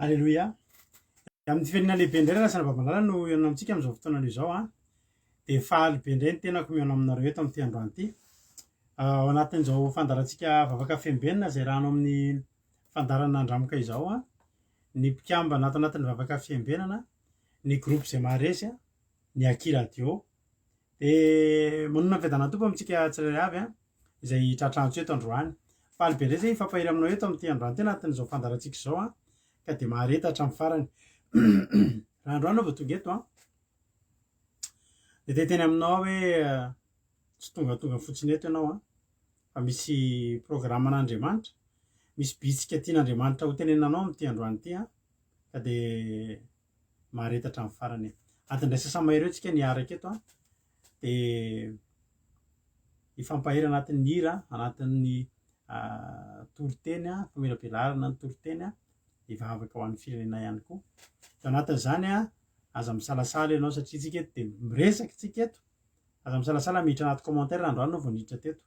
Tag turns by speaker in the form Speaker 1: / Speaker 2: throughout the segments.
Speaker 1: Alleloia. Amin'ny firenena lehibe indray rasana babalala no ianao amintsika amin'izao fotoana izao dia faly be indray ny tenako mihaino aminareo eto amin'ity androany ity. Ao anatin'izao fandarantsika vavaka fiambenana izay rahano amin'ny fandarana andramoka izao ny mpikambana ato anatin'ny vavaka fiambenana, ny groupe izay maharesy ny Aki radio. Dia monina fiadanana tompo amintsika tsirairay avy izay tratrantso eto androany. Faly be indray izay hifampahiry aminao eto amin'ity androany tena anatin'izao fandarantsika izao ka dia mahareta hatramin'ny farany. Raha androany vao tonga eto dia teteny aminao hoe tsy tonga fotsiny eto ianao fa misy programan'Andriamanitra, misy bitsika tian'Andriamanitra ho tenenanao amin'ity androany ity ka dia mahareta hatramin'ny farany. Antindray sasany mahery tsika niaraka eto dia hifampahery anatin'ny hira, anatin'ny toriteny, famelabelarana ny toriteny hivavaka ho an'ny firenena ihany koa. Dia anatin'izany aza misalasala ianao satria tsika eto dia miresaka tsika eto. Aza misalasala miditra anaty commentaire raha androany vao niditra teto.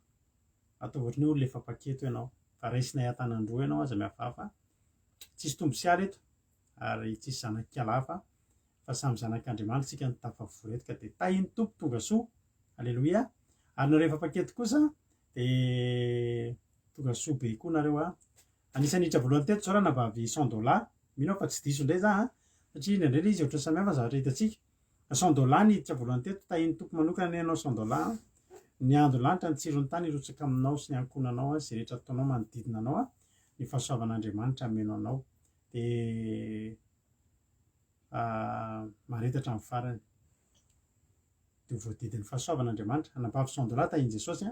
Speaker 1: Atao ohatry ny olona efa paketo ianao. Fa raisinay an-tanandroa ianao aza mihafahafa. Tsisy tombo sy aly eto ary tsisy zanank'alafa fa samy zanak'Andriamanitra tsika ny tafavory eto ka dia tahin'ny tompo tonga soa. Alleloia. Ary nareo efa paketo kosa dia tonga soa be koa nareo Anisany hitra voalohany teto zao raha navavy $100. Mino fa tsy diso indray za satria indraindray izy ohatry samihafa zavatra hitantsika. $100 ny hiditra voalohany teto, tahin'ny tompo manokana ny anao $100. Ny andro lanitra ny tsiron'ny tany irotsaka aminao sy ny ankonanao izay rehetra ataonao manodidina anao ny fahasoavan'Andriamanitra hameno anao dia mareta hatramin'ny farany. Dia voadidin'ny fahasoavan'Andriamanitra anabavy $100 tahin'i Jesosy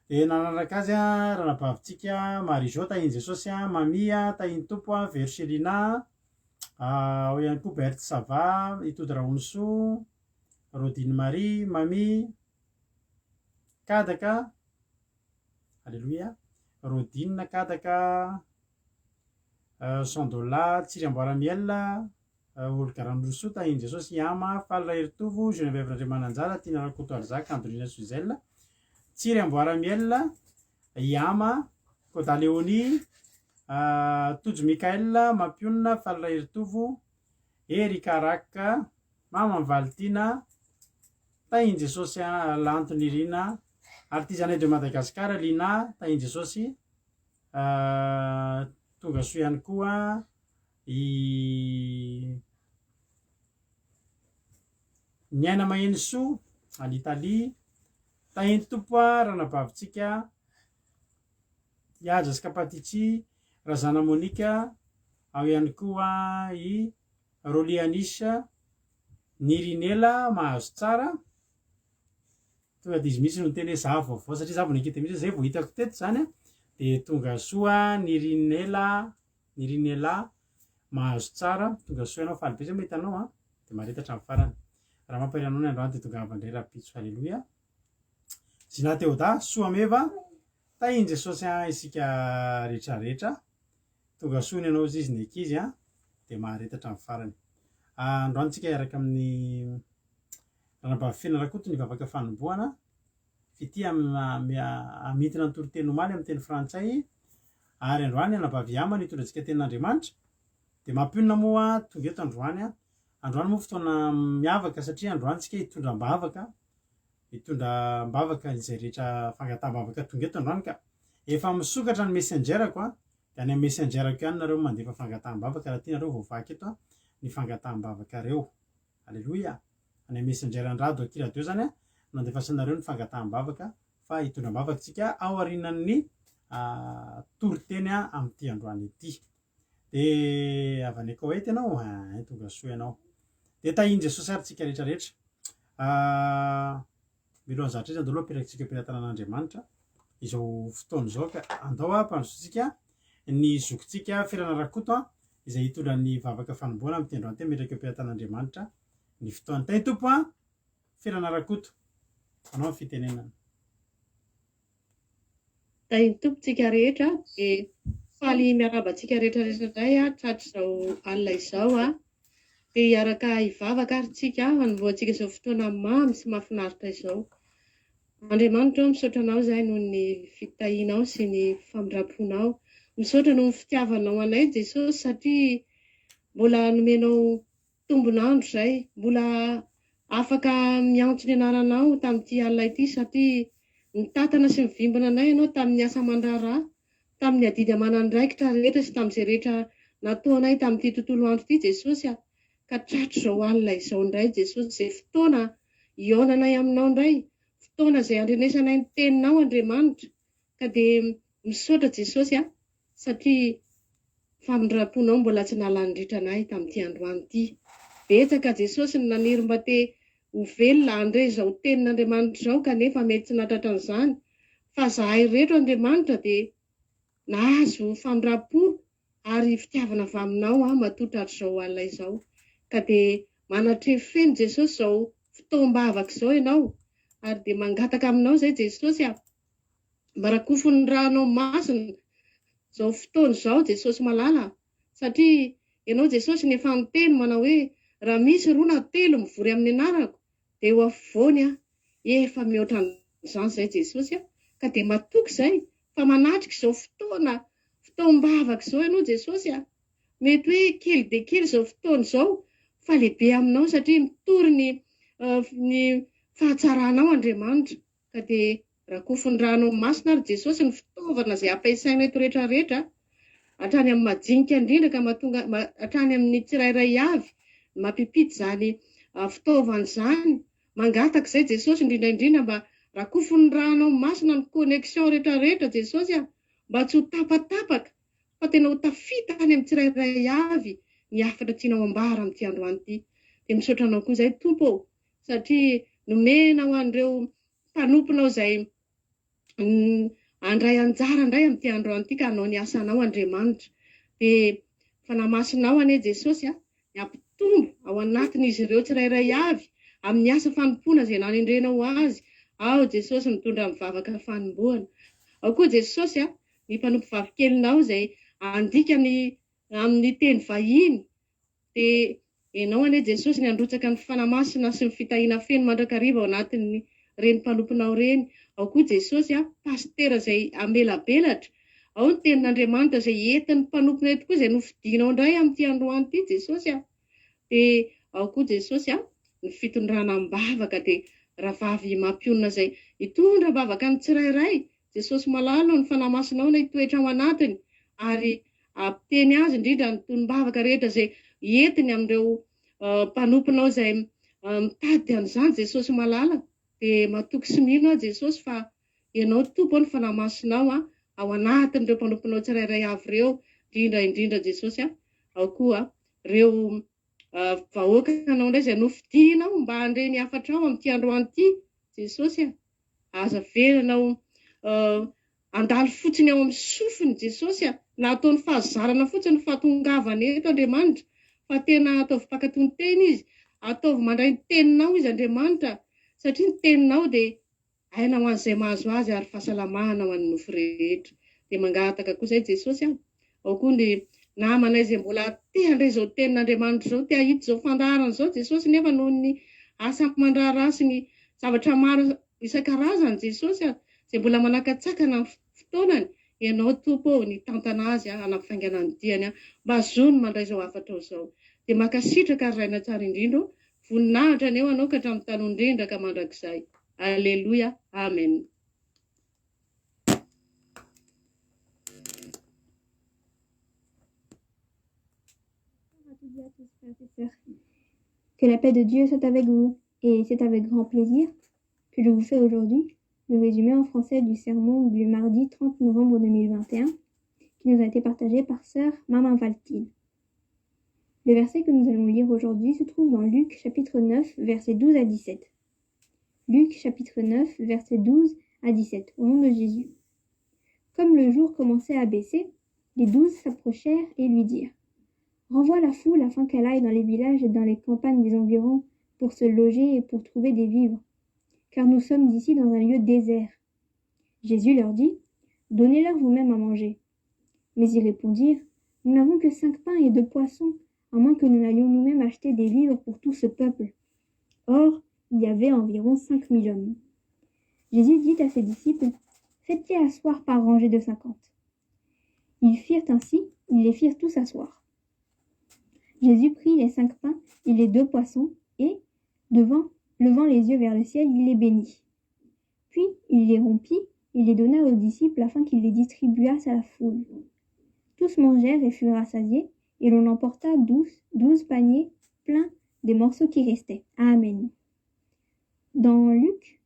Speaker 1: dia nanaraka azy raha nabavintsika Marie-Jo tahin'i Jesosy, Mamie tahin'ny tompo, Verselina, ao ihany koa Berthe Sava, Itody Raonisoa, Rodine Marie, Mamie, Kadaka, Alléluia, Rodine, Kadaka, $100, Tsiry Amboaramiel, Olga Randrosoa tahin'i Jesosy, Yama, Faly Raheritovo, Geneviève Randriamananjara, Tina Rakoto Alzaka, Andrina Suzel, Tsiry Amboaramiel, Yama, Koda Léonie, Tojo Mikael, Mampionina, Faly Raheritovo, Erika Raka, Mama Valtina, tahin'i Jesosy, Lantony Irina, Artisanat de Madagascar, Lina, tahin'i Jesosy, tonga soa ihany koa ny aina maheno soa an'Italia, tahin'ny tompo raha nabavintsika Iaja Skapatitsy, Razana Monika, ao ihany koa i Rolianisha, Nirinela mahazo tsara. Tonga dia izy mihitsy no teny hoe za vaovao satria za vao nikita mihitsy zay vao hitako teto zany dia tonga soa Nirinela mahazo tsara. Tonga soa ianao, faly be zay mahita anao dia mareta hatramin'ny farany. Raha mampahery anao ny androany dia tonga avandray rapitso. Alleloia. Zina Teoda, soa meva, tahin'i Jesosy isika rehetrarehetra. Tonga soa ny ianao izy ny ankizy dia mahareta hatramin'ny farany. Androany tsika iaraka amin'ny ranabavy Fianarakoto ny vavaka fanombohana fity amitina ny toriteny omaly amin'ny teny frantsay. Ary androany anabavy Yama nitondratsika tenin'Andriamanitra dia mampionina moa tonga eto androany. Androany moa fotoana miavaka satria androany tsika hitondra mbavaka izay rehetra fangataham-bavaka tonga eto androany ka efa misokatra ny messengerako dia any amin'ny messengerako ihany nareo mandefa fangataham-bavaka raha tianareo voavaky eto ny fangataham-bavaka reo. Alleloia. Any amin'ny messenger andrado Aki radio zany nandefasanareo ny fangataham-bavaka fa hitondram-bavaka tsika ao aorianan'ny toriteny amin'ity androany ity. Dia avy any Koweït ianao tonga soa ianao. Dia tahin'i Jesosy ary tsika rehetrarehetra. Milohan'ny zavatra izy andao aloha apetrakintsika am-pilatanan'Andriamanitra izao fotoana izao ka andao mpandrosotsika ny zokintsika Fianarakoto izay hitondra ny vavaka fanombohana amin'ny androany teny metraka am-pilatan'Andriamanitra ny fotoany. Tahin'ny tompo Fianarakoto anao ny fitenenana.
Speaker 2: Tahin'ny tompo tsika rehetra dia faly miarabantsika rehetrarehetra indray tratr'izao alina izao dia hiaraka hivavaka ary tsika hanombohantsika izao fotoana mamy sy mahafinaritra izao. Andriamanitra misaotra anao izay noho ny fitahianao sy ny famindraponao. Misaotra noho ny fitiavanao anay Jesosy satria mbola nomenao tombonandro izay, mbola afaka miantso ny anaranao tamin'ity alina ity satria nitantana sy mivimbana anay ianao tamin'ny asa aman-draharaha, tamin'ny adidy aman'andraikitra rehetra sy tamin'izay rehetra nataonay tamin'ity tontolo andro ity Jesosy ka tratro izao alina izao indray Jesosy, izay fotoana ionanay aminao indray, fotoana izay andrenesanay ny teninao Andriamanitra, ka dia misaotra Jesosy satria famindram-ponao mbola tsy nalanindritra anay tamin'ity androany ity. Betsaka Jesosy ny naniry mba te ho velona handre izao tenin'Andriamanitra izao kanefa mety tsy natratra an'izany, fa zahay rehetra Andriamanitra dia nahazo famindram-po ary fitiavana avy aminao matoa tratro izao alina izao, ka dia manatrefy feno Jesosy izao fotoam-bavaka izao ianao, ary dia mangataka aminao izay Jesosy mba rakofo ny ranao masina izao fotoana izao Jesosy malala, satria ianao Jesosy ny efa niteny manao hoe raha misy 2 na 3 mivory amin'ny anarako dia eo afovoany efa mihoatra an'izany izay Jesosy ka dia matoky izay fa manatrika izao fotoam-bavaka izao ianao Jesosy mety hoe kely dia kely izao fotoana izao fa lehibe aminao satria mitory ny fahatsaranao Andriamanitra, ka dia rakofo ny ranao masina ary Jesosy ny fitaovana izay ampiasainay eto rehetrarehetra hatrany amin'ny madinika indrindra ka mahatonga hatrany amin'ny tsirairay avy mampipity izany fitaovana izany, mangataka izay Jesosy indrindraindrindra mba rakofo ny ranao masina ny connexion rehetrarehetra Jesosy mba tsy ho tapatapaka fa tena ho tafita any amin'ny tsirairay avy ny hafatra tianao ambara amin'ity androany ity. Dia misaotra anao koa izay Tompo satria nomenao an'ireo mpanomponao izay andray anjara indray amin'ity androany ity ka hanao ny asanao Andriamanitra, dia fanamasinao anie Jesosy ny ampitombo ao anatin'izy ireo tsirairay avy amin'ny asa fanompoana izay nanendrenao azy, ao Jesosy mitondra mivavaka fanombohana, ao koa Jesosy ny mpanompo vavikelinao izay andika amin'ny teny vahiny, dia ianao anie Jesosy ny androtsaka ny fanamasina sy ny fitahiana feno mandrakariva ao anatin'ny reny mpanomponao reny, ao koa Jesosy pastera izay amelabelatra, ao ny tenin'Andriamanitra izay entin'ny mpanomponay tokoa izay nofidianao indray amin'ity androany ity Jesosy dia ao koa Jesosy ny fitondranam-bavaka dia rahavavy mampionona izay hitondra bavaka ny tsirairay Jesosy malala ny fanamasinao na hitoetra ao anatiny ary ampiteny azy indrindra ny tonom-bavaka rehetra izay entiny amin'ireo mpanomponao izay mitady an'izany Jesosy malala, dia matoky sy mino Jesosy fa ianao Tompo ny fanamasinao ao anatin'ireo mpanomponao tsirairay avy ireo, indrindra Jesosy ao koa ireo vahoaka anao indray izay nofidianao mba handre ny hafatrao amin'ity androany ity Jesosy aza velanao andalo fotsiny ao amin'ny sofiny Jesosy na ataony fahazarana fotsiny fahatongavana eto Andriamanitra, fa tena ataovy mpakatonteny izy, ataovy mandray ny teninao izy Andriamanitra, satria ny teninao dia hainao an'izay mahazo azy ary fahasalamana ho an'ny nofo rehetra. Dia mangataka koa izay Jesosy ao koa ny namanay izay mbola te handray izao tenin'Andriamanitra izao, te hahita izao fandaharana izao Jesosy nefa noho ny asa aman-draharaha sy ny zavatra maro isan-karazany Jesosy izay mbola manakatsakana ny fotoanany, ianao Tompo ny tantana azy hanafaingana ny diany mba hazony mandray izao hafatra izao. Dia makasitraka ary raina tsara indrindra voninahitra aneo anao ka hatramin'ny tany indrindra ka mandrakizay. Alléluia, amen.
Speaker 3: À tous frères et sœurs. Que la paix de Dieu soit avec vous. Et c'est avec grand plaisir que je vous fais aujourd'hui le résumé en français du sermon du mardi 30 novembre 2021 qui nous a été partagé par sœur Maman Valtine. Le verset que nous allons lire aujourd'hui se trouve dans Luc chapitre 9 versets 12 à 17. Luc chapitre 9 versets 12 à 17 au nom de Jésus. Comme le jour commençait à baisser, les 12 s'approchèrent et lui dirent: Renvoie la foule afin qu'elle aille dans les villages et dans les campagnes des environs pour se loger et pour trouver des vivres, car nous sommes ici dans un lieu désert. Jésus leur dit: Donnez-leur vous-même à manger. Mais ils répondirent: Nous n'avons que 5 pains et 2 poissons, à moins que nous n'allions nous-mêmes acheter des vivres pour tout ce peuple. Or, il y avait environ 5000 hommes. Jésus dit à ses disciples: Faites-les asseoir par rangées de 50. Ils firent ainsi, ils les firent tous asseoir. Jésus prit les 5 pains et les 2 poissons et, levant les yeux vers le ciel, il les bénit. Puis il les rompit et les donna aux disciples afin qu'ils les distribuassent à la foule. Tous mangèrent et furent rassasiés, et l'on emporta 12 paniers pleins des morceaux qui restaient. Amen. Dans Luc,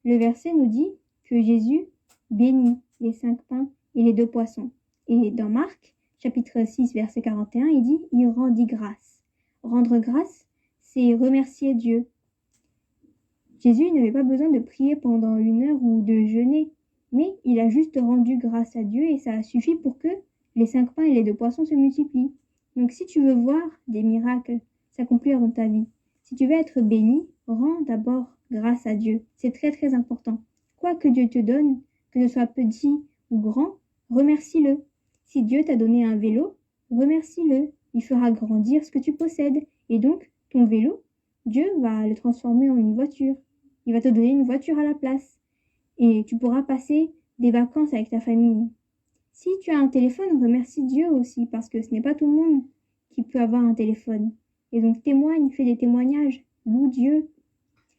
Speaker 3: le verset nous dit que Jésus bénit les 5 pains et les 2 poissons. Et dans Marc, chapitre 6, verset 41, il dit « Il rendit grâce ». Rendre grâce, c'est remercier Dieu. Jésus n'avait pas besoin de prier pendant 1 heure ou de jeûner, mais il a juste rendu grâce à Dieu et ça a suffi pour que les 5 pains et les 2 poissons se multiplient. Donc si tu veux voir des miracles s'accomplir dans ta vie, si tu veux être béni, rends d'abord grâce à Dieu. C'est très très important. Quoi que Dieu te donne, que ce soit petit ou grand, remercie-le. Si Dieu t'a donné un vélo, remercie-le. Il fera grandir ce que tu possèdes. Et donc, ton vélo, Dieu va le transformer en une voiture. Il va te donner une voiture à la place. Et tu pourras passer des vacances avec ta famille. Si tu as un téléphone, remercie Dieu aussi, parce que ce n'est pas tout le monde qui peut avoir un téléphone. Et donc témoigne, fais des témoignages, loue Dieu.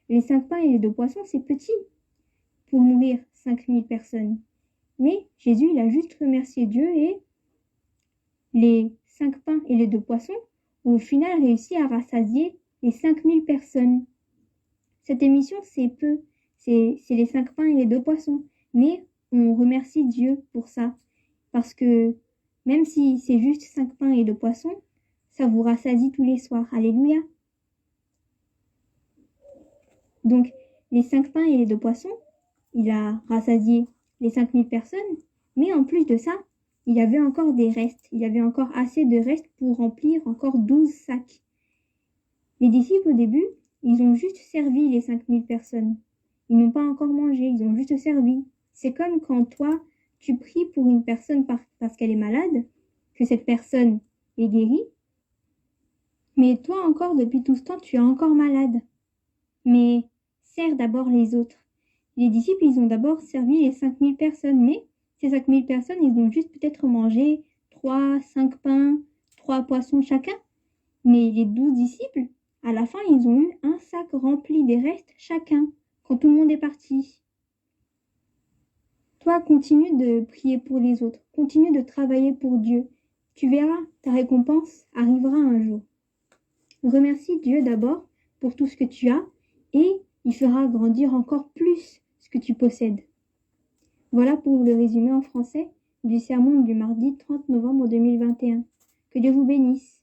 Speaker 3: Les 5 pains et les 2 poissons, c'est petit pour nourrir 5000 personnes. Mais Jésus, il a juste remercié Dieu et les 5 pains et les 2 poissons ont au final réussi à rassasier les 5000 personnes. Cette émission, c'est peu. C'est les 5 pains et les 2 poissons. Mais on remercie Dieu pour ça. Parce que même si c'est juste 5 pains et 2 poissons, ça vous rassasie tous les soirs. Alléluia. Donc, les 5 pains et les 2 poissons, il a rassasié les 5000 personnes. Mais en plus de ça, il y avait encore des restes. Il y avait encore assez de restes pour remplir encore 12 sacs. Les disciples, au début, ils ont juste servi les 5000 personnes. Ils n'ont pas encore mangé, ils ont juste servi. C'est comme quand toi, tu pries pour une personne parce qu'elle est malade, que cette personne est guérie, mais toi encore, depuis tout ce temps, tu es encore malade. Mais sers d'abord les autres. Les disciples, ils ont d'abord servi les 5000 personnes, mais ces 5000 personnes, ils ont juste peut-être mangé 3, 5 pains, 3 poissons chacun. Mais les 12 disciples, à la fin, ils ont eu un sac rempli des restes chacun, quand tout le monde est parti. Toi, continue de prier pour les autres, continue de travailler pour Dieu. Tu verras, ta récompense arrivera un jour. Remercie Dieu d'abord pour tout ce que tu as et il fera grandir encore plus ce que tu possèdes. Voilà pour le résumé en français du sermon du mardi 30 novembre 2021. Que Dieu vous bénisse.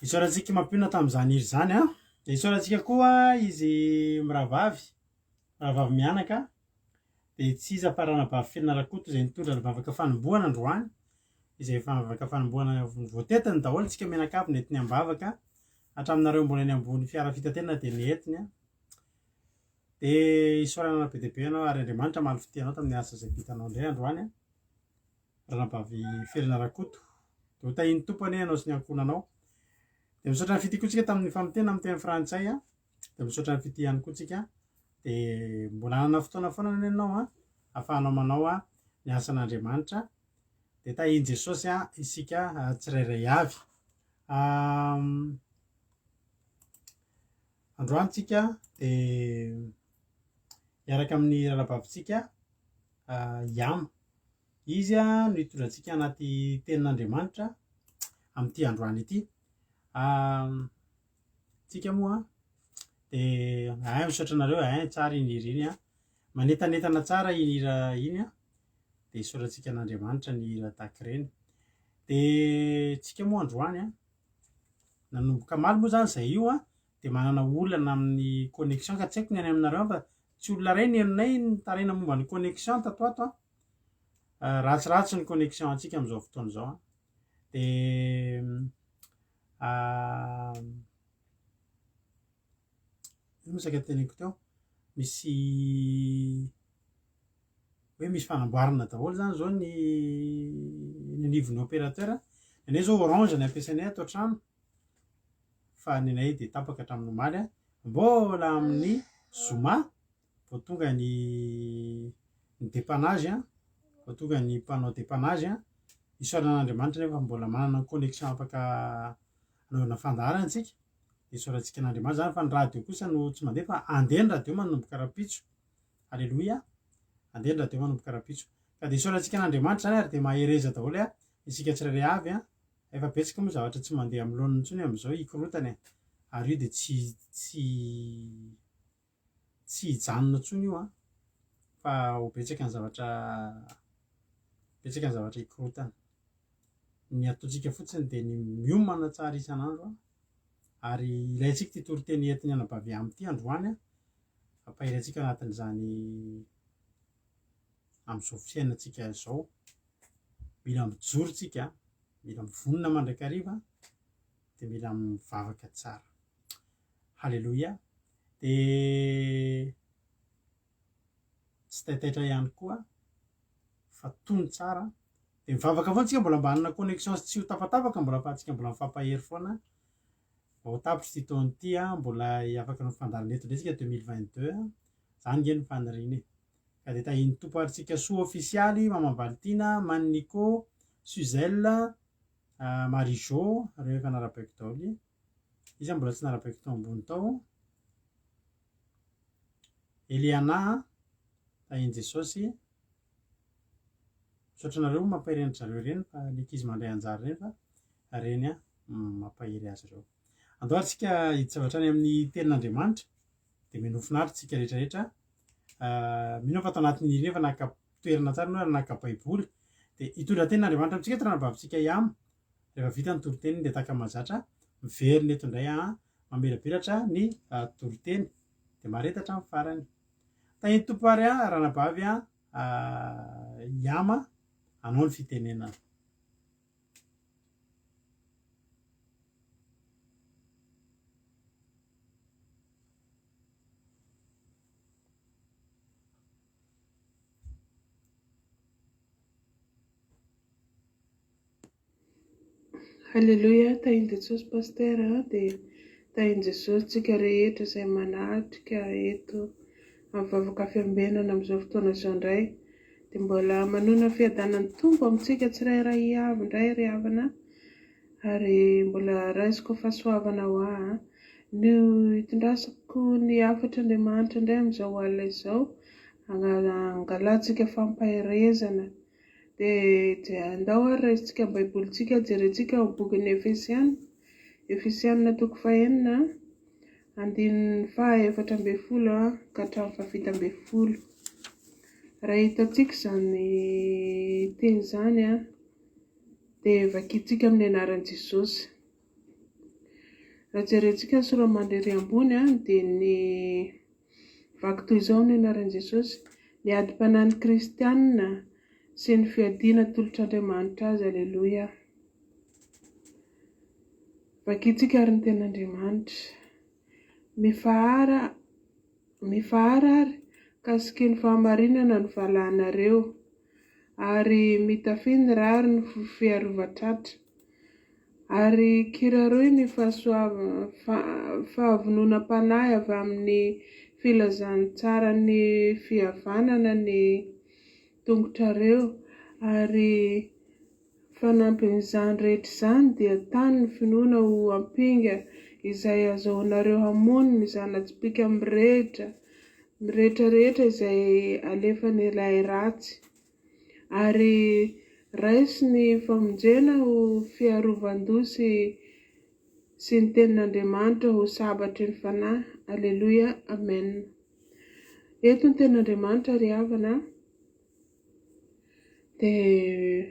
Speaker 1: isaorantsika mampiona tamin'izany iry zany a. De isaorantsika koa izy mirahavavy mianaka de tsy iza fa ranabavy Fianaranakoto izay nitondra ny vavaka fanombohana androany, izay vavaka fanombohana voatetiny daholo tsika mianakavy nentin'ny ambavaka hatraminareo mbola ny ambony fiara fitaterana de nentiny a. De isaorana be dia be ianao ary Andriamanitra mahalofity anao tamin'ny asa izay vitanao indray androany a, ranabavy Fianaranakoto. De ho tahiny tompony ianao sy ny ankonanao. De misaotra ny fity koa tsika tamin'ny famotena amin'ny teny frantsay a. De misaotra ny fity ihany koa tsika. De mbola hanana fotoana foana ny ianao a ahafahanao manao a ny asan'Andriamanitra. De tahiny Jesosy a isika tsirairay avy. Androany tsika de miaraka amin'ny ranabavintsika Iama. Izy a no hitondrantsika anaty tenin'Andriamanitra amin'ity androany ity. Tsika moa de misaotra anareo tsara iny hira iny a, manetanetana tsara iny hira iny a. De isaorantsika an'Andriamanitra ny hira tahaka ireny. De tsika moa androany a nanomboka maly moa zany zay io a, de manana olana amin'ny connexion ka tsy haiko ny any aminareo fa tsy olona ray ny henonay nitarena momba ny connexion tato ato a. Ratsiratsy ny connexion antsika amin'izao fotoana izao a. De ino moa saika teneniko teo, misy fanamboarana daholo zany zao ny nivon'ny opérateur. Nenay zao Orange ny ampiasainay ato an-trano fa nenay de tapaka hatramin'ny omaly a. Mbola amin'ny zoma vao tonga ny dépannage a, vao tonga ny mpanao dépannage a. Isaorana an'Andriamanitra nefa mbola manana connexion afaka anaovana fandaharana antsika. De isaorantsika an'Andriamanitra zany fa ny radio kosa no tsy mandeha fa andeha ny radio manomboka rapitso. Alleloia, andeha ny radio manomboka rapitso. Ka de isaorantsika an'Andriamanitra zany ary de mahereza daholo a isika tsirairay avy a. Efa betsaka moa zavatra tsy mandeha amin'ny laoniny intsony amin'izao hikorotany. Ary io de tsy hijanona intsony io a, fa ho betsaka ny zavatra hikorotana. Ny ataontsika fotsiny de ny miomana tsara isan'andro a, ary ilaintsika ty toriteny entin'ny anabavy amin'ity androany a, ampahirantsika anatin'izany amin'izao fiainantsika izao. Mila mijoro tsika, mila mivonona mandrakariva, de mila mivavaka tsara. Halleloia. De tsy taitaitra ihany koa fa tony tsara. De mivavaka foana tsika mbola mba hanana connexion tsy ho tapatapaka, mbola ahafahantsika mbola mifampahery foana. Vao tapitra ty taona ity a, mbola afaka ny fandarana eto ndray tsika 2022 a. Zany nge ny faniriany. Ka de tahiny tompo aritsika soa ofisialy Maman Valtina, Manico, Suzelle, Marijo, reo efa narabaiko daholo. Izy mbola tsy narabaiko tao ambony tao. Eliana, tahiny Jesosy. Misaotra anareo mampahery andry zareo ireny fa ny ankizy mandray anjara ireny fa ireny a mampahery azy ireo. Andao tsika hiditra any amin'ny tenin'Andriamanitra de mino finaritra tsika rehetrarehetra. Mino fa tao anatin'ny hira efa naka-toerana tsara no naka-baiboly. De hitondra tenin'Andriamanitra amintsika ranabavitsika Iama. Rehefa vita ny toriteny de tahaka mahazatra miverina eto indray a, mamelabelatra ny toriteny de maretatra amin'ny farany. Tahiny tompo ary a ranabavy a Iama anao ny fitenenana.
Speaker 4: Halleluia, tahiny Jesosy paster de tahiny Jesosy tsika rehetra izay manatrika eto amin'ny vavaka fiambenana amin'izao fotoana izao indray. De mbola manona fiadanan'ny tompo amintsika tsirairay avy indray ry havana, ary mbola raisiko fahasoavana ho ahy no hitondrasako ny afatr'Andriamanitra indray amin'izao alina izao, hangalantsika fampaherezana. De andao ary raisintsika baibolitsika, jerentsika amin'ny bokin'ny Efesiana toko 4 andininy 14 ka hatramin'ny 17. Raha hitantsika izany teny izany a, de vakintsika amin'ny anaran'i Jesosy. raha jerentsika ny sora-mandry ambony dia ny vaky toy izao ny anaran'i Jesosy: ny adi-panahiny kristianina sy ny fiadiana tolotr'Andriamanitra azy. Aleloia. Vakitsika ary ny ten'Andriamanitra: mifahara ary kasiky ny fahamarinana ny valahanareo, ary mitafy ny rary ny fiarovan-tratra, ary kiraroy ny fahavononam-panahy avy amin'ny filazantsara ny fihavanana ny tongotrareo, ary fanampin'izany rehetra izany dia tany ny finoana ho ampinga izay azahoanareo hamono ny zana-tsipika rehetrarehetra izay alefan'ilay ratsy, ary raisy ny famonjena ho fiarovan-doha sy ny tenin'Andriamanitra ho sabatry ny fanahy. Aleloia. Amen. Eto ny tenin'Andriamanitra ry havana dia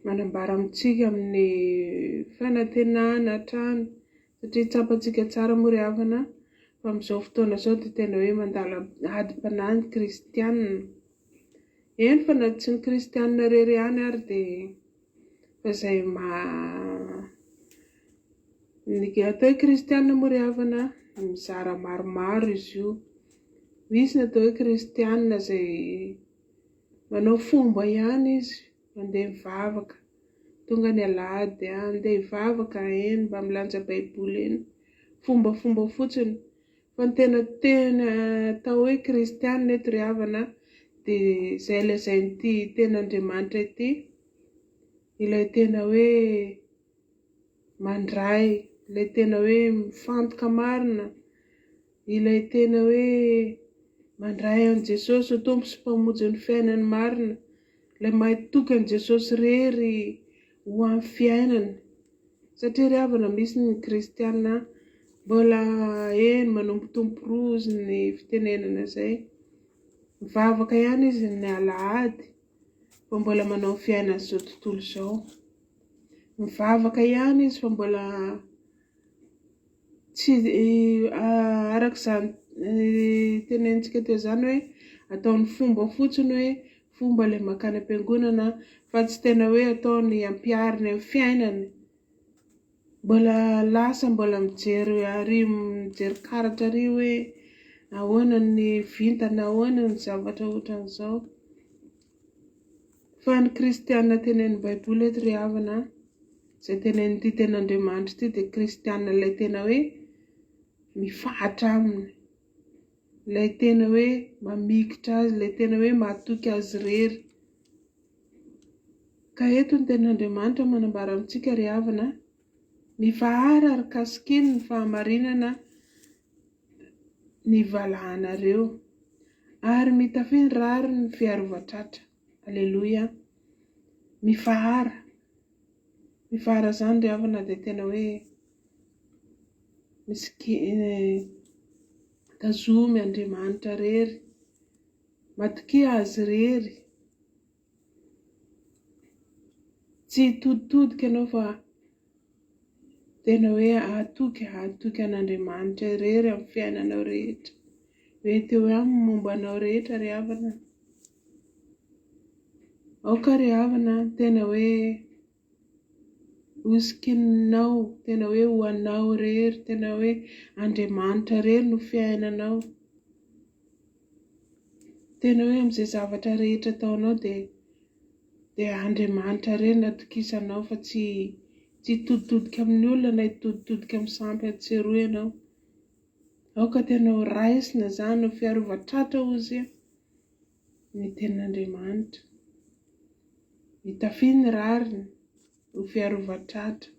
Speaker 4: manambara amintsika amin'ny fanantenana hatrany, satria tsapantsika tsara moa ry havana fa amin'izao fotoana izao dia tena hoe mandala adi-panahy ny kristianina. Eny fa na tsy ny kristianina rery ihany ary dia fa izay ny atao hoe kristianina moa ry havana mizara maromaro izy io. Misy ny atao hoe kristianina izay manao fomba ihany izy, mandeha mivavaka tonga ny alahady, andeha hivavaka eny mba milanja baiboly eny, fombafomba fotsiny. Fa ny tena atao hoe kristianina eto ry havana dia izay lazain'ity ten'Andriamanitra ity, ilay tena hoe mandray, ilay tena hoe mifantoka marina, ilay tena hoe mandray an'i Jesosy ho tompo sy mpamonjy ny fiainany marina, ilay mahay toky an'i Jesosy rery ho amin'ny fiainany. Satria ry havana misy ny kristianina mbola eny manompotompo rozy ny fitenenana izay, mivavaka ihany izy ny alahady fa mbola manao fiainana izao tontolo izao, mivavaka ihany izy fa mbola tsy arak'izany tenenitsika teo izany hoe ataony fomba fotsiny, hoe fomba ilay makany am-piangonana, fa tsy tena hoe ataony ampiariny amin'ny fiainany. Mbola lasa mbola mijery karatra ary hoe ahoana ny vintana, ahoana ny zavatra ohatran'izao. Fa ny kristianina tenenin'ny baiboly eto ry havana, izay tenenin'ity ten'Andriamanitra ity dia kristianina ilay tena hoe mifahatra aminy, ilay tena hoe mamikitra azy, ilay tena hoe mahatoky azy rery. Ka eto ny ten'Andriamanitra manambara amintsika ry havana: mifahara ary kasikiny ny fahamarinana ny valahanareo, ary mitafy ny rary ny fiarovan-tratra. Aleloia. Mifahara izany ry havana dia tena hoe tazomy Andriamanitra rery, matoky azy rery, tsy hitoditodika ianao fa tena hoe atoky an'Andriamanitra rery amin'ny fiainanao rehetra, mety eo amin'ny mombanao rehetra ry havana. Aoka ry havana tena hoe hosikinao, tena hoe ho anao rery, tena hoe Andriamanitra rery no fiainanao, tena hoe amin'izay zavatra rehetra ataonao dia Andriamanitra rery no atokisanao, fa tsy hitoditodika amin'ny olona na hitoditodika amin'ny sampy atseroa ianao. Aoka tena ho raisina izany, ho fiarovan-tratra ozy ny tenin'Andriamanitra, mitafy ny rariny ho fiarovan-tratra.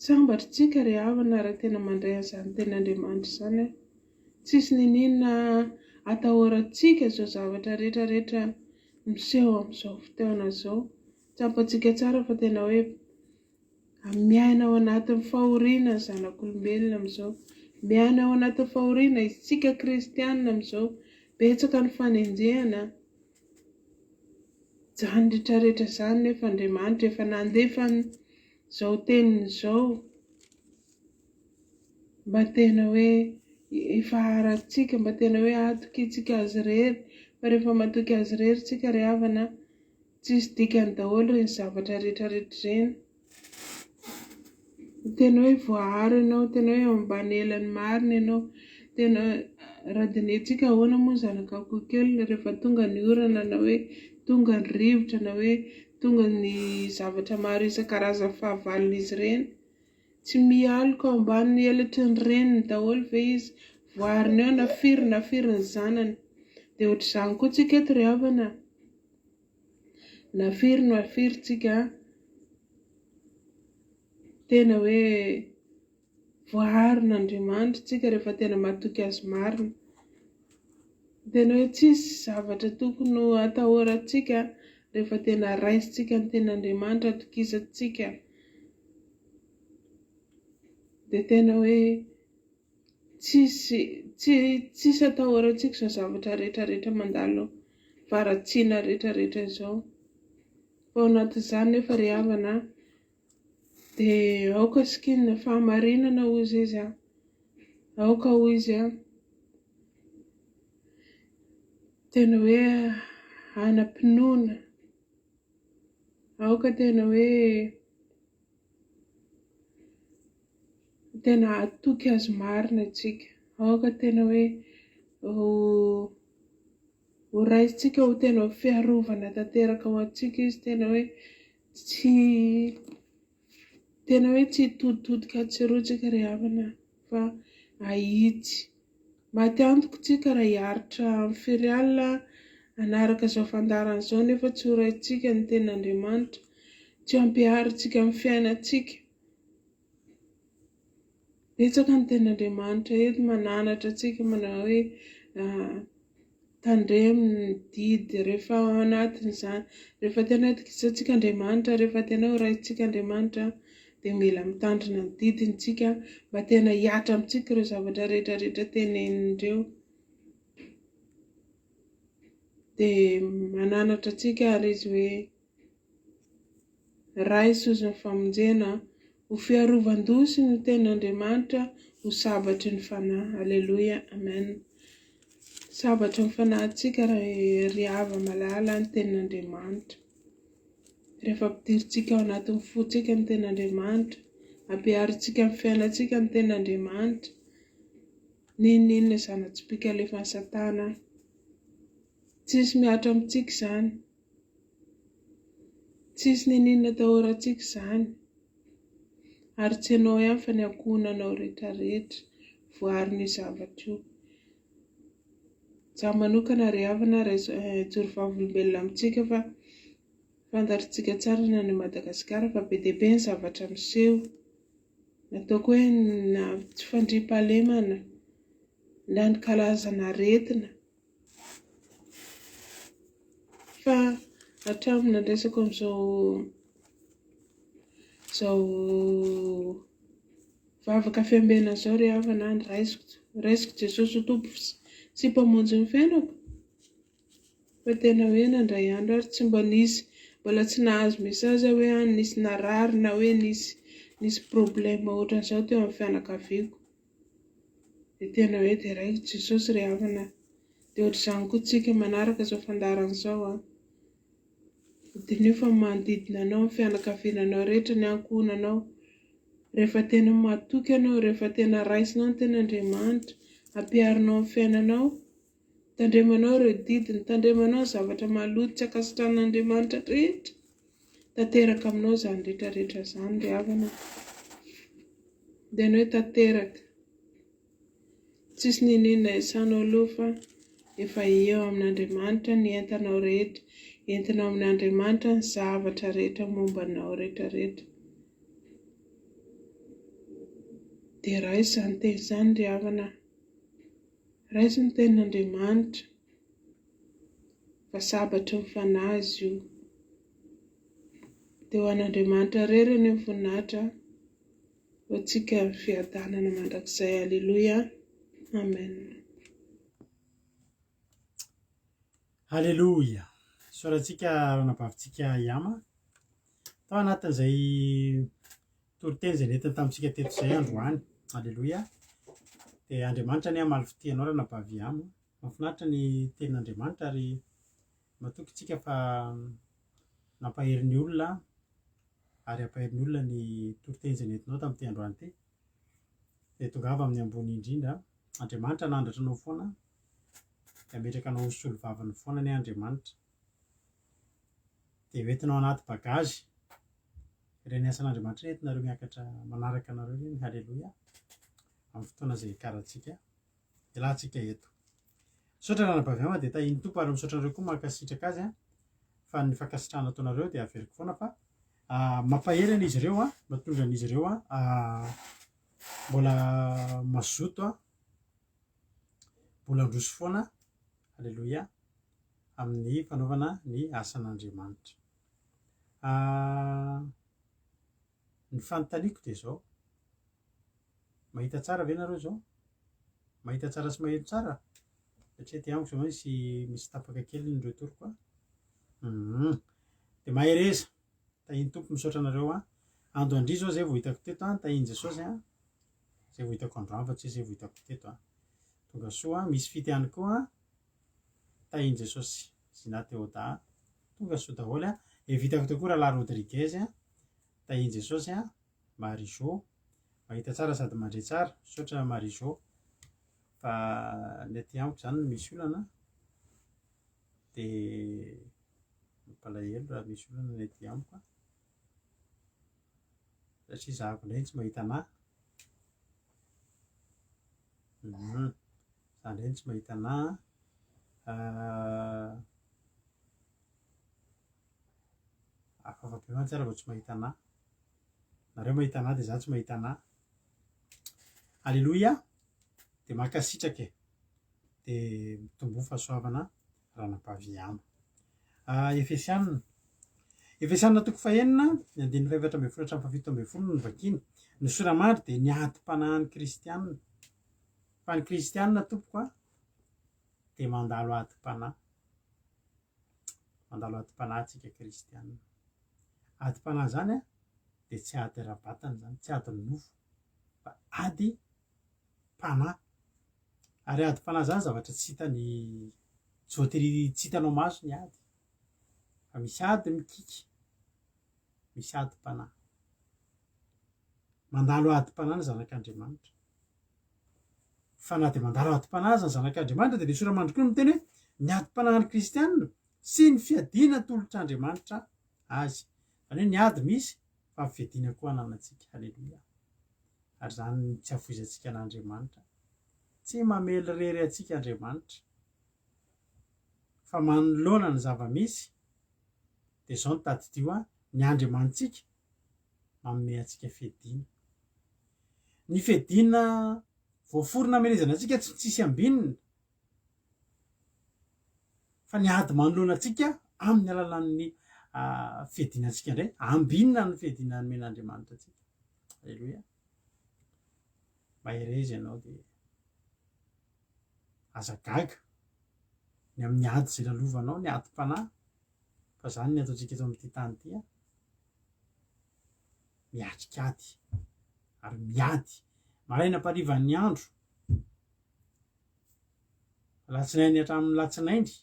Speaker 4: Sambatritsika ry havana raha tena mandray an'izany ten'Andriamanitra izany, tsisy ninina atahorantsika izao zavatra rehetrarehetra miseho amin'izao fotoana izao. Tsapantsika tsara fa tena hoe miaina ao anatin'ny fahoriana ny zanak'olombelona amin'izao, miaina ao anatin'ny fahoriana isika kristianina amin'izao. Betsaka ny fanenjehana, izany rehetrarehetra izany nefa Andriamanitra efa nandefany zao teniny zao mba tena hoe ifaharatsika, mba tena hoe atoky tsika azy rery, fa rehefa matoky azy rery tsika ry havana, tsisy dikany daholo reny zavatra rehetrarehetra ireny. Tena hoe voaharo ianao, tena hoe ambany elany marina ianao, tena raha dinihitsika ahoana moa zanak'akoho kely rehefa tonga ny orana na hoe tonga ny rivotra na hoe tonga ny zavatra maro isan-karazany fahavalon'izy ireny, tsy mialoka ao ambanin'ny elatry ny reniny daholo ve izy, voariny eo nafiry ny zanany. Dia ohatr'izany koa tsika eto ry havana, nafiry tsika, tena hoe voaharin'Andriamanitra tsika rehefa tena matoky azy marina. Tena hoe tsisy zavatra tokony ho atahorantsika rehefa tena raisintsika ny ten'Andriamanitra, atokisantsika. Dia tena hoe tsisy atahorantsika izao zavatra rehetrarehetra mandalo faratsiana rehetrarehetra izao. Fa ao anatin'izany nefa ry havana, dia aoka sikinina fahamarinana hozy izy, aoka hoy izy tena hoe anampinoana, aoka tena hoe tena atoky azy marina tsika, aoka tena hoe ho raisintsika ho tena ho fiarovana tanteraka ho antsika izy, tena hoe tsy hitoditodika atsirotsika ry havana, fa ahitsy. Maty antoka tsika raha hiaritra amin'ny firialina hanaraka izao fandarana izao nefa tsy ho raintsika ny ten'Andriamanitra, tsy hampiharitsika amin'ny fiainantsika. Betsaka ny ten'Andriamanitra eto mananatra antsika manao hoe tandremo ny didy rehefa ao anatin'izany, rehefa tena itokisantsika Andriamanitra, rehefa tena ho raintsika Andriamanitra, dia mila mitandrina ny didintsika mba tena hiatra amintsika ireo zavatra rehetrarehetra tenenindreo. Dia mananatra antsika ary izy hoe raisy hozy ny famonjena, ho fiarovan-dosi ny ten'Andriamanitra, ho sabatry ny fanahy. Alleloia, amen. Sabatry ny fanahintsika ry hava malala ny ten'Andriamanitra. Rehefa ampidirintsika ao anatin'ny fontsika ny ten'Andriamanitra, ampiharitsika amin'ny fiainantsika ny ten'Andriamanitra, ninona zana-tsipika alefan'ny Satana, tsisy miatra amintsika izany, tsisy ninona atahorantsika izany, ary tsy ianao ihany fa ny ankohonanao rehetrarehetra voarin'io zavatra io. Izaho manokana ry havana hijory vavolombelona amintsika fa fantatritsika tsara na ny Madagasikara fa be dia be ny zavatra miseho, nataoko hoe na tsy fandriam-pahalemana na ny kalazana aretina, fa hatramin'ny nandresako amin'izao vavaka fiambena izao ry havana, ny raisiko Jesosy ho tompo sy mpamonjy ny fiainako, fa tena hoe nandray andro ary tsy mba nisy, mbola tsy nahazo mesazy hoe nisy narary na hoe nisy problème ohatran'izao teo amin'ny fianakaviako. Dia tena hoe dia raiko Jesosy ry havana. Dia ohatr'izany koa tsika manaraka izao fandarana izao, dinio fa manodidina anao ny fianakaviananao rehetra, ny ankohonanao, rehefa tena matoky ianao, rehefa tena raisinao ny ten'Andriamanitra, ampiharinao amin'ny fiainanao, tandremanao ireo didiny, tandremanao ny zavatra maloto tsy ankasitran'Andriamanitra rehetra, tanteraka aminao izany rehetrarehetra izany ry havana. Dia ny hoe tanteraka, tsisy ninona iasanao aloha fa efa eo amin'Andriamanitra ny entanao rehetra, entinao amin'ny Andriamanitra ny zavatra rehetra mombanao rehetrarehetra. Dia raisy izany teny izany ry havana, raisy ny ten'Andriamanitra, fa sabatry ny fanahy izy io. Dia ho an'Andriamanitra rery ny voninahitra, ho antsika ny fiadanana mandrakizay. Alleloia, amen.
Speaker 1: Alleloia. Sorantsika ranabavitsika iama tao anatin'izay toroteny zay nentiny tamintsika teto zay androany. Alleloia. Dia Andriamanitra ny hamaly fitehanao raha nabavy amo. Mahafinaritra ny tenin'Andriamanitra ary matoky tsika fa nampahery ny olona ary ampahery ny olona ny toroteny zay nentinao tamin'ity androany ty. Dia tongava amin'ny ambony indrindra. Andriamanitra nandratra anao foana. Dia ametraka anao solo vavany foana ny Andriamanitra. Dia hoentinao anaty bagazy. Ireny asan'Andriamanitra nentinareo miakatra manaraka anareo reny. Halleloia. Amin'ny fotoana izay karahantsika ilahintsika eto. Misaotra raha nabavy ama dia tahiny tompo ary misaotra anareo koa mankasitraka azy fa ny fankasitrahana ataonareo dia averiko foana fa mampahery an'izy ireo matondra an'izy ireo mbola mazoto mbola androso foana. Halleloia. Amin'ny fanaovana ny asan'Andriamanitra. Ny fanontaniako dia izao, mahita tsara ve nareo izao? Mahita tsara sy maheno tsara? Satria ty amiko izao misy tapaka kely ny retoriko dia mahereza. Tahiny tompo misaotra anareo ando andria zao zay vao hitako teto tahiny Jesosy zay vao hitako androany fa tsy zay vao hitako teto tonga soa misy fity ihany koa tahiny Jesosy Zinateoda tonga soa daholo evitako teo koa Rahalahy Rodriguez tahiny Jesosy Marijo mahita tsara sady mandray tsara. Misaotra Marijo fa ny aty amiko zany misy olana dia mampalahelo raha misy olana ny aty amiko satria zahako indray tsy mahita anahy. Za indray tsy mahita anahy. Hafahafa be mantsy ara vao tsy mahita anahy. Nareo mahita anahy dia za tsy mahita anahy. Alleloia. Dia mankasitraka dia mitombo fahasoavana raha nabavy ama. Efesianina toko fahenina ny andininy faha 7 hatramin'ny 17 ny vakiny. Ny soramandry dia ny adi-panahin'ny kristianina. Fa ny kristianina tompoko dia mandalo adi-panahy. Mandalo adi-panahy antsika kristianina. Adi-panahy zany dia tsy ady ara-batana zany, tsy ady nofo fa ady panahy. Ary adi-panahy zany zavatra tsy hitany tsy voatery tsy hitanao maso ny ady fa misy ady mikika, misy adi-panahy. Mandalo adi-panahy ny zanak'Andriamanitra. Fa na dia mandalo adi-panahy aza ny zanak'Andriamanitra dia ny soramandry koa miteny hoe ny adi-panahin'ny kristianina sy ny fiadiana tolotr'Andriamanitra azy. Izany hoe ny ady misy fa ny fiadiana koa ananantsika. Halleloia. Ary zany tsy hafoizantsika an'Andriamanitra. Tsy mamely rery antsika Andriamanitra fa manoloana ny zava-misy dia izao no tadidio ny Andriamanitsika manome antsika fiadiana. Ny fiadiana voaforona hamelezana antsika tsy tsisy ambinina fa ny ady manoloana antsika amin'ny alalan'ny fiadiana antsika indray ambinina ny fiadiana nomen'Andriamanitra antsika. Alleloia. Mahereza ianao dia azagaga ny amin'ny ady izay lalovanao ny adi-panahy fa zany ny ataontsika eto amin'ity tany ity miatrika ady ary miady maraina am-parivan'ny andro latsinainy hatramin'ny latsinainy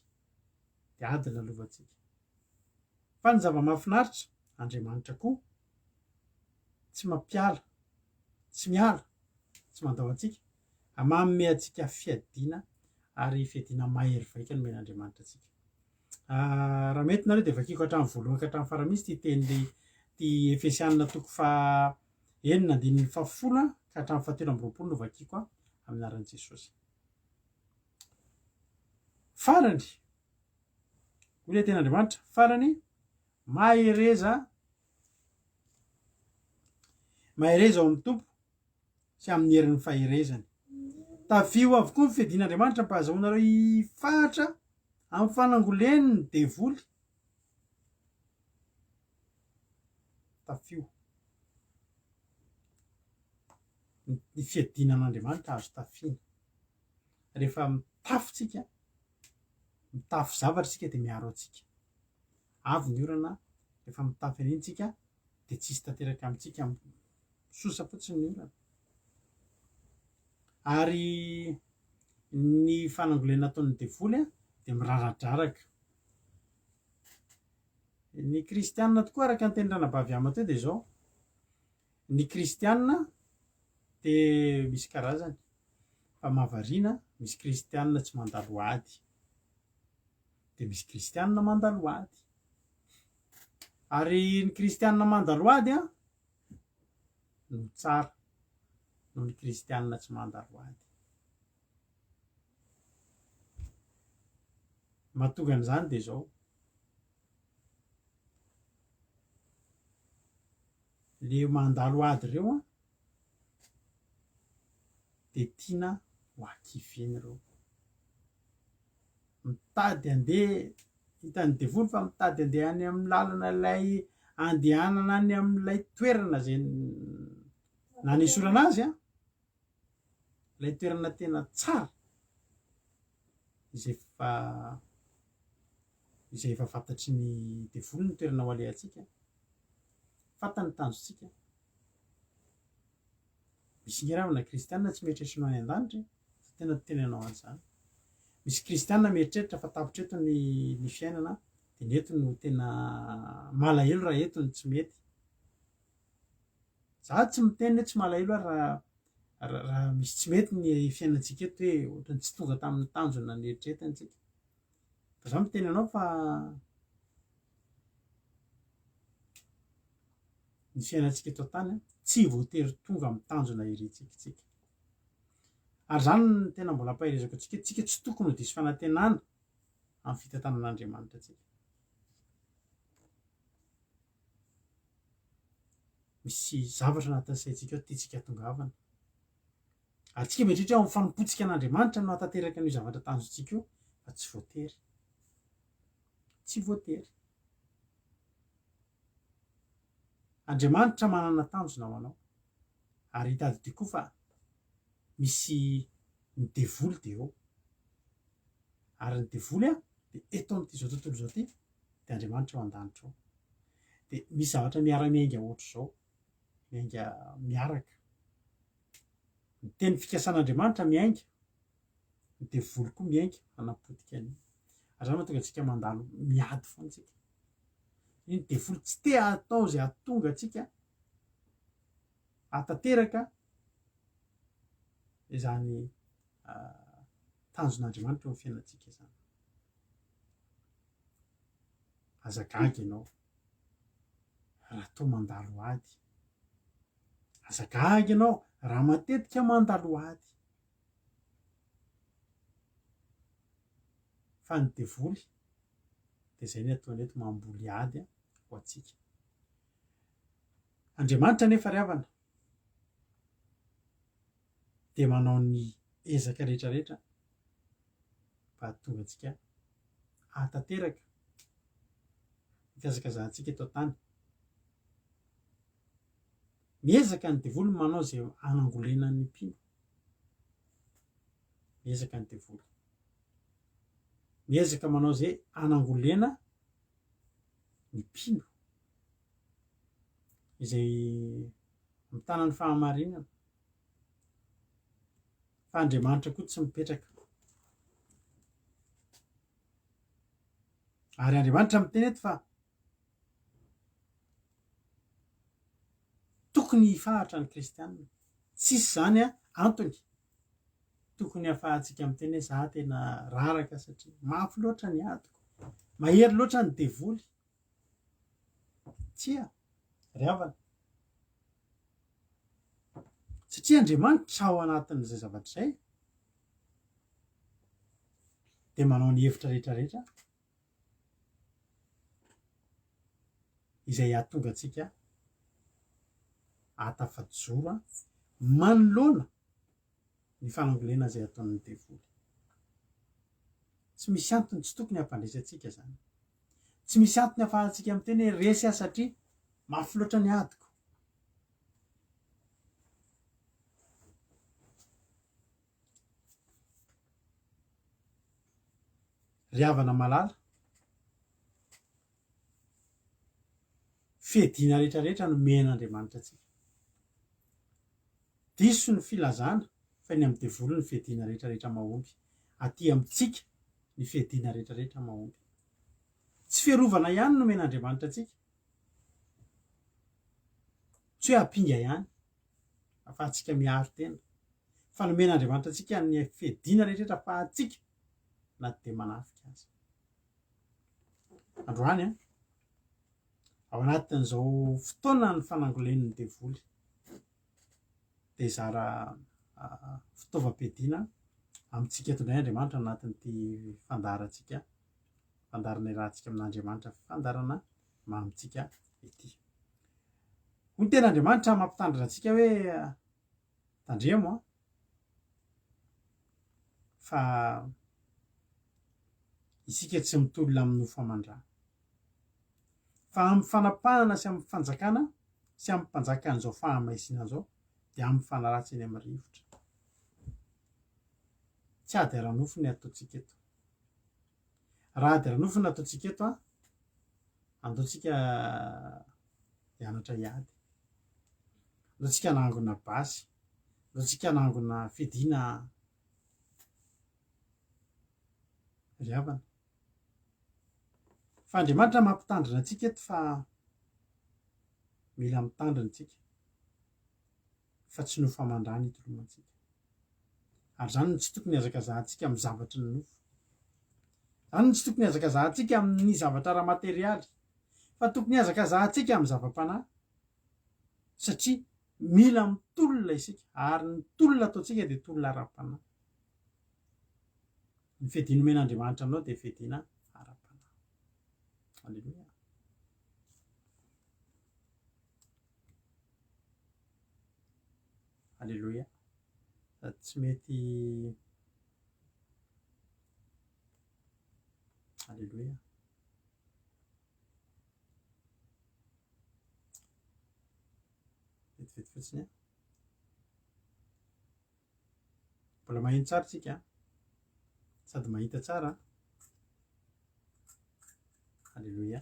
Speaker 1: dia ady lalovantsika. Fa ny zava-mahafinaritra Andriamanitra koa tsy mampiala, tsy miala, tsy mandao antsika manome antsika fiadiana ary fiadiana mahery vaika no men'Andriamanitra antsika. Raha mety nareo dia vakiako hatramin'ny voalohany ka hatramin'ny faramisy ty tenin'ilay ty Efesianina toko faha 9:10 ka hatramin'ny 17 no vakiako amin'ny anaran'i Jesosy. Farany hoy ny ten'Andriamanitra, farany mahereza ao amin'ny tompo sy amin'ny herin'ny faherezany. Tavio avokoa ny fiadian'Andriamanitra mba ahazoanareo hifahatra amin'ny fanangoleny ny devoly. Tafio ny fiadinan'Andriamanitra azo tafiana. Rehefa mitafitsika, mitafy zavatra tsika dia miaro antsika. Avy ny orana rehefa mitafy an'iny tsika dia tsisy tanteraka amintsika sosa fotsiny ny olana ary ny fanangolena ataon'ny devoly a de miraradraraka ny kristianina tokoa araka ny tenirana bavy ama teo de zao ny kristianina de misy karazany fa mahavariana misy kristianina tsy mandalo ady de misy kristianina mandalo ady ary ny kristianina mandalo ady a no tsara noho ny kristianina tsy mandalo ady mahatonga an'izany de zao le mandalo ady reo a de tiana ho akifeny reo mitady andeha hitan'ny devoly fa mitady andeha any amin'ny lalana ilay andehanana any amin'ilay toerana zay nanesorana azy a ilay toerana tena tsara izay efa fantatry ny devoly ny toerana ho alehantsika fantany tanjotsika misy ngeravana kristianina tsy mieritreritrano any an-danitra tena tenenao an'izany misy kristianina mieritreritra fa tapitra eto ny fiainana de neto no tena malahelo raha eto ny tsy mety za tsy miteny hoe tsy malahelo raha misy tsy mety ny fiainantsika eto hoe ohatrany tsy tonga tamin'ny tanjona ny eritreretantsika fa za miteny anao fa ny fiainantsika eto tany tsy voatery tonga amin'ny tanjona iretsikitsika ary zany ny tena mbola ampahirezako atsika tsy tokony ho diso fanantenana amin'ny fitantanan'Andriamanitra atsika misy zavatra anatin'ny saintsika ao tiantsika tongavana ary tsika meritreritra ao mifampotsika an'Andriamanitra no hatateraka an'io zavatra tanjontsika io fa tsy voatery Andriamanitra manana tanjona ho anao ary hitady dia koa fa misy ny devoly de eo ary ny devoly a de eto amin'ity zao tontolo zao ty de Andriamanitra ao an-danitra ao de misy zavatra miara-miainga ohatra zao miainga miaraka ny teny fikasan'Andriamanitra miainga ny devoly koa miainga manapotika any ary zany mahatonga antsika mandalo miady foantsika ny devoly tsy te atao zay ahatonga atsika atateraka izany tanjon'Andriamanitra eo amin'ny fiainantsika zany azagaga ianao raha toa mandalo ady azagaga ianao raha matetika mandalo ady fa ny devoly de zay ny ataony eto mamboly ady ho atsika Andriamanitra nefa ry havana de manao ny ezaka rehetrarehetra mba hahatonga antsika ahatateraka ny fihazakazahantsika eto an-tany miezaka ny devoly manao zay anangolenan'ny mpino miezaka ny devoly miezaka manao zay anangolena ny mpino izay mitanany fahamarinana fa Andriamanitra koa tsy mipetraka ary Andriamanitra miteny eto fa tokony hifahatra ny kristianina tsisy zany a antony tokony hahafahantsika miteny hoe za tena raraka satria mafy loatra ny adiko mahery loatra ny devoly tsia ry havana satria Andriamanitra ao anatin'izay zavatra izay de manao ny hevitra rehetrarehetra izay ahatonga antsika ahatafajoro manoloana ny fanangolena izay ataon'ny devoly tsy misy antony tsy tokony hampandresy atsika zany tsy misy antony hahafahantsika miteny hoe resy aho satria mafy loatra ny adiko ry havana malala fihediana rehetrarehetra no men'Andriamanitra atsika diso ny filazana fa ny amin'ny devolo ny fiadiana rehetrarehetra mahomby aty amintsika ny fiadiana rehetrarehetra mahomby tsy fiarovana ihany nomen'Andriamanitra atsika tsy hoe hampinga ihany afahantsika miaro tena fa nomen'Andriamanitra atsika ny fiadiana rehetrarehetra fa atsika na de manafika azy androany ao anatin'izao fotoana ny fanangolen'ny devoly de zara fitaovam-piadiana amintsika eto indray Andriamanitra anatin'ity fandarantsika fandarana rahantsika amin'Andriamanitra fandarana mamitsika ity hoy tena Andriamanitra mampitandrina antsika hoe tandremo fa isika tsy mitolona amin'ny nofo aman-drà fa amin'ny fanapahana sy amin'ny fanjakana sy amin'ny mpanjakan'izao fahamaisian'izao de amin'ny fanaratsy eny amin'ny rivotra tsy ady ara-nofo ny ataontsika eto raha ady ara-nofo ny ataontsika eto andaontsika hianatra hiady andaontsika nangona basy andaontsika nangona fiadiana riavana fa Andriamanitra mampitandrina antsika eto fa mila mitandrina tsika fa tsy nofo aman-drà ny hitolomantsika ary zany no tsy tokony hazakazahantsika amin'ny zavatry ny nofo zany no tsy tokony hazakazahantsika amin'ny zavatra ara-materialy fa tokony hazakazahantsika amin'ny zava-panahy satria mila mitolona isika ary ny tolona ataontsika de tolona ara-panahy ny fiadiana omen'Andriamanitra aminao de fiadiana ara-panahy alleluia alleluia tsy mety alleluia vetivety fotsiny mbola mahino tsara tsika sady mahita tsara alleluia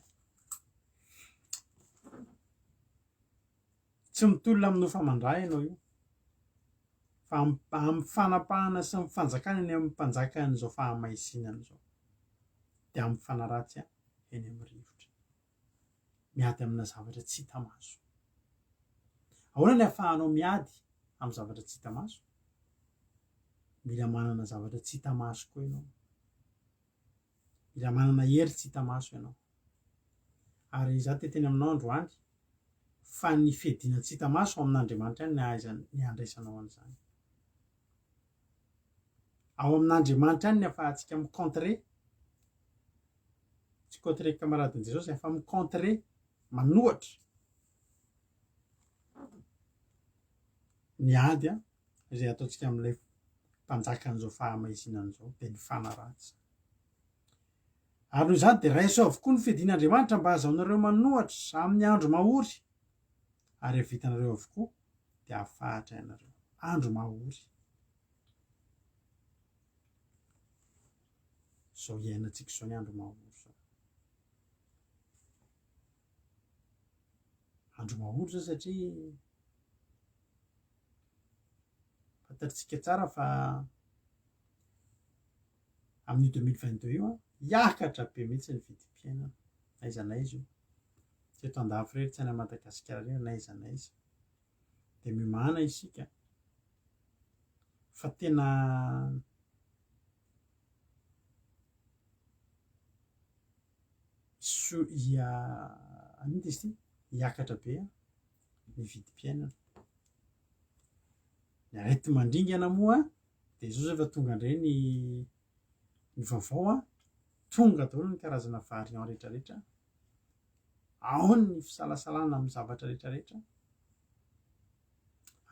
Speaker 1: tsy mitolona amin'ny nofo aman-drà ianao io fa amin'ny fanapahana sy ny fanjakana eny amin'ny mpanjakan'izao fahamaisianana zao de amin'ny fanaratsy eny amin'ny rivotra miady amina zavatra tsy hita maso ahoana ny ahafahanao miady amin'ny zavatra tsy hita maso mila manana zavatra tsy hita maso koa ianao mila manana hery tsy hita maso ianao ary za teteny aminao androany fa ny fiadiana tsy hita maso amin'Andriamanitra ny andraisanao an'izany ao amin'Andriamanitra any ny afahantsika micontre tsy contre camaradin' Jesosy afa micontre manohatra ny ady izay ataontsika amin'ilay mpanjakan'izao fahamaisianan'izao de ny fanaratsy ary noho izany de raiso avokoa ny fiadian'Andriamanitra mba ahazaonareo manohatra amin'ny andro mahory ary havitanareo avokoa de ahafahatra ianareo andro mahory zao iainantsika zao ny andro mahory zao andro mahory zao satria fantatritsika tsara fa amin'ny 2022 io hiakatra be mihitsy ny vidim-piainana aiza naiza io tsy eto andafy rery tsy any Madagasikara rery naiza naiza de mimana isika fa tena anita izy ty hiakatra be ny vidim-piainana ny arety mandringana moa de zao efa tonga indray ny vaovao tonga daholo ny karazana variant rehetrarehetra ao ny fisalasalana amin'ny zavatra rehetrarehetra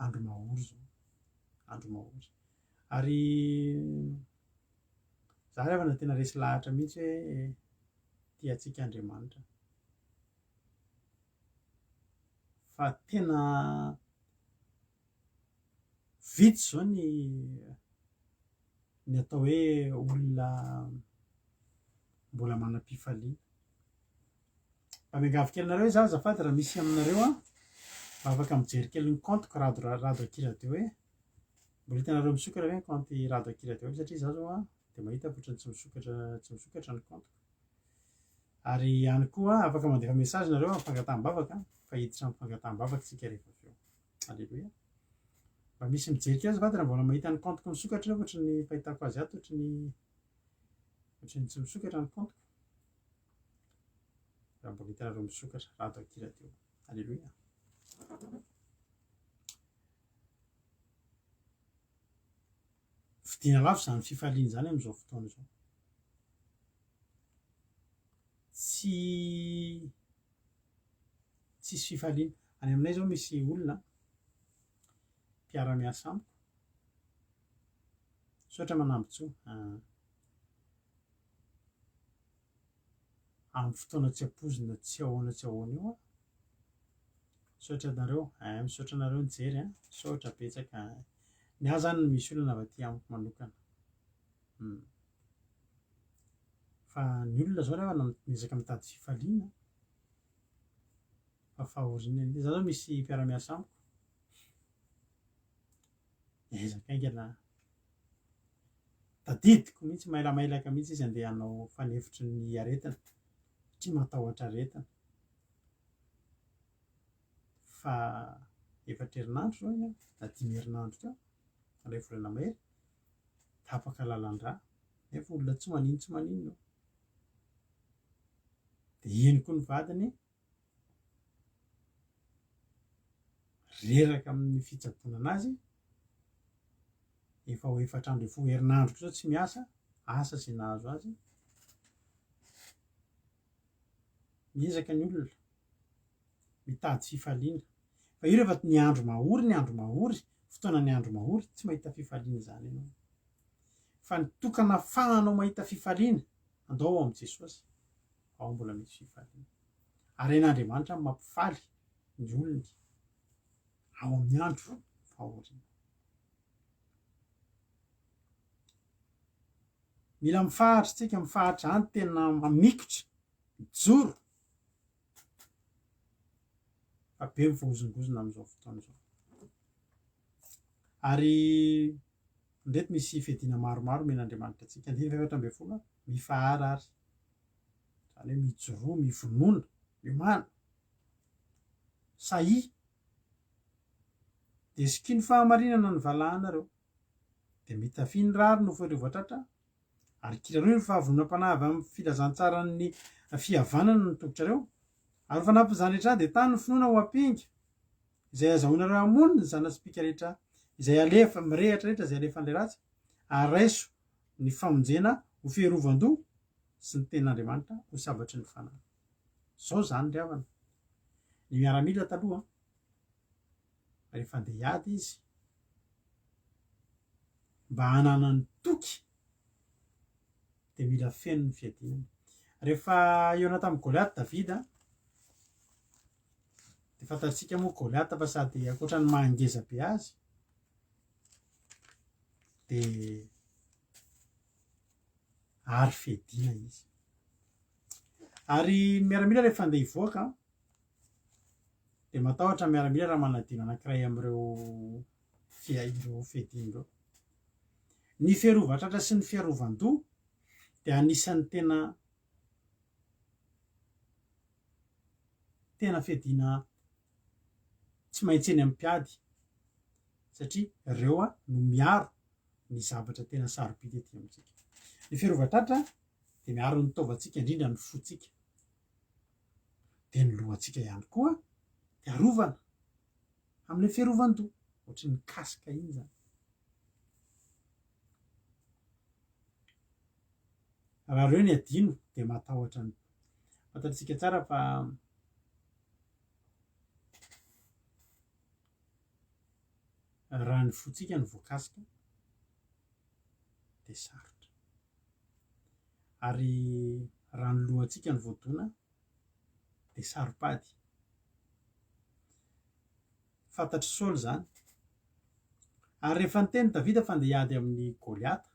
Speaker 1: andro mahory zao andro mahory ary za rehefa na tena resy lahatra mihitsy hoe tiatsika Andriamanitra fa tena vitsy zao ny atao hoe olona mbola manam-pifaliana mba miangavy kelinareo hoe za azafady raha misy aminareo afaka mijery kely ny compteko rado akira teo hoe mbola hitanareo misokatra hoe compte rado akira teo satria za zao a dia mahita fotrany tsy misokatra ny compteko. Ary ihany koa afaka mandefa message nareo amin'ny fangataham-bavaka fa hiditra amin'ny fangataham-bavaka tsika rehefa avy eo. Alleloia. Mba misy mijery kely azafady raha mbola mahita ny compteko misokatra ohatra ny fahitako azy ato ohatra ny tsy misokatra ny compteko. Raha mbola hitanareo misokatra rado akira teo. Alleloia. Fidiana lafo izany fifaliana izany amin'izao fotoana izao. Tsisy fifaliana. Any aminay izao misy olona mpiara-miasa amiko, sotra manambotsoa amin'ny fotoana tsy ampoizina tsy ahoana io a. Sotra nareo, misaotra nareo nijery a, saotra betsaka. Ny ahy zany misy olona avy aty amiko manokana. Fa ny olona zao rehefa miezaka mitady fifaliana fa fahoriana. Za zao misy mpiara-miasa amiko ezaka aingana tadidiko mihitsy mailamailaka mihitsy izy andeha hanao fanefitry ny aretina tsy matahotra aretina. Fa efatra herinandro zao iny na 5 herinandro teo ilay volana mahery tapaka lalan-drà nefa olona tsy maninona dia eny koa ny vadiny reraka amin'ny fitsaboana anazy efa ho 4 herinandro zao tsy miasa asa sy nahazo azy. Miezaka ny olona mitady fifaliana fa io rehefa ny andro mahory fotoana ny andro mahory tsy mahita fifaliana izany ianao. Fa nitokana ahafahanao mahita fifaliana andao ao amin'i Jesosy, ao mbola misy fifaliana. Aren'Andriamanitra mampifaly ny olony ao amin'ny andro fahoriana. Mila mifahatra tsika, mifahatra any tena mamikotra mijoro fa be mivoazongozona amin'izao fotoana izao. Ary ndreto misy fiadiana maromaro men'Andriamanitra antsika. 14 mifaharary, izany hoe mijoroa, mivonoana, miomana, sahy dia siky ny fahamarinana ny valahanareo dia mitafy ny rary no voareo voatratra ary kiraroy ny fahavonona-panahy avy amin'ny filazantsarany fihavanana ny tongotrareo ary fanampy izany rehetra dia tany ny finoana ho ampinga izay azahoanareo hamono ny zana-tsipika rehetra izay alefa mirehatra rehetra izay alefan'ilay ratsy ary raiso ny famonjena ho fiarovan-doha sy ny ten'Andriamanitra ho sabatry ny fanahy. Zao zany ry havana. Ny miaramila taloha rehefa andeha hiady izy mba hananany toky dia mila feno ny fiadinana. Rehefa eo tamin'ny Goliath Davida dia fantatsika moa Goliath fa sady ankoatra ny mahangeza be azy dia ary fiadina izy. Ary miaramila rehefa andeha hivoaka dia matahotra miaramila raha manadino anankiray amin'ireo fiadina ireo. Ny fiarovan-tratra sy ny fiarovan-doha dia anisan'ny tena fiadina tsy maintsy eny amin'ny mpiady satria ireo no miaro ny zavatra tena sarobidy etỳ amintsika. Ny fiarovan-tratra dia miaro ny taovantsika indrindra ny fontsika dia ny lohantsika ihany koa dia arovana amin'ny fiarovan-doha ohatry ny kasika iny izany. Raha ireo ny adino dia matahotra ny fantatsika tsara fa raha ny fontsika ny voakasika dia sarotra ary raha ny lohantsika ny voadona dia saropady. Fantatry Saoly izany. Ary rehefa niteny Davida fa andeha hiady amin'ny Goliath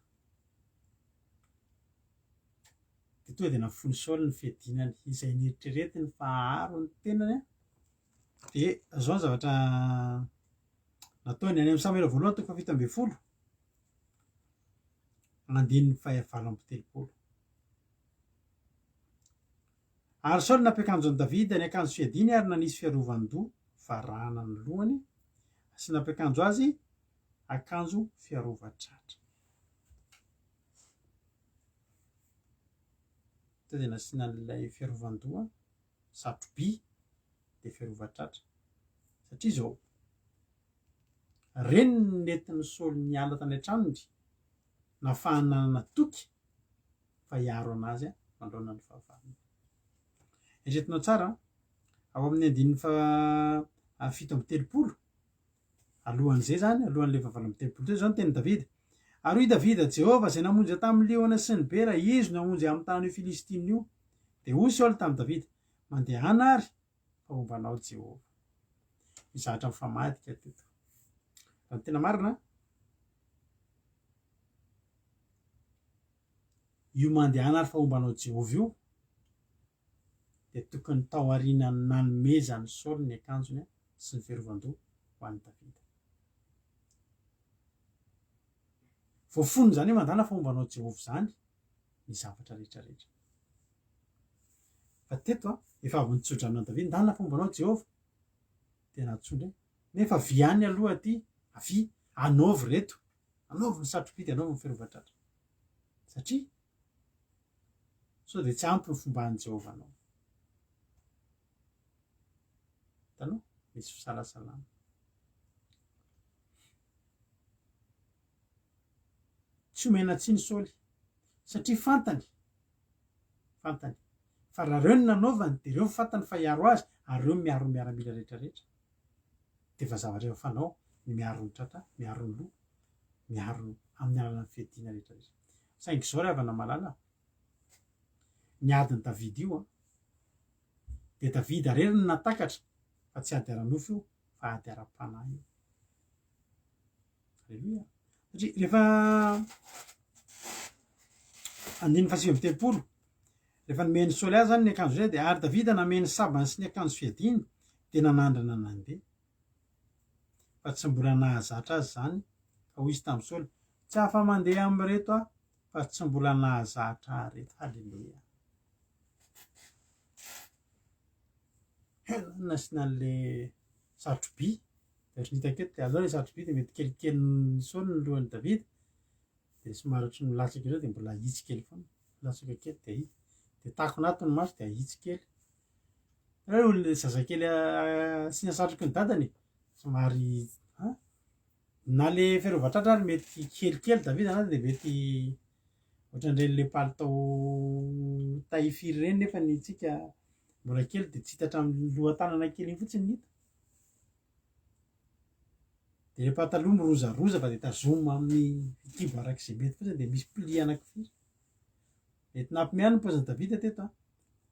Speaker 1: dia tonga dia nafono Saoly ny fiadinany izay nieritreretiny fa aharo ny tenany de zao ny zavatra nataony any amin'ny Samuela voalohany toko fafito amby folo andininy fahavalo amby telopolo. Ary Saoly nampiakanjo an'i Davida ny akanjo fiadiany ary nanisy fiarovan-doha varahana ny lohany sy nampiakanjo azy akanjo fiarovan-tratra. Teo dia nasiana an'ilay fiarovan-doha satroby dia fiarovan-tratra satria zao reny ny nentin'ny Saoly niala tany an-tranony nahafahana natoky fa hiaro anazy mandroana ny fahavalony. Eretinao tsara ao amin'ny andininy fito amby telopolo alohan'izay zany alohan'ilay fahavalo amby telopolo teo zao ny tenin'i Davida. Ary hoy Davida Jehovah izay namonjy tamin'ny liona sy ny bera izy no namonjy amin'ny tany Filistina io. Dia hoy Saoly tamin'i Davida mandehana ary fa hombanao Jehovah. Mizahatra mifamadika teto. Raha ny tena marina io mandehana ary fa hombanao Jehovah io dia tokony tao aorianany nanomezany Saoly ny akanjony sy ny fiarovan-doha ho an'i Davida. Voafonony zany hoe mandehana fa hombanao Jehovah zany ny zavatra rehetrarehetra. Fa teto efa avy nitsodrano an'i Davida mandehana fa hombanao Jehovah dia natsondra nefa viany aloha aty avy anaovy reto, anaovy ny satroby dia anaovy ny fiarovan-tratra satria sao dia tsy ampy ny fomba an'i Jehovah anao. Hitanao misy fisalasalana. Tsy omena tsiny Saoly satria fantany fa raha reo no nanaovany dia reo ny fantany fa hiaro azy ary reo miaro ny miaramila rehetrarehetra dia efa zavatra efa fanao ny miaro ny tratra, miaro ny loha, miaro amin'ny alalan'ny fiadiana rehetrarehetra. Saingy izao ry havana malala ny adin'i Davida io dia Davida rery no natakatra fa tsy ady ara-nofo io fa ady ara-panahy io. Aleloia. Satria rehefa andininy fahasivy amby telopolo rehefa nomeny Saoly azy zany ny akanjo izay dia ary Davida nameny sabany sy ny akanjo fiadiany dia nanandrana nandeha fa tsy mbola nahazatra azy zany ka hoy izy tamin'i Saoly tsy afa mandeha amin'ny reto aho fa tsy mbola nahazatra ahy reto. Halleloia. Nasiana an'ilay satroby dia ohatry nita keto dia aleo ilay satroby dia mety kelikely ny Saoly ny lohan'i Davida dia somary ohatry ny milatsaka izao dia mbola hitsy kely foana, milatsaka kely dia hitsy dia takon'ato ny maso dia hitsy kely. Reo olona zazakely asiana satroky ny dadany somary na le fiarovan-tratra ary mety kelikely Davida na dia mety ohatran'ireny palitao taille firy ireny nefa ny tsika mbola kely dia tsy hitatra amin'ny lohan-tanana kely iny fotsiny ny hita. Dia ilay pataloha mirozaroza fa dia tazomina amin'ny kibo arak'izay mety fotsiny dia misy pli anankifiry. Mety nampimiany ny paozin'i Davida teto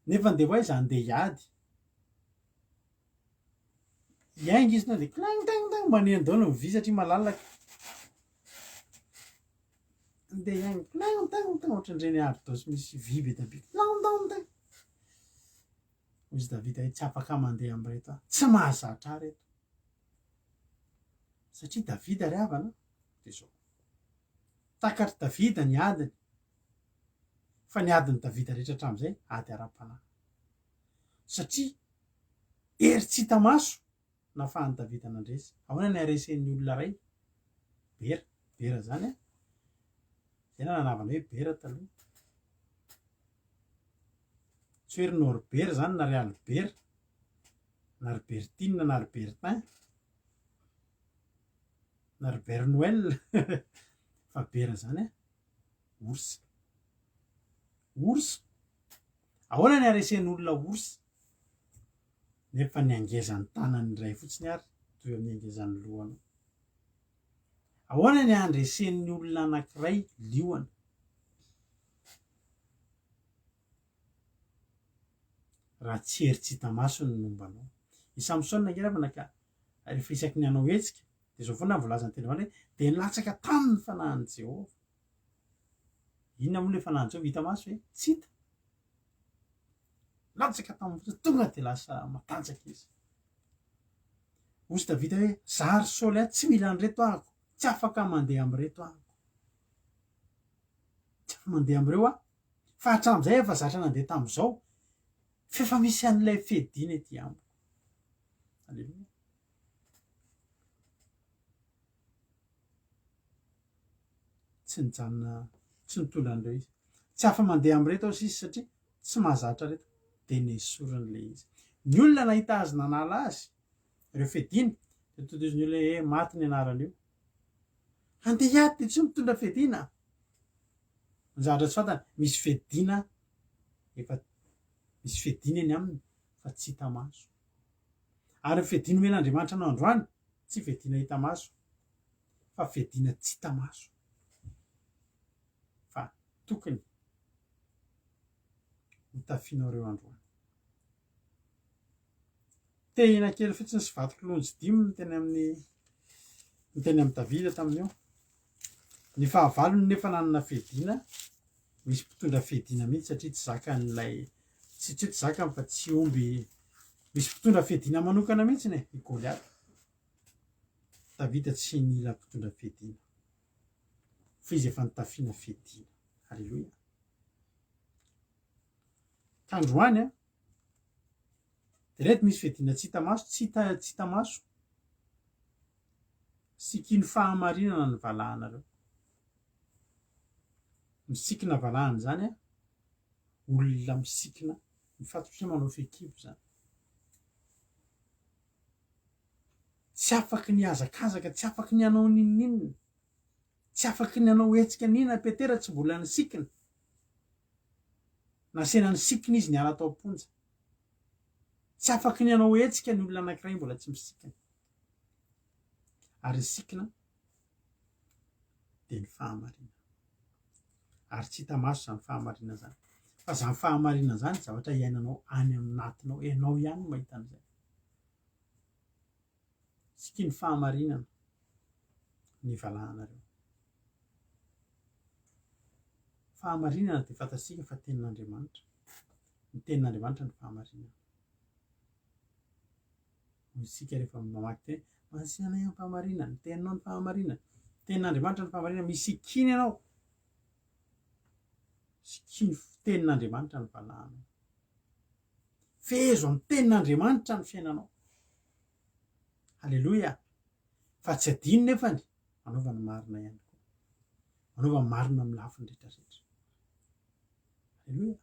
Speaker 1: nefa dia ho aiza andeha hiady. Hiainga izy na dia klangtangtang maneno daholo ny vy satria malalaka. Andeha hiainga klangtangtang ohatran'ireny ardosy misy vy be da be klangtangtang. Hoy Davida tsy afaka mandeha amin'reto aho, tsy mahazatra ahy reto. Satria Davida ry havana dia izao takatry Davida ny adiny fa ny adiny Davida rehetra hatramin'izay ady ara-panahy satria ery tsy hita maso nahafahan'i Davida nandresy. Ahoana ny haresen'ny olona ray? Bera zany izay nanavana hoe bera taloha. Tsy hoe ry Norbert zany na ry Albert na ry Bertine na ry Bertin na ry Père Noël fa bera zany orsa. Ahoana ny haresen'ny olona orsa nefa ny angezan'ny tanany iray fotsiny ary toy amin'ny angezan'ny lohany. Ahoana ny handresen'ny olona anankiray liona raha tsy hery tsy hita maso ny mombanao. I Samsona ngeravana ka rehefa isaky ny anao hetsika dia izao foana voalazany teny hoe dia nilatsaka tamin'ny fanahin'i Jehovah. Inona moa ilay fanahin'i Jehovah hita maso hoe tsy hita. Latsaka tamin'ny tonga dia lasa matanjaka izy. ozy da vita hoe zary saoly a tsy mila an'reto ahako tsy afaka mandeha am'reto ahako tsy afa mandeha am'ireo ah fa hatram'izay efa zatra nandeha tam'izao fefa misy an'ilay fedina ety amiko alleloia tsy nijanona tsy nitondra an'ireo izy tsy afa mandeha am'reto aho sisy satria tsy mahazatra reto de nesorin'le izy ny olona nahita azy nanala azy ireo fedina de tonga izy ny olona hoe maty ny anaran'io andeha hiady de tsy mitondra fedina ny zavatra tsy fantany misy fedina efa misy fedina eny aminy fa tsy hita maso ary ny fedina omen'Andriamanitra anao androany tsy fedina hita maso fa fedina tsy hita maso fa tokony hotafianao reo androany tehina kely fotsiny sy vato-kolonjy dimy ny teny amin'ny Davida tamin'io ny fahavalony nefa nanana fedina misy mpitondra fedina mihitsy satria tsy zakan'ilay tsy zakany fa tsy omby misy mpitondra fedina manokana mihitsy ny i Goliaty Davida tsy nila mpitondra fedina fa izy efa nitafiana fedina halleloia k'androany a de reto misy fedina tsy hita maso tsy hita maso sikiny fahamarinana ny valahanareo misikina valahany zany a olona misikina mifatotra manao fehikibo zany tsy afaky ny hazakazaka tsy afaky ny anao ninoninona tsy afaky ny anao hetsika nina petera tsy mbola nisikina nasena nisikina izy niala tao am-ponja tsy afaky ny anao hetsika ny olona anankiray mbola tsy misikina ary sikina de ny fahamarina ary tsy hita maso zany fahamarina zany fa zany fahamarina zany zavatra iainanao any aminatinao ianao ihany no mahita an'izay sikiny fahamarinana ny valahanareo fahamarinana de fantatsika fa tenin'Andriamanitra ny tenin'Andriamanitra ny fahamarinana isika rehefa mamaky te masianay amin'ny fahamarinana ny teninao ny fahamarinana tenin'Andriamanitra ny fahamarinana misy sikiny ianao sikiny tenin'Andriamanitra ny valahanao fehezo amin'ny tenin'Andriamanitra ny fiainanao halleloia fa tsy adino nefany manaovany marina ihany koa manaovany marina amin'ny lafiny rehetrarehetra halleloia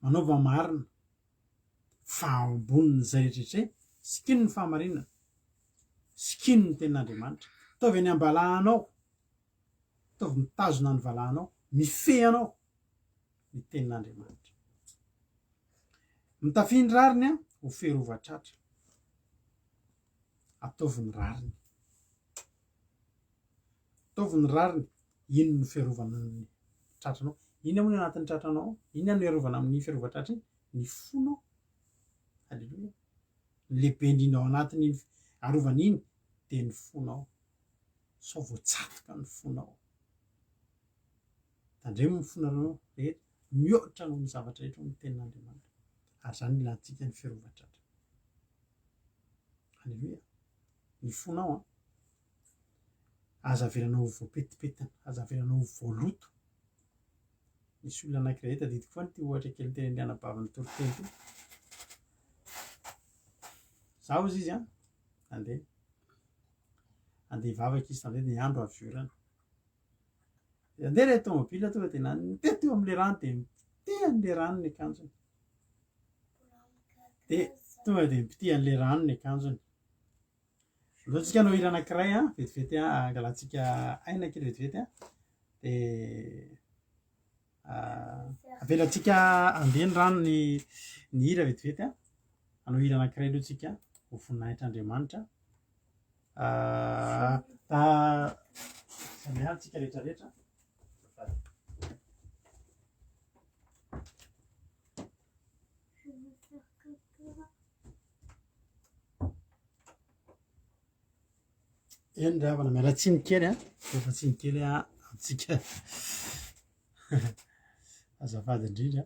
Speaker 1: manaovany marina fa amboniny zay rehetrarehetra sikiny ny fahamarinana sikiny ny tenin'Andriamanitra ataovy any ambalahanao ataovy mitazona ny valahanao mifehanao ny tenin'Andriamanitra mitafiny rariny a ho ferovatratra ataovy ny rariny ataovy ny rariny ino ny fiarovana ny tratranao ina moa ny anatin'ny tratranao ina no iarovana amin'ny fiarovatratra iny ny fonao halleloia ny lehibe indrindra ao anatin'ny arovana iny de ny fonao sao voatsatoka ny fonao tandremo ny fonareo rehetra mihoatra noho ny zavatra rehetra ny tenin'Andriamanitra ary zany ilantsika ny fiarovatratra halleloia ny fonao a azavelanao voapetipetina azavelanao voaloto misy olona anankiray tadidiko fa ny ty ohatra kely teny Andrianabavin'ny Toriteny ty zaho izy izy a andeha hivavaka izy tan'izay de ny andro avy orana andeha le tomobila tonga de nitety eo am'le rano de mipitihan'le rano ny akanjony de tonga de mipitihan'le rano ny akanjony loatsika anao hira anankiray a vetivety a angalatsika aina kely vetivety a de avelatsika andeha ny rano ny hira vetivety a anao hira anankiray loatsika ho voninahitr'Andriamanitra samihantsika rehetrarehetra eny ravana mialatsiny kely a efa tsiny kely a amintsika azafady indrindra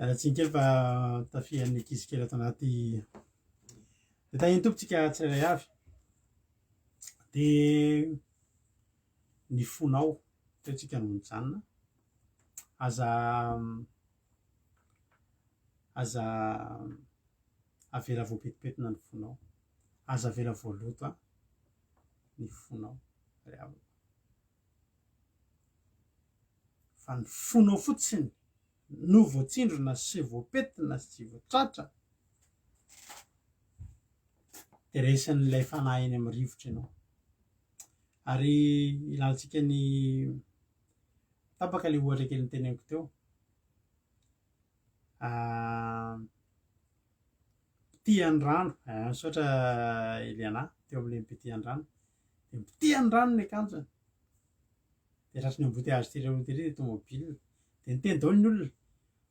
Speaker 1: Rahatsiny kely fa tafihan'ny ankizy kely ato anaty de tahiny tompontsika tsirairay avy de ny fonao teotsika no mijanona aza avela voapetipetina ny fonao, aza avela voaloto ny fonao ry havana fa ny fonao fotsiny no voatsindrona sy voapetina sy voatratra de resan'ilay fanahy eny amin'ny rivotra ianao. Ary ilantsika ny tapaka le ohatra kely ny teneniko teo mpitihan'ny rano misaotra Eliana teo amin'le mpitihan'ny rano de mpitihan'ny rano ny akanjony de ratry ny embouteillage tery tomobile de niteny daholo ny olona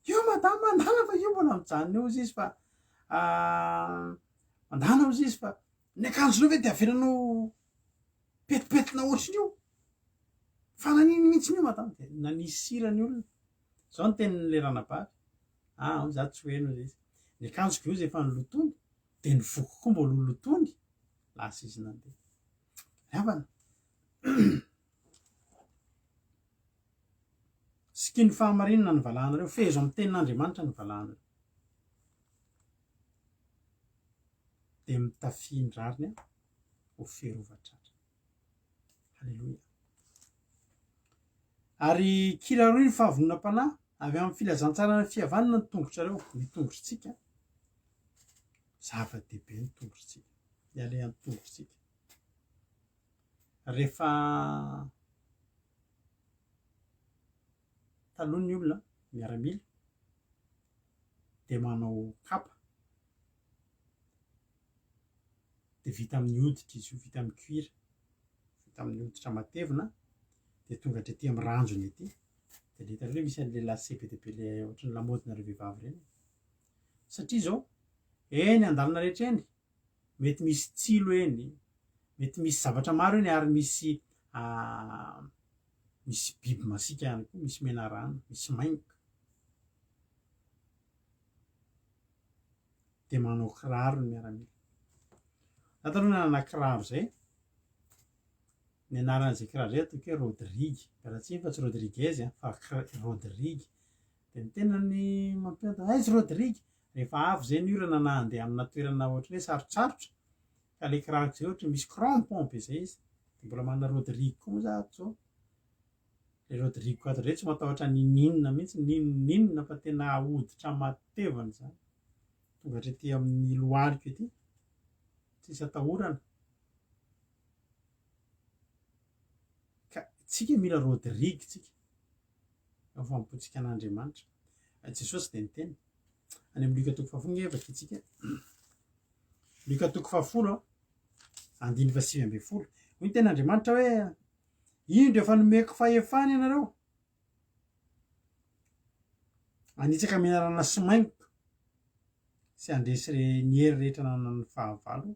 Speaker 1: io madama mandana fa io mbola mijanona eo izy fa mandana ozy izy fa ny akanjonao ve de avelanao petipetina ohatriny io fa naniny mihitsy io madama de nanisy sira ny olona zao ny tenin'le ranabary za tsy hoeno izy ny akanjoko io zay efa nolotony de ny voko koa mbola holotony lasa izy nandeha havana siky ny fahamarinana ny valahanareo fezo amin'ny tenin'Andriamanitra ny valahanareo de mitafiny rariny ho ferovatratra. Halleloia. Ary kiraroy ny fahavonona-panahy avy amin'ny filazantsara ny fihavanana ny tongotrareo ny tongotritsika zava-dehibe ny tongotritsika ialean'ny tongotritsika rehefa taloha ny olona miaramila de manao kapa de vita amin'ny hoditra izy io vita amin'ny cuir vita amin'ny hoditra matevina de tonga hatrety amin'ny ranjony ety de le hitanareo misy an'le lacet be dia be le ohatran'ny lamodinareo vehivavy reny satria zao eny an-dalana rehetra eny mety misy tsilo eny mety misy zavatra maro eny ary misy biby masika ihany koa misy menarana misy maingoka de manao kiraro ny miaramila taloha nanana kiraro zay ny anaran'izay kiraro zay ataoko hoe Rodrigue rahatsiny fa tsy Rodriguez fa Rodrigue de ny tenany mampianta aizy Rodrigue rehefa avy zay ny orana na andeha amina toerana ohatry hoe sarotsarotra ka le kiraro zay ohatra misy crampon be zay izy de mbola manana Rodrigue koa moa za zao le Rodrigue ato ndray tsy matahotra ninina mihitsy ninina fa tena hoditra matevana zany tonga hatrety amin'ny lohariko ety tsisy atahorana ka tsika mila Rodrigue tsika fampotsika an'Andriamanitra Jesosy de niteny any amin'ny Luka toko fahafolo nge vakitsika Luka toko fahafolo andiny fa 9 hoy ny ten'Andriamanitra hoe indro efa nomeko fahefana ianareo anitsaka menarana sy maingoka sy andresy ny hery rehetra nanan'ny fahavalo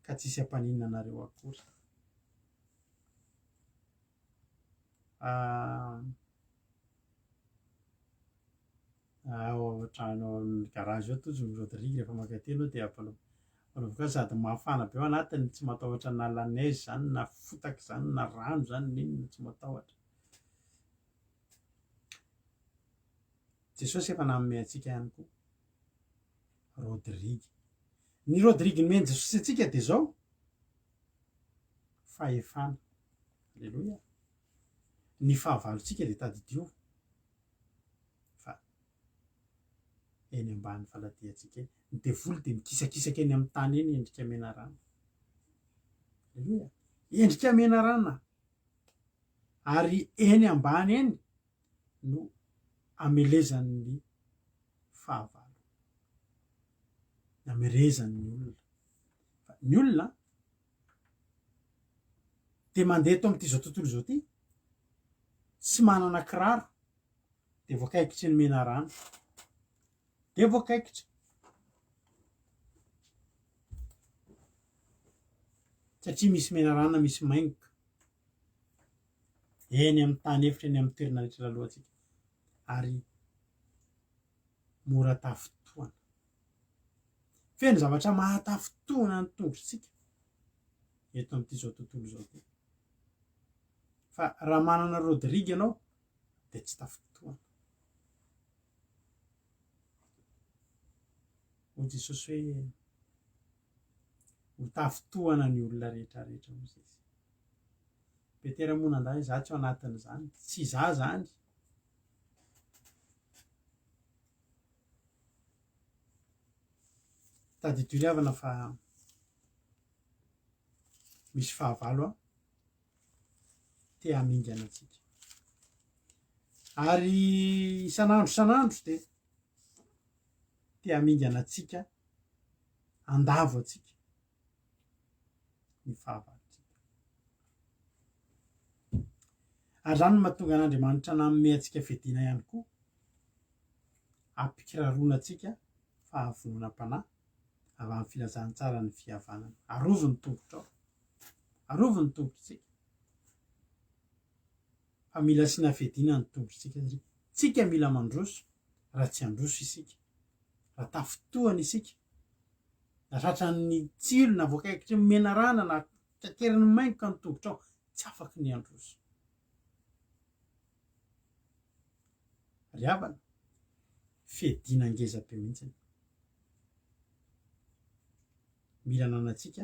Speaker 1: ka tsisy ampaninana anareo akory ao trano amin'ny garage ao tojony Rodrigue rehefa makateno de apanaovaka sady mafana be ao anatiny tsy matahotra na la neige zany na fotaka zany na rano zany ninona tsy matahotra Jesosy efa nanome antsika ihany koa Rodrigue ny Rodrigue nomeny Jesosy antsika de zao fahefana alleloia ny fahavalontsika de tadidio fa eny ambany faladiantsika ny devoly de mikisakisaka eny amin'ny tany eny endrika menarana alleloia endrika menarana ary eny ambany eny no amelezan'ny fahavalo namerezan'ny olona fa ny olona de mandeha to amin'ity zao tontolo zao ty tsy manana kiraro de voakaikitry ny menarana de voakaikitra satria misy menarana misy maingoka eny amin'ny tany efitra eny amin'ny toerana rehetra lalohantsika ary mora tafotoana feno zavatra mahatafotoana ny tongotritsika eto amin'ity zao tontolo zao ty fa raha manana Rodrigue ianao de tsy tafotoana ho Jesosy hoe ho tafotoana ny olona rehetrarehetra moa izy Petera moa nandray za tsy ao anatin'izany tsy za zany tady ry havana fa misy fahavalo a te hamingana atsika ary isan'andro de te hamingana atsika andavo atsika ny fahavalotsika ary zany no mahatonga an'Andriamanitra nanome atsika fidina ihany koa ampikirarona atsika fahavononam-panahy avy amin'ny filazantsara ny fihavanana aroviny tongotrao aroviny tongotritsika fa mila asiana fidina ny tongotritsika satria tsika mila mandroso raha tsy androso isika raha tafotoana isika na tratran'ny tsilo na voakaikitry ny mena rana na kakeriny maingoka ny tongotrao tsy afaky ny androso ry havana fedina ngeza-be mihitsiny mila nanatsika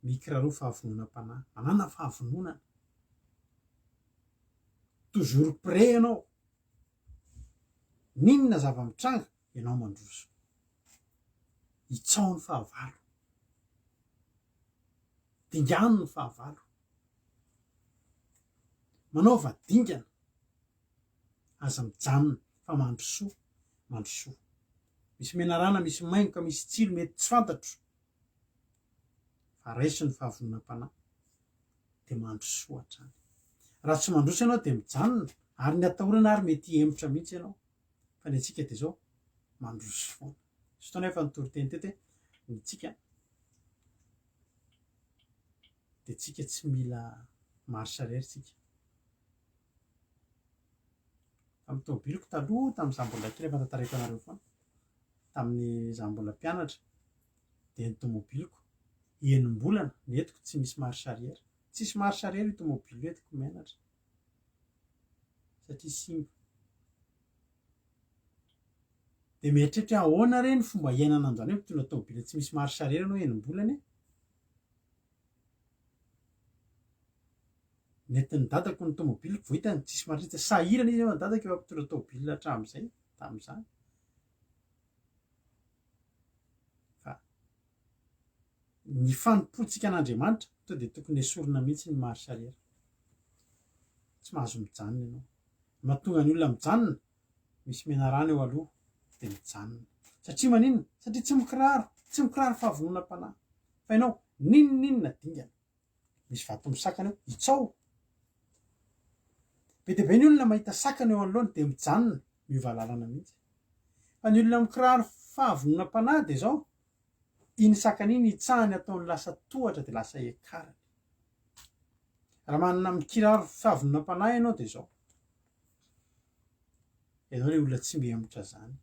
Speaker 1: mikiraro fahavononam-panahy manana fahavononana toujours prêt ianao ninona zava-mitranga ianao mandroso itsao ny fahavalo dingano ny fahavalo manao vadingana aza mijanona fa mandrosoa misy menarana misy maingoka misy tsilo mety tsy fantatro fa raisy ny fahavononam-panahy de mandrosoa hatrany raha tsy mandroso ianao de mijanona ary ny atahorana ary mety emotra mihitsy ianao fa ny atsika de zao mandroso foana sy fotoana efa nitoroteny teto hoe ny tsika de tsika tsy mila marche arrière tsika tamin'ny tomobiliko taloha tamin'iza mbola kely efa tantarako anareo foana tamin'ny za mbola mpianatra de ny tomobiliko enim-bolana netiko tsy misy marche arrière tsisy marche arrière io tomobily entiko mianatra satria simba de mieritreritra ahoana reny fomba iainana androany hoe mitondra tomobily tsy misy marche arrière anao enim-bolana nentin'ny dadako ny tomobiliko vo hitany tsisy marche arrière sahirana izy ny dadako efa mpitondra tomobily hatramin'izay tamin'izany fa ny fanompoantsika an'Andriamanitra to de tokony esorina mihitsy ny marche arrière tsy mahazo mijanona ianao mahatonga ny olona mijanona misy menarana eo aloha de mijanona satria maninona satria tsy mikiraro fahavononam-panahy fa ianao ninona dingana misy vato misakana eo itsao be de be ny olona mahita sakana eo anoloany de mijanona miova lalana mihitsy fa ny olona mikiraro fahavononam-panahy de zao iny sakana iny itsahany ataony lasa tohatra de lasa ekarany raha manana mikiraro fahavononam-panahy ianao de zao ianao le olona tsy mihemotra zany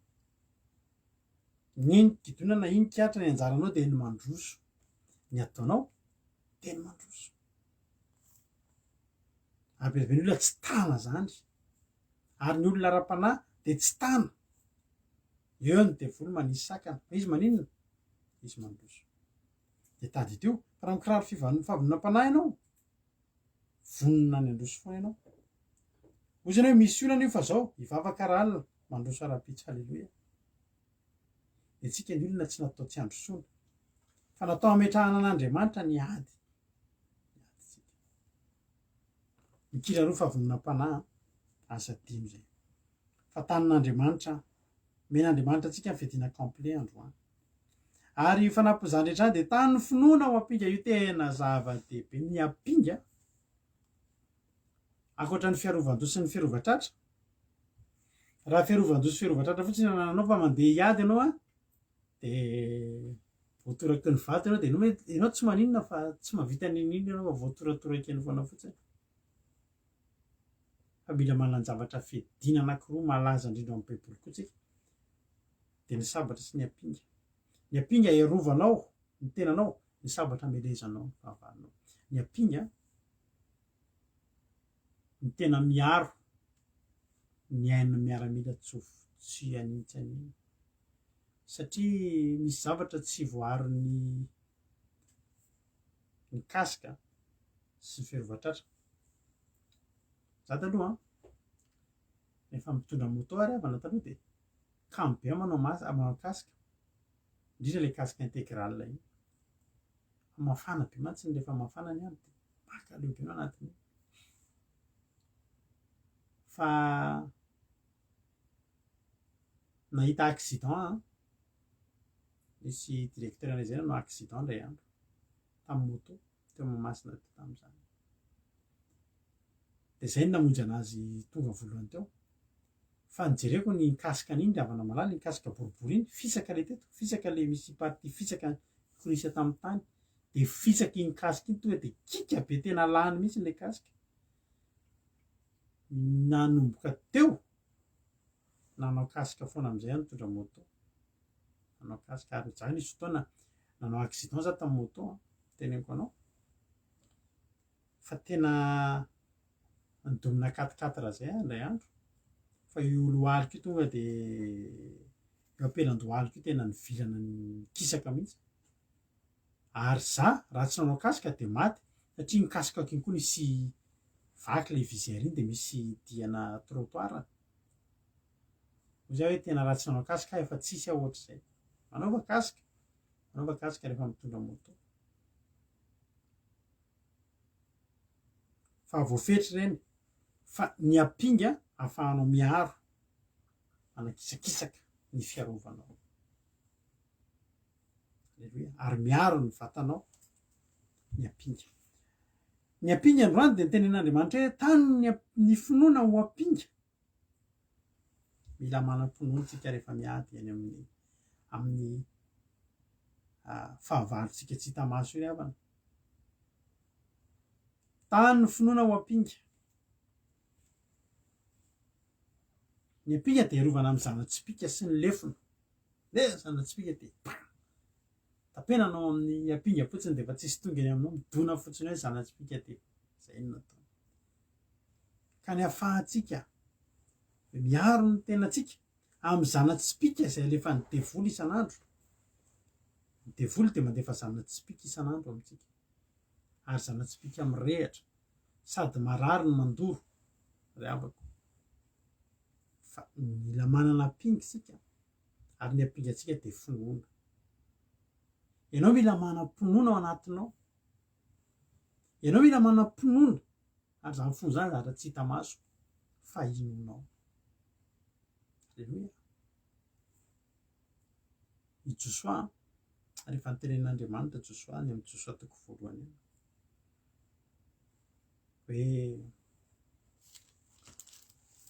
Speaker 1: niny gidonana iny kiatra ny anjaranao de ny mandroso ny ataonao de ny mandroso ary be ny olona tsy tana zany ary ny olona ara-panahy de tsy tana eo ny devolo manisy sakana fa izy maninona izy mandroso de tady teo fa raha mikiraro fahavononam-panahy ianao vonona ny androso foana ianao ozy ianao hoe misy olana io fa zao hivavaka ralina mandroso ara-pitsy halleloia de tsika ny olona tsy natao tsy androsoana fa natao hametrahana an'Andriamanitra ny ady mikiraro fahavononam-panahy asa dimy zay fa tanin'Andriamanitra men'Andriamanitra atsika ny fedina complet androany ary fanampozany rehetrany de tany ny finoana ho ampinga io tena zava-dehibe ny ampinga akoatra ny fiarovan-doha sy ny fiarovatratra raha fiarovan-doha sy fiarovatratra fotsiny nananao fa mandeha hiady ianao a de voatoraky ny vato ianao de ianao tsy maninona fa tsy mahavita ninina ianao fa voatoratoraka eny foana fotsiny fa mila manana zavatra fedina anankiroa malaza indrindra amin'ny baiboly koa tsika dia ny sabatra sy ny apinga erovanao ny tenanao, ny sabatra melezanao ny fahavalonao. Ny apinga ny tena miaro ny aina miaramila tsy anitsy aniny satria misy zavatra tsy voarin'ny kasika sy ny ferovatratra. Za taloha rehefa mitondra moto ary avana taloha dia kamo be manao kasika, indrindra ilay kasika intégrale iny, mafana be mantsy rehefa mafana ny andro dia maka leo be ao anatiny. Fa nahita accident misy directeur anay zay nanao accident indray andro tamin'ny moto teo Mahamasina teo tamin'izany. Dia izay no namonjy anazy tonga voalohany teo, fa nijereko ny kasika iny ravana malala, ny kasika boribory iny fisaka ilay teto, fisaka ilay misy party fisaka korisa tamin'ny tany, dia fisaka iny kasika iny tonga dia kika be tena lany mihitsy ilay kasika. Nanomboka teo nanao kasika foana amin'izay aho nitondra moto, nanao kasika ary zany nisy fotoana nanao accident za tamin'ny moto teneniko anao, fa tena nidomina 4x4 zay indray andro, fa io lohaliko io tonga dia eo ampelan-dohaliko io tena nivilana ny kisaka mihitsy. Ary za raha tsy nanao kasika dia maty satria ny kasika iny koa nisy vaky ilay viseur iny dia misy diana trottoir. Hoy zay hoe tena raha tsy nanao kasika efa tsisy aho ohatr'izay. Manaova kasika rehefa mitondra moto. Fa voafetry ireny, fa ny apinga ahafahanao miaro manakisakisaka ny fiarovanao. Aleluia. Ary miaro ny vatanao ny apinga. Ny apinga androany dia nitenen'Andriamanitra hoe tany ny finoana ho apinga. Mila manam-pinoana tsika rehefa miady eny amin'ny fahavalontsika tsy hita maso iny avana. Tany ny finoana ho apinga. Ny apinga dia erovana amin'ny zana-tsipika sy ny lefona. Le zana-tsipika dia tapenanao amin'ny apinga fotsiny dia efa tsisy tonga eny aminao, midona fotsiny hoe zana-tsipika dia izay no natao. Ka ny ahafahantsika miaro ny tenantsika amin'ny zana-tsipika izay alefan'ny devoly isan'andro. Ny devoly dia mandefa zana-tsipika isan'andro amintsika, ary zana-tsipika mirehatra sady marary ny mandoro ry havako. Fa mila manana apinga isika, ary ny apingantsika dia finoana. Ianao mila manam-pinoana ao anatinao, ianao mila manam-pinoana, ary zany finoana zany zavatra tsy hita maso fa inonao. Aleluia. I Josoa rehefa nitenen'Andriamanitra Josoa ny amin'ny Josoa toko voalohany hoe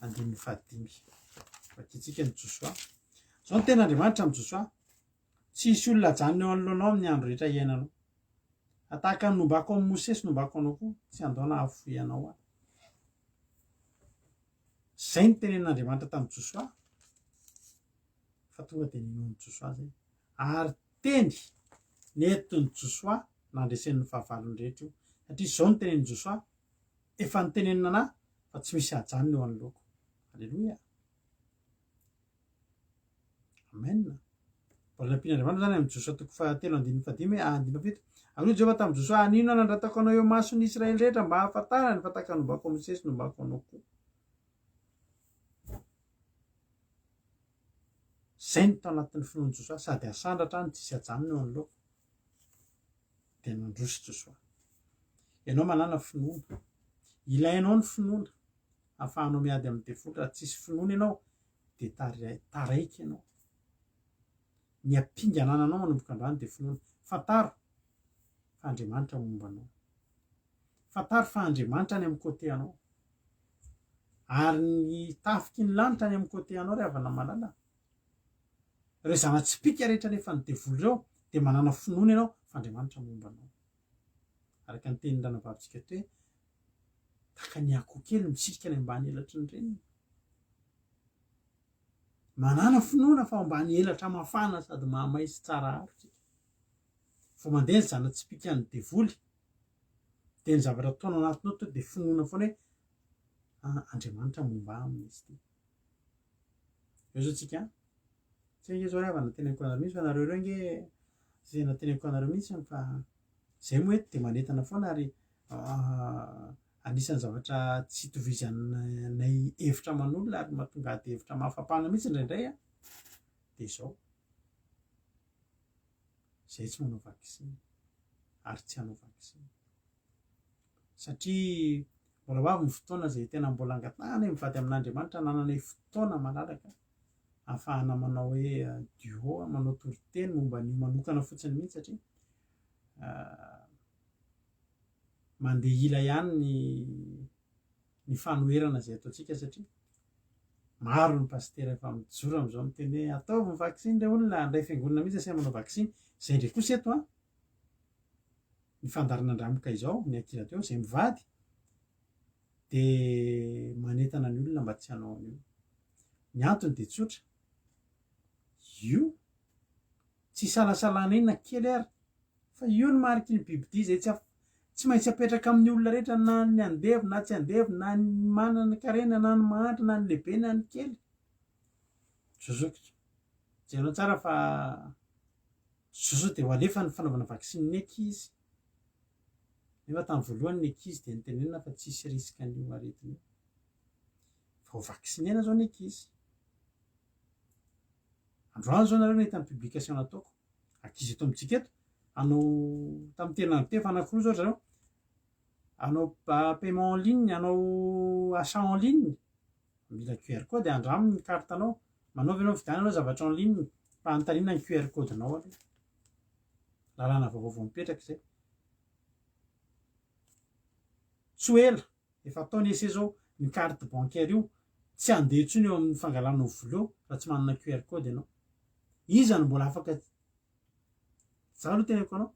Speaker 1: andininy fahadimy vakitsika ny Josoa. Zao ny ten'Andriamanitra amin'ny Josoa: tsisy olona hajanona eo anoloanao amin'ny andro rehetra iainanao. Tahaka ny nombako amin'ny Mosesy nombako anao koa, tsy andao na hafoy anao aho. Izay ny tenen'Andriamanitra tamin'ny Josoa, fa tonga dia ninoan'i Josoa zay. Ary teny nentin'i Josoa nandresen'ny fahavalony rehetra io, satria izao ny tenen'i Josoa: efa nitenenina anahy fa tsy misy hajanona eo anoloako. Aleluia. Amen. Mbola nampian'Andriamanitra zany amin'ny Josoa toko 3:5-7: Andro Jehovah tamin'i Josoa: anino aho nandratako anao eo mason'ny Israely rehetra mba hahafantarany fa tahaka nombako amin'ny Mosesy nombako anao koa. Izay no tao anatin'ny finoan'i Josoa, sady asandratra ny tsisy hajanona eo anoloako. Dia nandroso Josoa. Ianao manana finoana, ilainao ny finoana ahafahanao miady amin'ny devoly. Raha tsisy finoana ianao dia taraiky ianao. Ny apinga anananao manomboka androany dia finoana. Fantaro fa Andriamanitra momba anao, fantaro fa Andriamanitra any amin'ny côté anao, ary ny tafiky ny lanitra any amin'ny côté anao ry havana malala. Ireo zana-tsipika rehetra rehefa ny devoly ireo dia manana finoana ianao fa Andriamanitra momba anao. Araka ny tenin-dranabavintsika hoe taka ny akoho kely misirika ny ambany elatry ny reniny. Manana finoana fa ambany elatra mafana sady mahamay sy tsara arotsika. Vao mandeha ny zana-tsipika ny devoly dia ny zavatra ataonao anatinao to dia finoana foana hoe Andriamanitra momba aminy izy ity. Eo zao tsika tsy hoe zao avana teneniko anareo mihitsy fa nareo reo nge zay nateneniko anareo mihitsy fa zay moa eto dia manentana foana ary anisan'ny zavatra tsy itovizanay hevitra aman'olona ary mahatonga ady hevitra mahafapana mihitsy indraindray dia izao zay tsy manao vaksiny ary tsy hanao vaksiny satria mbola ho avy ny fotoana zay tena mbola angatahana mivady amin'Andriamanitra nananay fotoana malalaka ahafahana manao hoe duo manao toriteny momba ny manokana fotsiny mihitsy satria mandeha ila ihany ny fanoherana zay ataontsika satria maro ny pastera efa mijoro amin'izao miteny hoe ataovy ny vaksiny ilay olona andray fiangonana mihitsy asay manao vaksiny zay ndray kosa eto ny fandarin'Andramoka izao ny ankira teo zay mivady dia manentana ny olona mba tsy hanao an'io. Ny antony dia tsotra, io tsy salasalana inona kely ary fa io ny mariky ny bibidia zay tsy maintsy apetraka amin'ny olona rehetra na ny andevy na tsy andevy na ny manana karena na ny mahantra na ny lehibe na ny kely. Zozoko jereo tsara fa zozo dia ho alefa ny fanaovana vaksiny ny ankizy nefa tamin'ny voalohany ny ankizy dia nitenenina fa tsisy risika an'io aretina io fa ho vaksinena zao ny ankizy. Androany zao nareo nahita ny publication nataoko ankizy eto amintsika eto hanao tamin'ny tena teo fa anankiroa zao zareo hanao paiement en ligne, hanao achat en ligne mila QR code andraminy ny kartanao manaovy ianao vidiananao zavatra en ligne fa anontaniana ny QR code anao aloha lalàna vaovao mipetraka izay tsy ho ela efa ataony ese zao ny carte bancaire io tsy handeha intsony eo amin'ny fangalanao vola eo raha tsy manana QR code ianao. Iza no mbola afaka za aloha tenako anao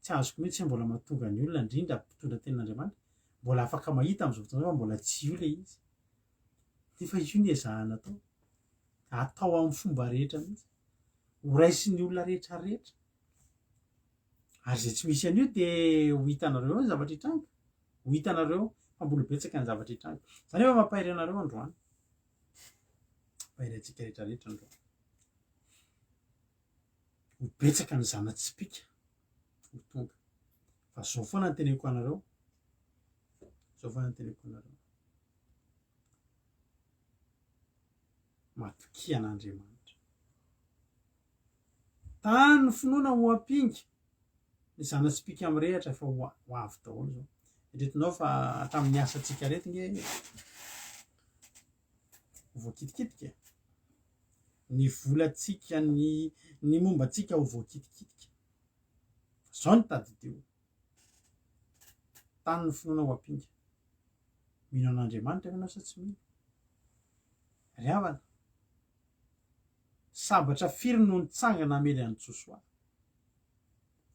Speaker 1: tsy azoko mihitsy mbola mahatonga ny olona indrindra mpitondra tenin'Andriamanitra mbola afaka mahita amin'izao fotoana fa mbola tsy io ilay izy nefa io ny ezahana atao atao amin'ny fomba rehetra mihitsy ho raisin'ny olona rehetra rehetra ary zay tsy misy an'io dia ho hitanareo ny zavatra hitranga ho hitanareo mpamboly betsaka ny zavatra hitranga zany efa mampahiry anareo androany mampahiry antsika rehetra rehetra androany ho betsaka ny zana-tsipika ho tonga fa zao foana ny teneniko anareo zao foana ny teneniko anareo matokia an'Andriamanitra tany ny finoana ho ampinga ny zana-tsipika mirehatra efa ho avy daholo zao retinao fa tamin'ny asantsika reto nge voakitikitika ny volatsika ny mombatsika ho voakitikitika zao ny tadideo tany ny finoana ho ampinga mino an'Andriamanitra ianao sa tsy mino ry havana sabatra firy no nitsangana amely an'i Josoa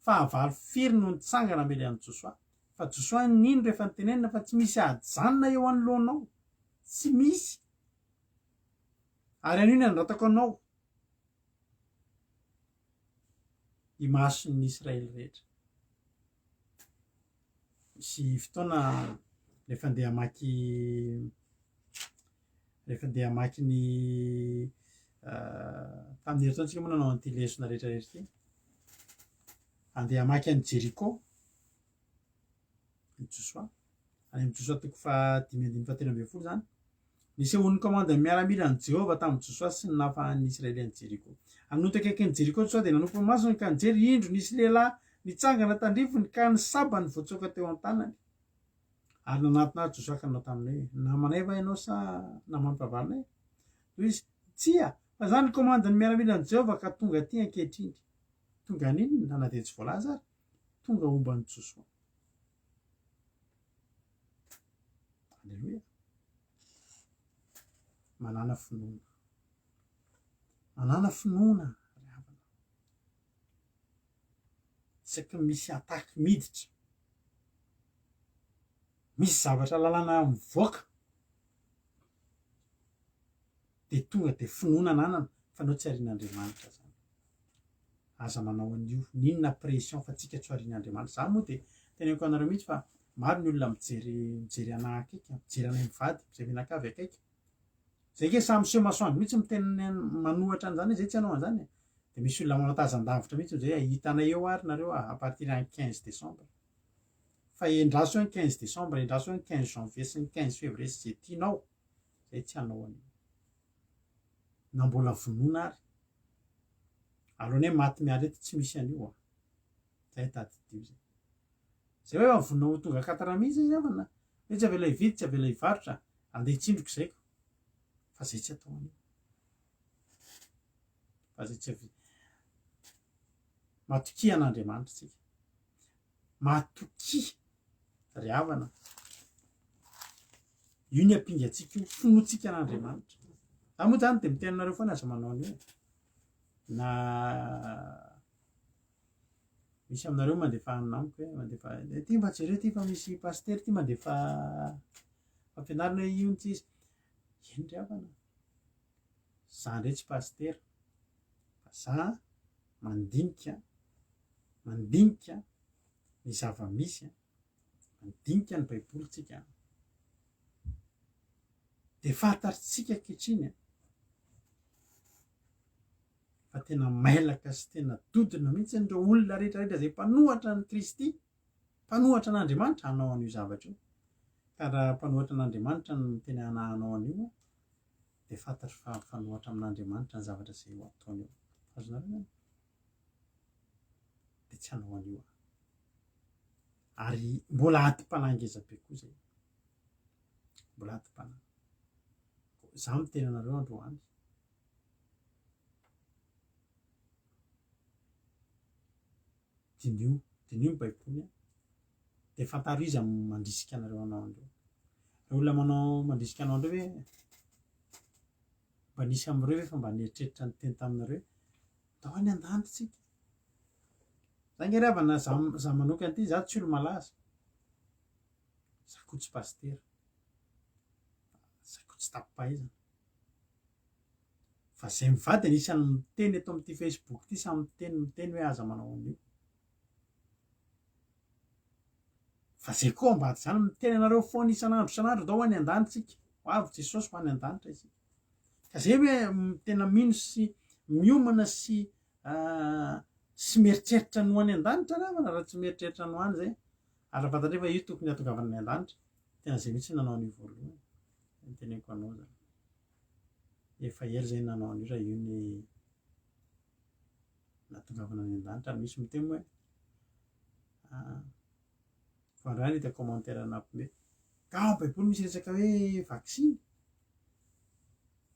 Speaker 1: fahavalo firy no nitsangana amely an'i Josoa fa Josoa nino rehefa nitenenina fa tsy misy ajanona eo anoloanao tsy misy ary an'io ny andratako anao imason'ny Israely rehetra. Misy fotoana rehefa andeha hamaky ny tamin'ny herintaontsika moa nanao an'ity lesona rehetra rehetra ity andeha hamaky an'i Jeriko ny Josoa any amin'ny Josoa toko fa 5:13 zany nisehoan'ny commande miaramila ny Jehova tamin'ny Josoa sy ny nafahan'ny Israely an'i Jeriko anoto akaiky ny Jeriko Josoa dia nanompo masony ka nijery indro nisy lehilahy nitsangana tandrifony ka ny sabany voatsoka teo an-tanany ary nanatona Josoa ka nanao taminy hoe namanay va ianao sa namany mpahavalonay toy izy tsia fa zany ny commande ny miaramila ny Jehova ka tonga aty ankehitriny tonga niny nanadetsy voalaza ary tonga omban'ny Josoa. Alleluia. Manana finoana ry havana isaky misy ataky miditra misy zavatra lalàna mivoaka de tonga de finoana ananana fanao tsy arian'Andriamanitra zany. Aza manao an'io, ninona pression fa tsika tsy arian'Andriamanitra. Za moa de teneniko anareo mihitsy fa maro ny olona mijery anahy akaiky, mijery anay mivady, zay mianakavy akaiky. Zay ke samy seho masoandro mihitsy miteny manohatra an'izany, zay tsy hanao an'izany. De misy olona manao tazan-davitra mihitsy zay hitanay eo ary nareo à partir ny 15 décembre. Fa endraso eo ny 15 décembre, endraso eo ny 15 janvier sy ny 15 février sy zay tianao, zay tsy hanao an'io. Na mbola vonoina ary. Alohan'ny hoe maty miala eto tsy misy an'io a. Zay tadidio zay. Zay hoe vonona ho tonga 4 mihitsy izy avana. Hoe tsy avela hividy, tsy avela hivarotra, andeha hitsindroko zaiko. Fa zay tsy atao an'io. Fa zay tsy avy. Matokia an'Andriamanitra tsika. Matokia ry havana. Io ny ampinga antsika io, finoantsika an'Andriamanitra. Za moa zany de miteny anareo foana aza manao an'io. Na misy aminareo mandefa amiko hoe mandefa ty mba jereo ty fa misy paster ty mandefa fampianarana hoe io tsy izy. Eny ry havana. Za ndray tsy paster. Fa za mandinika ny zava-misy, mandinika ny baibolitsika. De fantatritsika ankehitriny fa tena mailaka sy tena dodina mihitsy ireo olona rehetrarehetra zay mpanohatra ny Kristy, mpanohatra an'Andriamanitra hanao an'io zavatra io. Ka raha mpanohatra an'Andriamanitra no teny hanao an'io, de fantatro fa mpanohatra amin'Andriamanitra ny zavatra zay ho ataony eo. Azonareo zany? De tsy hanao an'io. Ary mbola atim-panangeza be koa zay. Mbola atim-panangeza. Za miteny anareo androany. Dinio ny baiboly. De fantaro izy mandrisika anareo anao andreo. Re olona manao mandrisika anao andreo hoe mba nisy am'ireo hoe fa mba nieritreritra ny teny taminareo. Tao any an-danitra tsika. Za nge ry havana za manoka an'ity, za tsy olo malaza. Za koa tsy paster. Za koa tsy tapipaizana. Fa zay mivady anisany miteny eto amin'ity Facebook ty samy miteny hoe aza manao an'io. Fa zay koa ambady zany miteny anareo foana isan'andro dao any an-danitra tsika. Ho avy Jesosy ho any an-danitra isika. Ka zay hoe tena mino sy miomana sy mieritreritra no any an-danitra raha tsy mieritreritra no any zay. Ary fantatra fa io tokony hatongavana any an-danitra. Tena zay mihitsy nanao an'io voalohany. Teneniko anao zany. Efa ela zay nanao an'io raha io ny natongavana any an-danitra. Misy miteny hoe fandrany hita commentaire anampy ka ao baiboly misy resaka hoe vaksiny.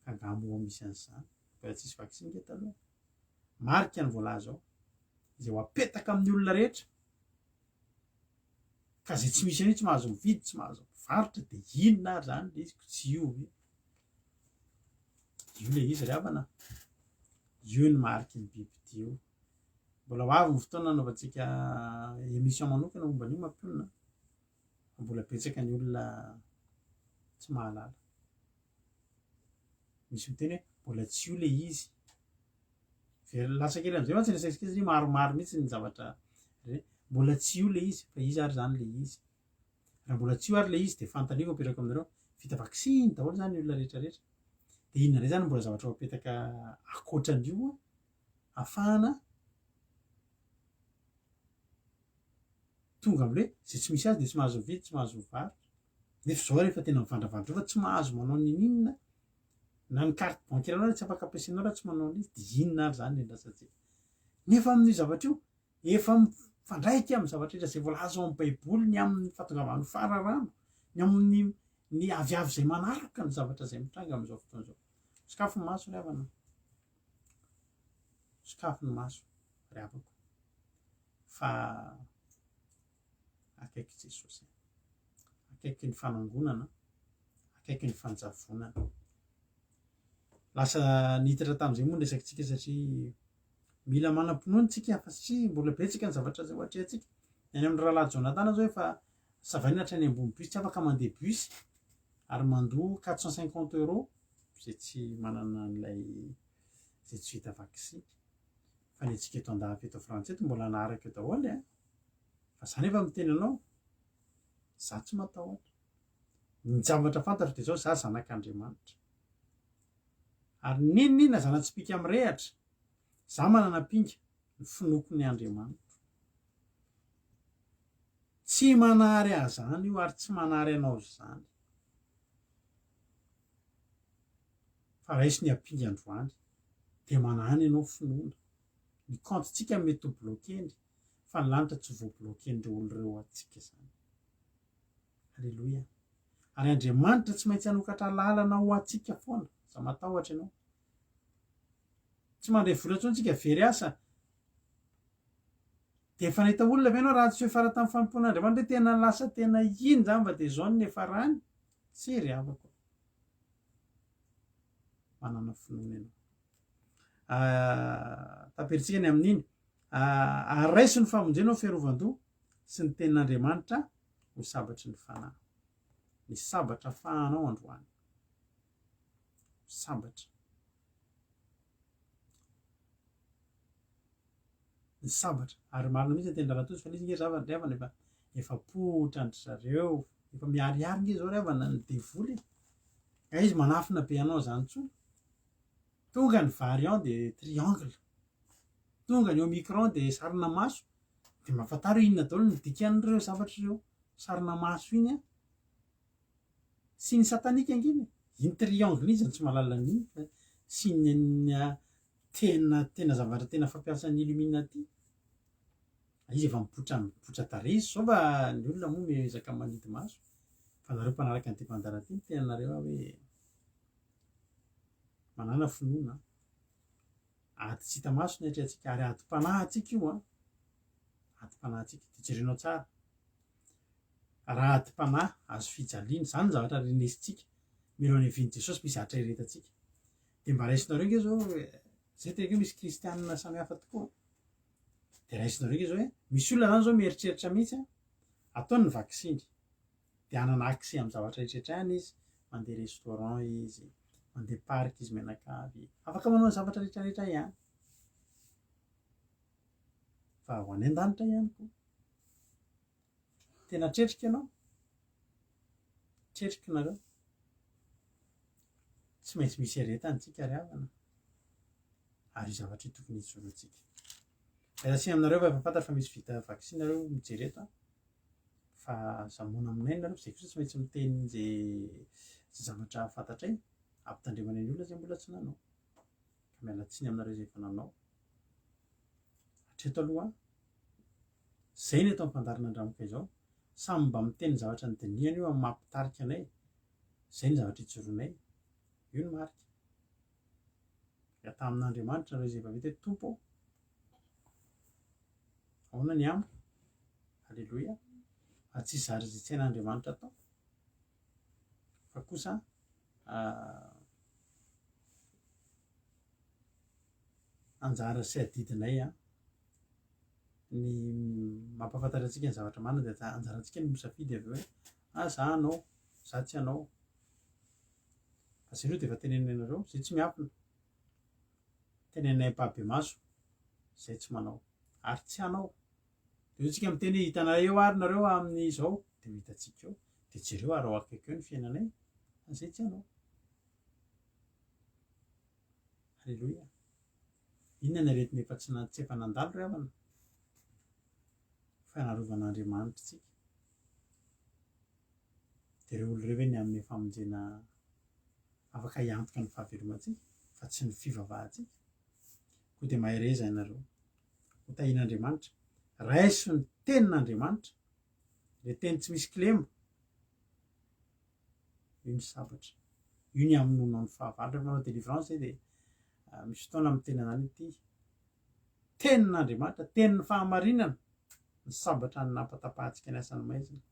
Speaker 1: Angamba misy an'izany. Fa tsisy vaksiny ke taloha. Marika ny voalaza ao. Izay ho apetaka amin'ny olona rehetra. Ka zay tsy misy an'io tsy mahazo mividy, tsy mahazo mivarotra de inona ary zany le izy tsy io. Io le izy ry havana. Io ny mariky ny biby io. Mbola ho avy ny fotoana nanaovantsika émission manokana momba an'io mampiolina. Mbola betsaka ny olona tsy mahalala. Misy miteny hoe mbola tsy io le izy. Lasa kely am'izay tsy resaky izy maromaro mihitsy ny zavatra. Mbola tsy io le izy, fa izy ary zany le izy. Raha mbola tsy io ary le izy de fantaniako apetaka aminareo vita vaksiny daholo zany olona rehetrarehetra. De inona indray zany mbola zavatra apetaka akoatran'io afahana tonga am'le zay tsy misy azy de tsy mahazo mividy, tsy mahazo mivarotra. Nefa zao rehefa tena mivandravandra fa tsy mahazo manao ninona na ny carte bancaire anao tsy afaka ampiasainao raha tsy manao an'izy. De inona ary zany endrasantsika. Nefa amin'io zavatra io efa mifandraika amin'ny zavatra rehetra zay voalaza ao amin'ny baiboly, ny amin'ny fatongavany fararano, ny amin'ny ny aviavy zay manaraka ny zavatra zay mitranga amin'izao fotoana izao. Sakafo ny maso ry havana. Sakafo ny maso ry havako. Fa akaiky Jesosy. Akaiky ny fanangonana, akaiky ny fanjavonana. Lasa nihitatra tamin'izay moa resakintsika satria mila manam-pinoana tsika fa satria mbola betsaka ny zavatra zay ho atrehantsika. Any amin'ny rahalahy Jonathan zao efa savainatra ny ambony bus tsy afaka mandeha bus ary mandoa 450 € zay tsy manana n'ilay zay tsy vita vaksiny fa ny antsika eto andafy eto frantsy eto mbola naharaka eo daholo fa za nefa miteny anao za tsy matahotra ny zavatra fantatro dia zao za zanak'Andriamanitra ary ninona zana-tsipika mirehatra za manana pinga ny finoko ny Andriamanitra tsy manary azany io ary tsy manary anao zany fa raisy ny ampinga androany dia manany ianao finoana ny comptentsika mety ho blokeny fa ny lanitra tsy voabloken'ireo olon'ireo atsika zany. Halleloia. Ary Andriamanitra tsy maintsy hanokatra lalana ho atsika foana za matahotra ianao tsy mandray vola intsony tsika very asa dia efa nahita olona ve ianao raha tsy hoe fara tamin'ny fampoan'Andriamanitra hoe tena lasa tena iny zany mba dia zao ny efa rany tsy ry avako manana finoana ianao taperitsika ny amin'iny araiso ny famonjena ao fiarovan-doha sy ny tenin'Andriamanitra ho sabatry ny fanahy ny sabatra fahanao androany sabatra ny sabatra ary marina mihitsy ny teny Rahatosy fa nisy nge zavatra riavana efa potra andry zareo efa miariary nge zao riavana ny devoly ka izy manafina be anao zany tsony tonga ny variant dia triangle tonga ny omicron dia sarina maso dia mahafantaro inona daholo ny dikan'ireo zavatra ireo sarina maso iny sy ny satanika anginy iny triangle iny zany tsy mahalala an'iny sy ny tena zavatra tena fampiasan'ny Illuminati izy efa mipotra tarehy izy sao fa ny olona moa miezaka manidy maso fa nareo mpanaraka ny tepandarana ity tena nareo hoe manana finoana ady tsy hita maso ny atrehantsika ary ady-panahy atsika io ady-panahy atsika dia jerenao tsara raha ady-panahy azo fijaliana zany zavatra renesitsika milohan'ny hiviany Jesosy misy ahatra iretantsika dia mba raisinareo nge zao zay tena misy kristianina samihafa tokoa dia raisinareo nge zao hoe misy olona zany zao mieritreritra mihitsy ataony ny vaksiny dia hanana accès amin'ny zavatra rehetrarehetra ihany izy mandeha restaurant izy mandeha park izy menakavy afaka manao ny zavatra rehetrarehetra ihany fa ho any an-danitra ihany koa tena tretrika ianao tretrika nareo tsy maintsy misy aretantsika riavana ary io zavatra io tokony hitsoroantsika sy aminareo fa efa fantatra fa misy vita vaksiny nareo mijereto fa zamona aminay nareo zay kosa tsy maintsy miteny zay zavatra fantatray ampitandremana ny olona zay mbola tsy nanao ka miala tsiny aminareo zay efa nanao hatreto aloha zay ny eto ampandarina andramika izao samy mba miteny zavatra ny dinihana io amin'ny mampitarika anay zay ny zavatra hitsoroanay io ny marika ata amin'Andriamanitra nareo zay efa vita hoe tompo ahoana ny amo halleloia fa tsy zary zay tsy hain'Andriamanitra atao fa kosa anjara sy adidinay ny mampafantatra antsika ny zavatra marina dia anjarantsika ny misafidy avy hoe za anao za tsy anao fa zay aloha dia efa tenenenareo zay tsy miafina tenenay mpabe maso zay tsy manao ary tsy anao dia tsika miteny hitanareo eo ary nareo amin'izao dia ho hitantsika eo dia jereo ary ao akaiky eo ny fiainanay zay tsy anao halleloia inona ny aretina efa tsy efa nandalo riavana fanarovan'Andriamanitra tsika dia ireo olona ireo ve ny amin'ny famonjena afaka hiantoka ny fahavelomantsika fa tsy ny fivavahantsika koa dia mahay reza ianareo ho tahian'Andriamanitra raiso ny tenin'Andriamanitra ilay teny tsy misy kilema io ny sabatra io ny hamonoana ny fahavalatra manao délivrance zay dia misy fotoana amin'ny teny anany ity tenin'Andriamanitra tenin'ny fahamarinana ny sabatra ny nampatapahantsika ny asany maizina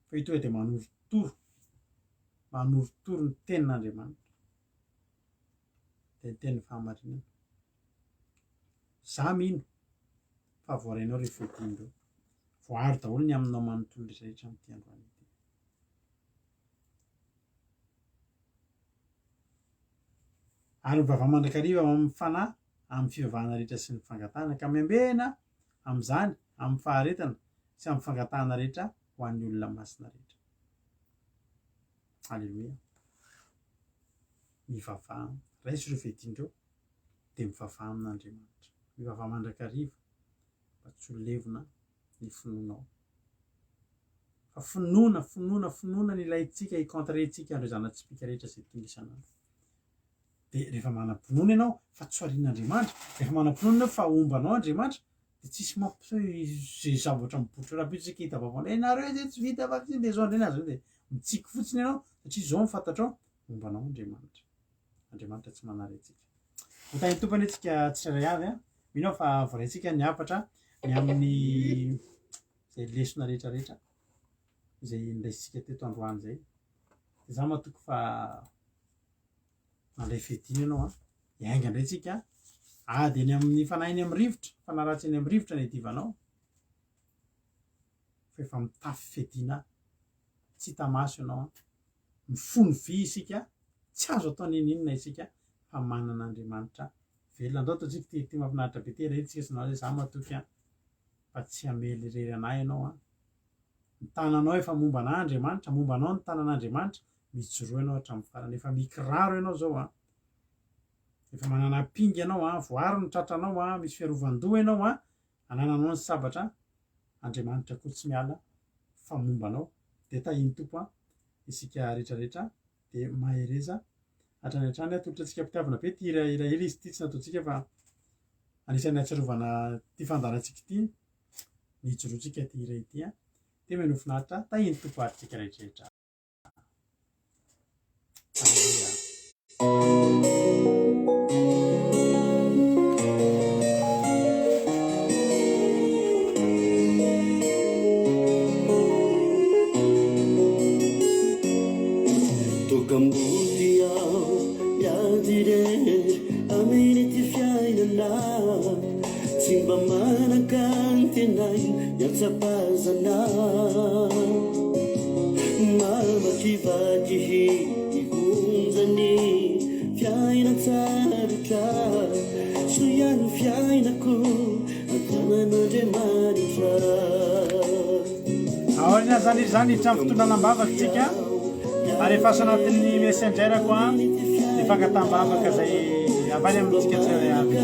Speaker 1: fa io tonga dia manoritoro ny tenin'Andriamanitra dia ny tenin'ny fahamarinana za mino fa voarainao rehefa dindreo voary daholo ny aminao manontolo rehetrarehetra amin'ity androany ity. Ary mivava mandrakariva amin'ny fanahy amin'ny fivavahana rehetra sy ny fangatahana ka miambena amin'izany amin'ny faharetana sy amin'ny fangatahana rehetra ho an'ny olona masina rehetra. Alleluia. Mivavaha raisy ireo fehitindreo dia mivavaha amin'Andriamanitra. Mivavaha mandrakariva mba tsy ho levona ny finoanao. Fa finoana ny ilayntsika hicontrentsika andreo zanatsipika rehetra izay tonga isanandro. Dia rehefa manam-pinoana ianao fa tsy horian'Andriamanitra, rehefa manam-pinoana ianao fa ombanao Andriamanitra, dia tsisy zay zavatra mibotra raha bitsika hita vaovao. Ianareo izay tsy vita fa tsy dia zao indray nazy dia mitsiky fotsiny ianao satria zao mifantatrao ombanao Andriamanitra. Andriamanitra tsy manara antsika. Hotany tompany antsika tsirairay avy mino fa voraintsika ny hafatra ny amin'ny zay lesona rehetrarehetra izay indaisika teto androany zay. Dia za matoky fa mandray fehitiny ianao hiainga indray tsika ady eny amin'ny fanahiny amin'ny rivotra, fanaratsy eny amin'ny rivotra ny idivanao fa efa mitafy fehitina tsy tamaso ianao mifono vy isika tsy azo atao ninona isika fa manana Andriamanitra velona. Andao ataontsika ty mahafinaritra be ty rehintsika sy nao za matoky fa tsy hamely irery anahy ianao ny tananao efa momba anah Andriamanitra, momba anao ny tanan'Andriamanitra, mijoroa ianao hatramin'ny farany, efa mikiraro ianao zao efa manana pinga ianao voary ny tratranao misy fiarovan-doha ianao anananao ny sabatra Andriamanitra koa tsy miala fa momba anao. Dia tahiny tompo isika rehetrarehetra dia mahereza hatrany hatrany tolotra antsika mpitiavana be ty ira hely izy ty tsy nataontsika fa anisan'ny atsiarovana ty fandarantsika ity ny hijoroantsika ty ira ity dia meno finaritra tahiny tompo atritsika rehetrarehetra.
Speaker 5: Simba manakantenay yatsapazana mama kivadihi ikunzani fiaina tsarutra suyanu fiaina ku atananandriamanitra.
Speaker 1: Ahorina zany zany fitolanam-bavaka tsika ary efa sanatin'ny messenger koa ny fangataham-bavaka zay avaly amintsika tsirairay avy.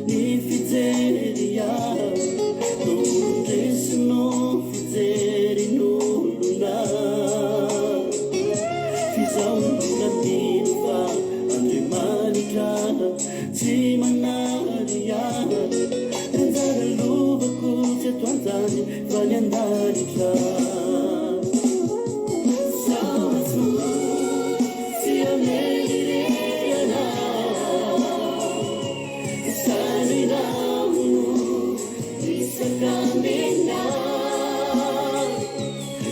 Speaker 5: Ni fizeria, no desno vanyandaritra samatso tsy amelirerana saninamono isakamena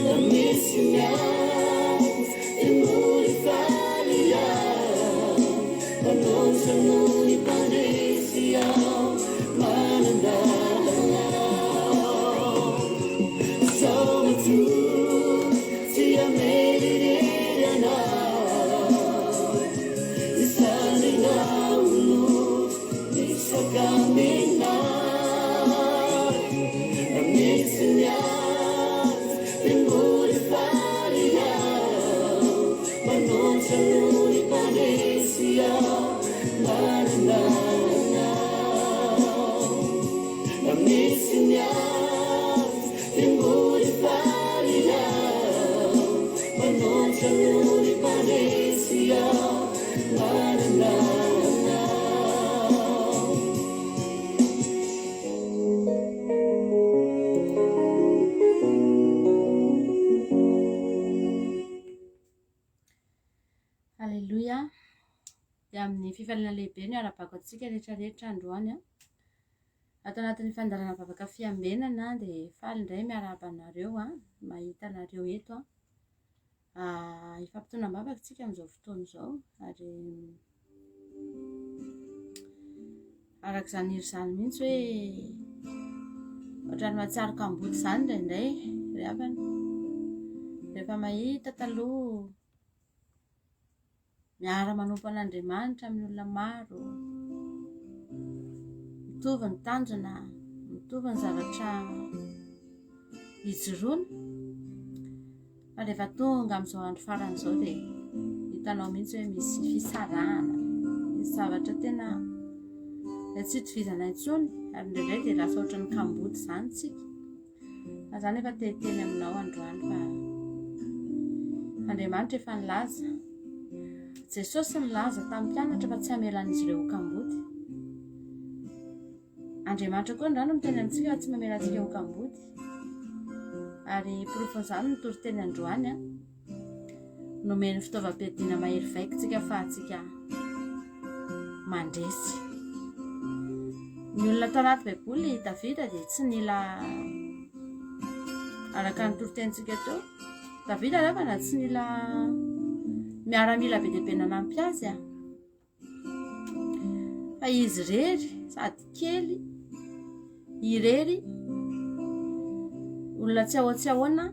Speaker 5: na misy miaz emori falia manonsanoni pandesia manandalana samatso tsy amelirerana saninamono isakamena na misy miaz emori falia manonsanoni pandesia manandalana na misy miaz emori falia manonsanoni pandesia manandalana
Speaker 6: Alleluia. Dia amin'ny fifaliana lehibe no arabako antsika rehetrarehetra androany a. Ato anatin'ny fandarana vavaka fiambenana dia faly indray miarahaba anareo a, mahita anareo eto a. Ifampitonam-bavaka tsika amin'izao fotoana izao ary arak'izany iry izany mihitsy hoe ohatrany mahatsiaro kamboty izany indraindray ry havana. Rehefa mahita taloha miara-manompo an'Andriamanitra amin'ny olona maro, mitovy ny tanjona, mitovy ny zavatra hijoroana, fa rehefa tonga amin'izao andro faran'izao dia hitanao mihitsy hoe misy fisarahana, misy zavatra tena tsy hitovizana intsony ary indraindray dia lasa ohatran'ny kamboty izany tsika. Izany efa tehiteny aminao androany fa Andriamanitra efa nilaza, Jesosy nilaza tamin'ny mpianatra fa tsy hamelan'izy ireo ho kamboty. Andriamanitra koa indray no miteny amintsika fa tsy mamela antsika ho kamboty. Ary porofon'izany ny toriteny androany a, nomeny fitaovam-piadiana mahery vaikitsika fa atsika mandresy. Ny olona tao anaty baiboly Davida dia tsy nila araka ny toritentsika teo. Davida rehefa na tsy nila miaramila be dia be nanampy azy a, fa izy rery sady kely irery olona tsy ahoana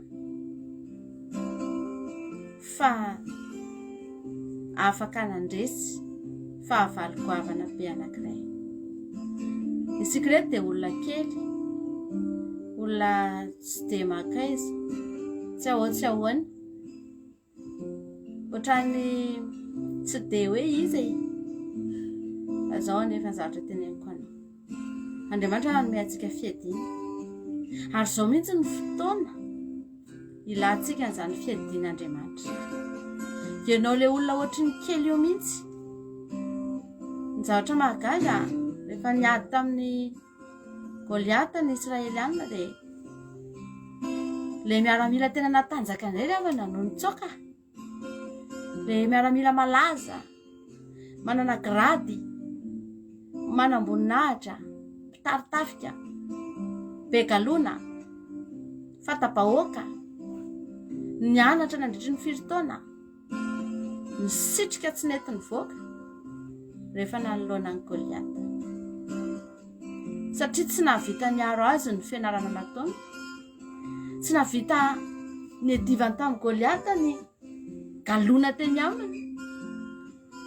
Speaker 6: fa afaka nandresy fahavalo-goavana be anankiray. Isika reto dia olona kely, olona tsy dia makaiza, tsy ahoana, ohatrany tsy dia hoe iza azao anefa ny zavatra teneniko anao. Andriamanitra nanome antsika fiadiana ary izao mihitsy ny fotoana ilantsika n'izany fiadian'Andriamanitra. Ianao ilay olona ohatry ny kely eo mihitsy, ny zavatra mahagaga rehefa niady tamin'ny Goliata ny Israelianina dia ilay miaramila tena natanjaka indray ry havana no nitsoaka. Ilay miaramila malaza, manana grady, manam-boninahitra, mpitaritafika, be galona, fatabahoaka, nianatra nandritry ny firy-taona, nisitrika tsy nety nivoaka rehefa nanoloana ny Goliata. Satria tsy nahavita niaro azy ny fianarana nataony, tsy nahavita niadivany tamin'ny Goliata ny galona teny aminy,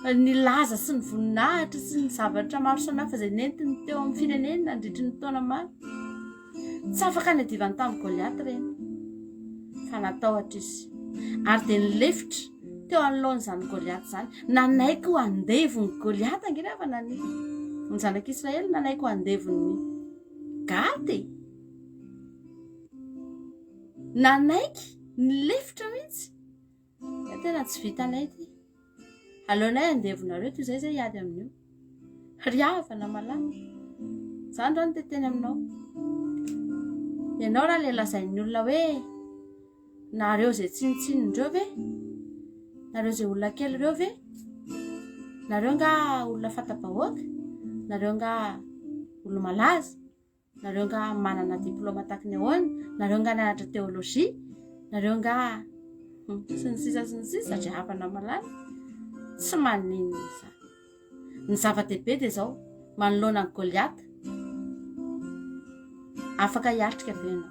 Speaker 6: ny laza sy ny voninahitra sy ny zavatra maro samihafa izay nentiny teo amin'ny firenena nandritry ny taona maro. Tsy afaka niadivany tamin'ny Goliata reny, fa natahotra izy ary dia nilefitra teo anoloan'izany Goliata izany. Nanaiky ho andevony Goliata angirava ny zanak'Israely, nanaiky ho andevony Gaty, nanaiky nilefitra mihitsy. Tena tsy vitanay ty, aleonay andevonareo toy izay hiady amin'io, ry havana malama. Izany raha ny teteny aminao. ianao raha le lazain'ny olona hoe nareo zay tsinitsinindreo ve, nareo zay olona kely reo ve, nareo nga olona fanta-bahoaka, nareo nga olo malaza, nareo nga manana diplôma taky ny ahoana, nareo nga nianatra teolojia, nareo nga sy ny sisa satria hapana malala, tsy maninona izany. Ny zava-dehibe dia zao manoloana ny Goliata, afaka hiatrika ve ianao,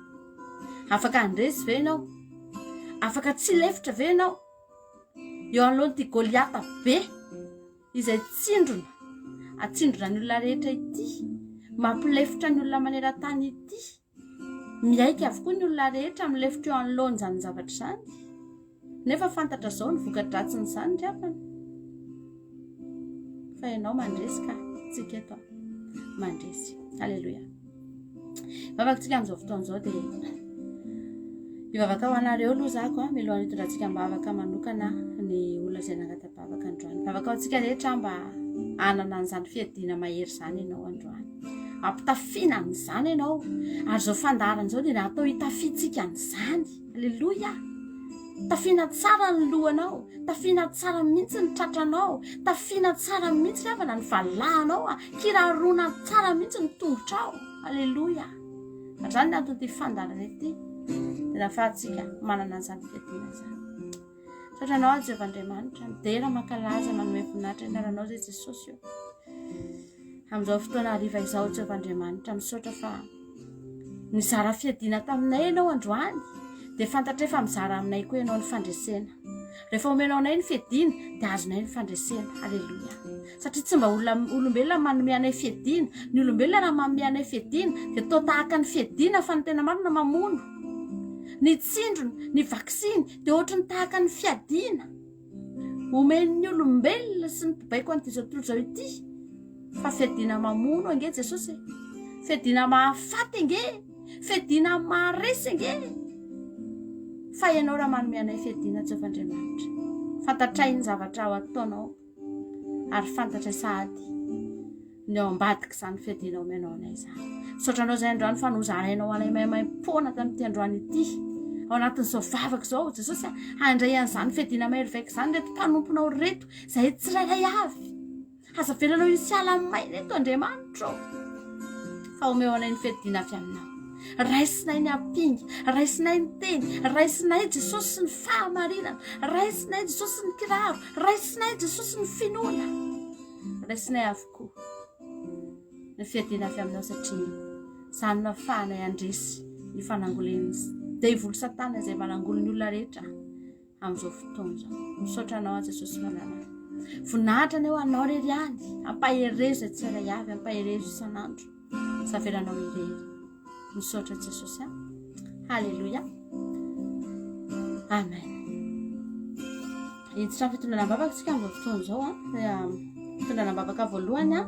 Speaker 6: afaka handresy ve ianao, afaka tsy lefitra ve ianao eo anoloan'ity Goliata be izay atsindrona ny olona rehetra ity, mampilefitra ny olona maneran-tany ity, miaika avokoa ny olona rehetra milefitra eo anoloana izany zavatra izany, nefa fantatra zao ny voka-dratsiny izany ry hapana. Fa ianao mandresy ka tsika eto mandresy. Alleluia. Mivavaka amin'izao fotoan'izao dia mivavaka ho anareo aloha zako mialohan'ny hitondrantsika mivavaka manokana ny olona izay nangata-bavaka androany. Mivavaka ho antsika rehetra mba anana an'izany fiadiana mahery izany ianao androany, ampitafiana an'izany ianao, ary zao fandaharana zao dia natao hitafiantsika an'izany. Alleluia. Tafiana tsara ny lohanao, tafiana tsara mihitsy ny tratranao, tafiana tsara mihitsy rehefa ny valahanao, kirarona tsara mihitsy ny tongotrao. Alleluia. Zany ny antony ity fandarana ity dia nahafahantsika manana an'izany fiadiana izany. Satria anao Jehovandriamanitra midera mankalaza manome voninahitra ny anaranao zay Jesosy eo. Amin'izao fotoana hariva izao Jehovandriamanitra misaotra fa mizara fiadiana taminay ianao androany, dia fantatra efa mizara aminay koa ianao ny fandresena. Rehefa omenao anay ny fiadiana dia azonay ny fandresena. Alleluia. Satria tsy mba olombelona manome anay fiadiana, ny olombelona raha manome anay fiadiana dia toa tahaka ny fiadiana fa ny tena marina mamono. Ny tsindrona, ny vaksiny dia ohatry ny tahaka ny fiadiana omen'ny olombelona sy ny mpibaiko an'ity zao tontolo zao ity. Fa fiadiana mamono ange Jesosy, fiadiana mahafaty ange, fiadiana maharesy ange. Fa ianao raha manome anay fiadiana Jehovandriamanitra, fantatray ny zavatra ao ataonao, ary fantatra sahady ny ao ambadika izany fiadiana omenao anay izany. Saotranao izay androany fa nozarainao anay maimaimpona tamin'ity androany ity, ao anatin'izao vavaka izao Jesosy, handray an'izany fiadiana mahery vaika izany reto mpanomponao reto izay tsirairay avy. Aza velanao isy ala may reto Andriamanitra, fa omeo anay ny fiadiana avy aminao. Raisinay ny ampinga, raisinay ny teny, raisinay Jesosy ny fahamarinana, raisinay Jesosy ny kiraro, raisinay Jesosy ny finoana, raisinay avokoa ny fiadiana avy aminao, satria izany no ahafahanay andresy ny fanangolen'ny devily Satana izay manangolo ny olona rehetra amin'izao fotoana izao. Misaotra anao Jesosy malalaka, voninahitra anao anao rery ihany, ampaherezo tsirairay avy, ampaherezo isan'andro, savelanao irery. Misaotra Jesosy. Halleluia. Amen. Hiditra fitondrana bavaka tsika amin'izao fotoana izao fitondrana bavaka voalohany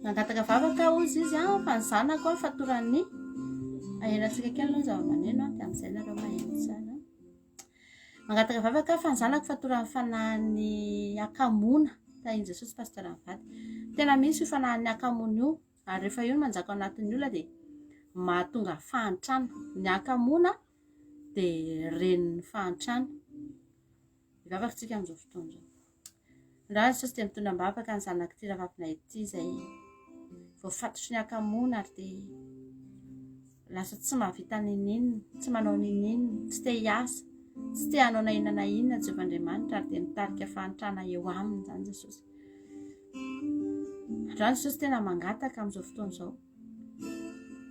Speaker 6: nangataka vavaka ozy izy fa ny zanako fatorany aherantsika kely aloha zava-maneno dia amin'izay nareo maheno tsara. Mangataka vavaka fa ny zanako fatorany fanahin'ny akamona tahiny Jesosy pasteur Mivady. Tena misy io fanahin'ny akamona io, ary rehefa io no manjaka anatin'ny olona dia mahatonga fahantrana. Ny akamona dia renin'ny fahantrana. Vavaka tsika amin'izao fotoana izao. Raha Jesosy dia mitondra bavaka ny zanaka ity rahavavina ity izay voafatotry ny akamona ary dia lasa tsy mahavita ninina, tsy manao ninina, tsy te hiasa, tsy te hanao na inona na inona Jehovandriamanitra, ary dia mitarika fahantrana eo aminy izany Jesosy. Raha Jesosy tena mangataka amin'izao fotoana izao.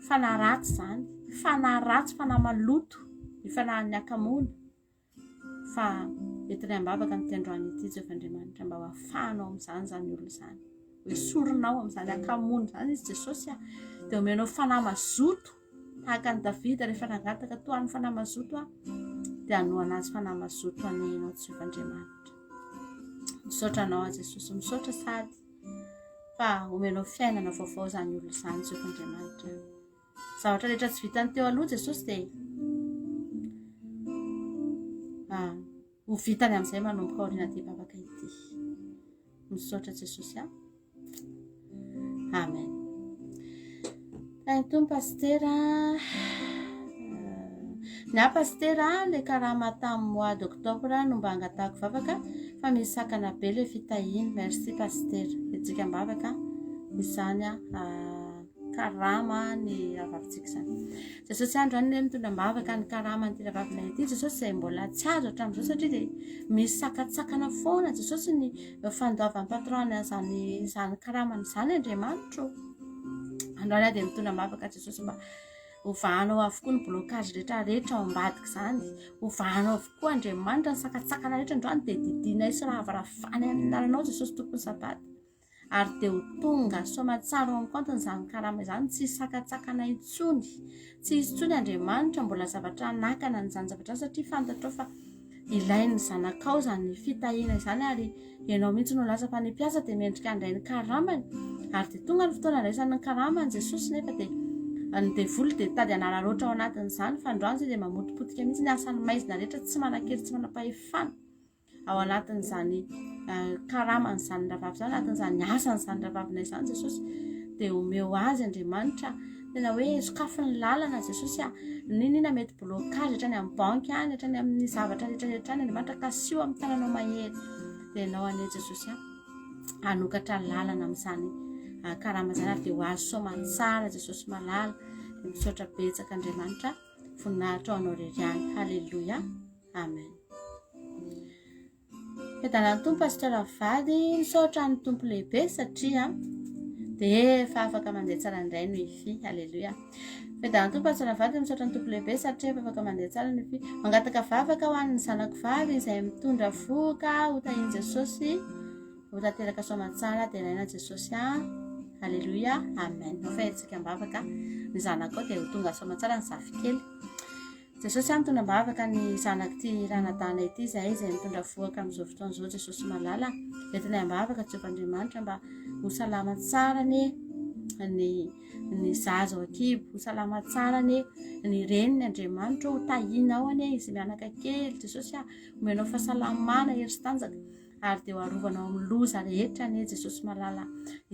Speaker 6: Fanaratsy izany, fanaratsy, fanamaloto ny fanahin'ny akamona. Fa entinay ambavaka amin'ity androany ity Jehovandriamanitra mba ho afahanao amin'izany zany olona izany. Hoe soronao amin'izany akamona izany izy Jesosy, dia omenao fanahy mazoto tahaka ny Davida rehefa nangataka toa ny fanahy mazoto dia hanoana azy fanahy mazoto anenao Jehovandriamanitra. Misaotra anao Jesosy, misaotra sady fa omenao fiainana vaovao izany olona izany Jehovandriamanitra. Zavatra rehetra tsy vitany teo aloha Jesosy dia ho vitany amin'izay manomboka aoriana ity bavaka ity. Misaotra Jesosy. Amen. Tony pastera ny pastera le karama tamin'ny mois d'octobre no mba angatahako vavaka fa misy sakana be le fitahiny. Merci pastera etsika mbavaka izany karama ny ravavintsika zany. Jesosy andro any le mitondra mbavaka ny karama ny tiravavina ity Jesosy izay mbola tsy azo hatramin'izao satria dia misy sakatsakana foana Jesosy ny fandoavan'ny patron zany karamany izany Andriamanitro. Androany aho dia mitondra mbavaka Jesosy mba hovahanao avokoa ny blocage rehetrarehetra ao ambadika izany. Hovahanao avokoa Andriamanitra ny sakatsakana rehetra androany dia didinay sy rahavarafany amin'ny anaranao Jesosy tompony sabata. Ary dia ho tonga somatsara ao am-kantony izany karama izany, tsy sakatsakana intsony, tsy izy intsony Andriamanitra mbola zavatra nakana n'izany zavatra satria fantatrao fa ilainy zanakao zany fitahiana izany ary ianao mihitsy no lasa fa ny mpiasa dia mendrika andray ny karamany ary dia tonga ny fotoana raisan'ny karamany Jesosy nefa dia ny devoly dia tady anararoatra ao anatin'izany fa androany dia mamotipotika mihitsy ny asan'ny maizina rehetra tsy manakery tsy manam-pahefana ao anatin'izany karaman'izany ravavy izany, anatin'izany asan'izany ravavina izany Jesosy dia omeo azy Andriamanitra tena hoe sokafy ny lalana Jesosy ninina mety blocage hatrany amin'ny banky any hatrany amin'ny zavatra rehetrarehetra any Andriamanitra ka sy eo amin'ny tananao mahery dia ianao ane Jesosy hanokatra lalana amin'izany karama izany ary dia ho azo soamantsara Jesosy malala dia misaotra betsaka Andriamanitra voninahitra ao anao reriany. Halleluia, amen. Fedana ny tompo pastora vady misaotra ny tompo lehibe satria dia efa afaka mandeha tsara indray no ify. Halleluia. Fedana ny tompo pastora vady misaotra ny tompo lehibe satria efa afaka mandeha tsara no ify. Mangataka vavaka ho an'ny zanako vavy izay mitondra voka ho tahiany Jesosy ho tanteraka soamantsara dia ilaina Jesosy. Halleluia, amen. Ho fahentsika mbavaka ny zanako dia ho tonga soamantsara ny zafikely. Jesosy mitondra mbavaka ny zanako ty ranadana ity izay mitondra voaka amin'izao fotoana izao Jesosy malala. Entinay mbavaka Jehovah'Andriamanitra mba ho salama tsara ny zaza ao ankibo, ho salama tsara ny reniny Andriamanitra ho tahinao ane izy mianaka kely Jesosy omenao fahasalamana hery sy tanjaka ary dia ho arovanao amin'ny loza rehetra ane Jesosy malala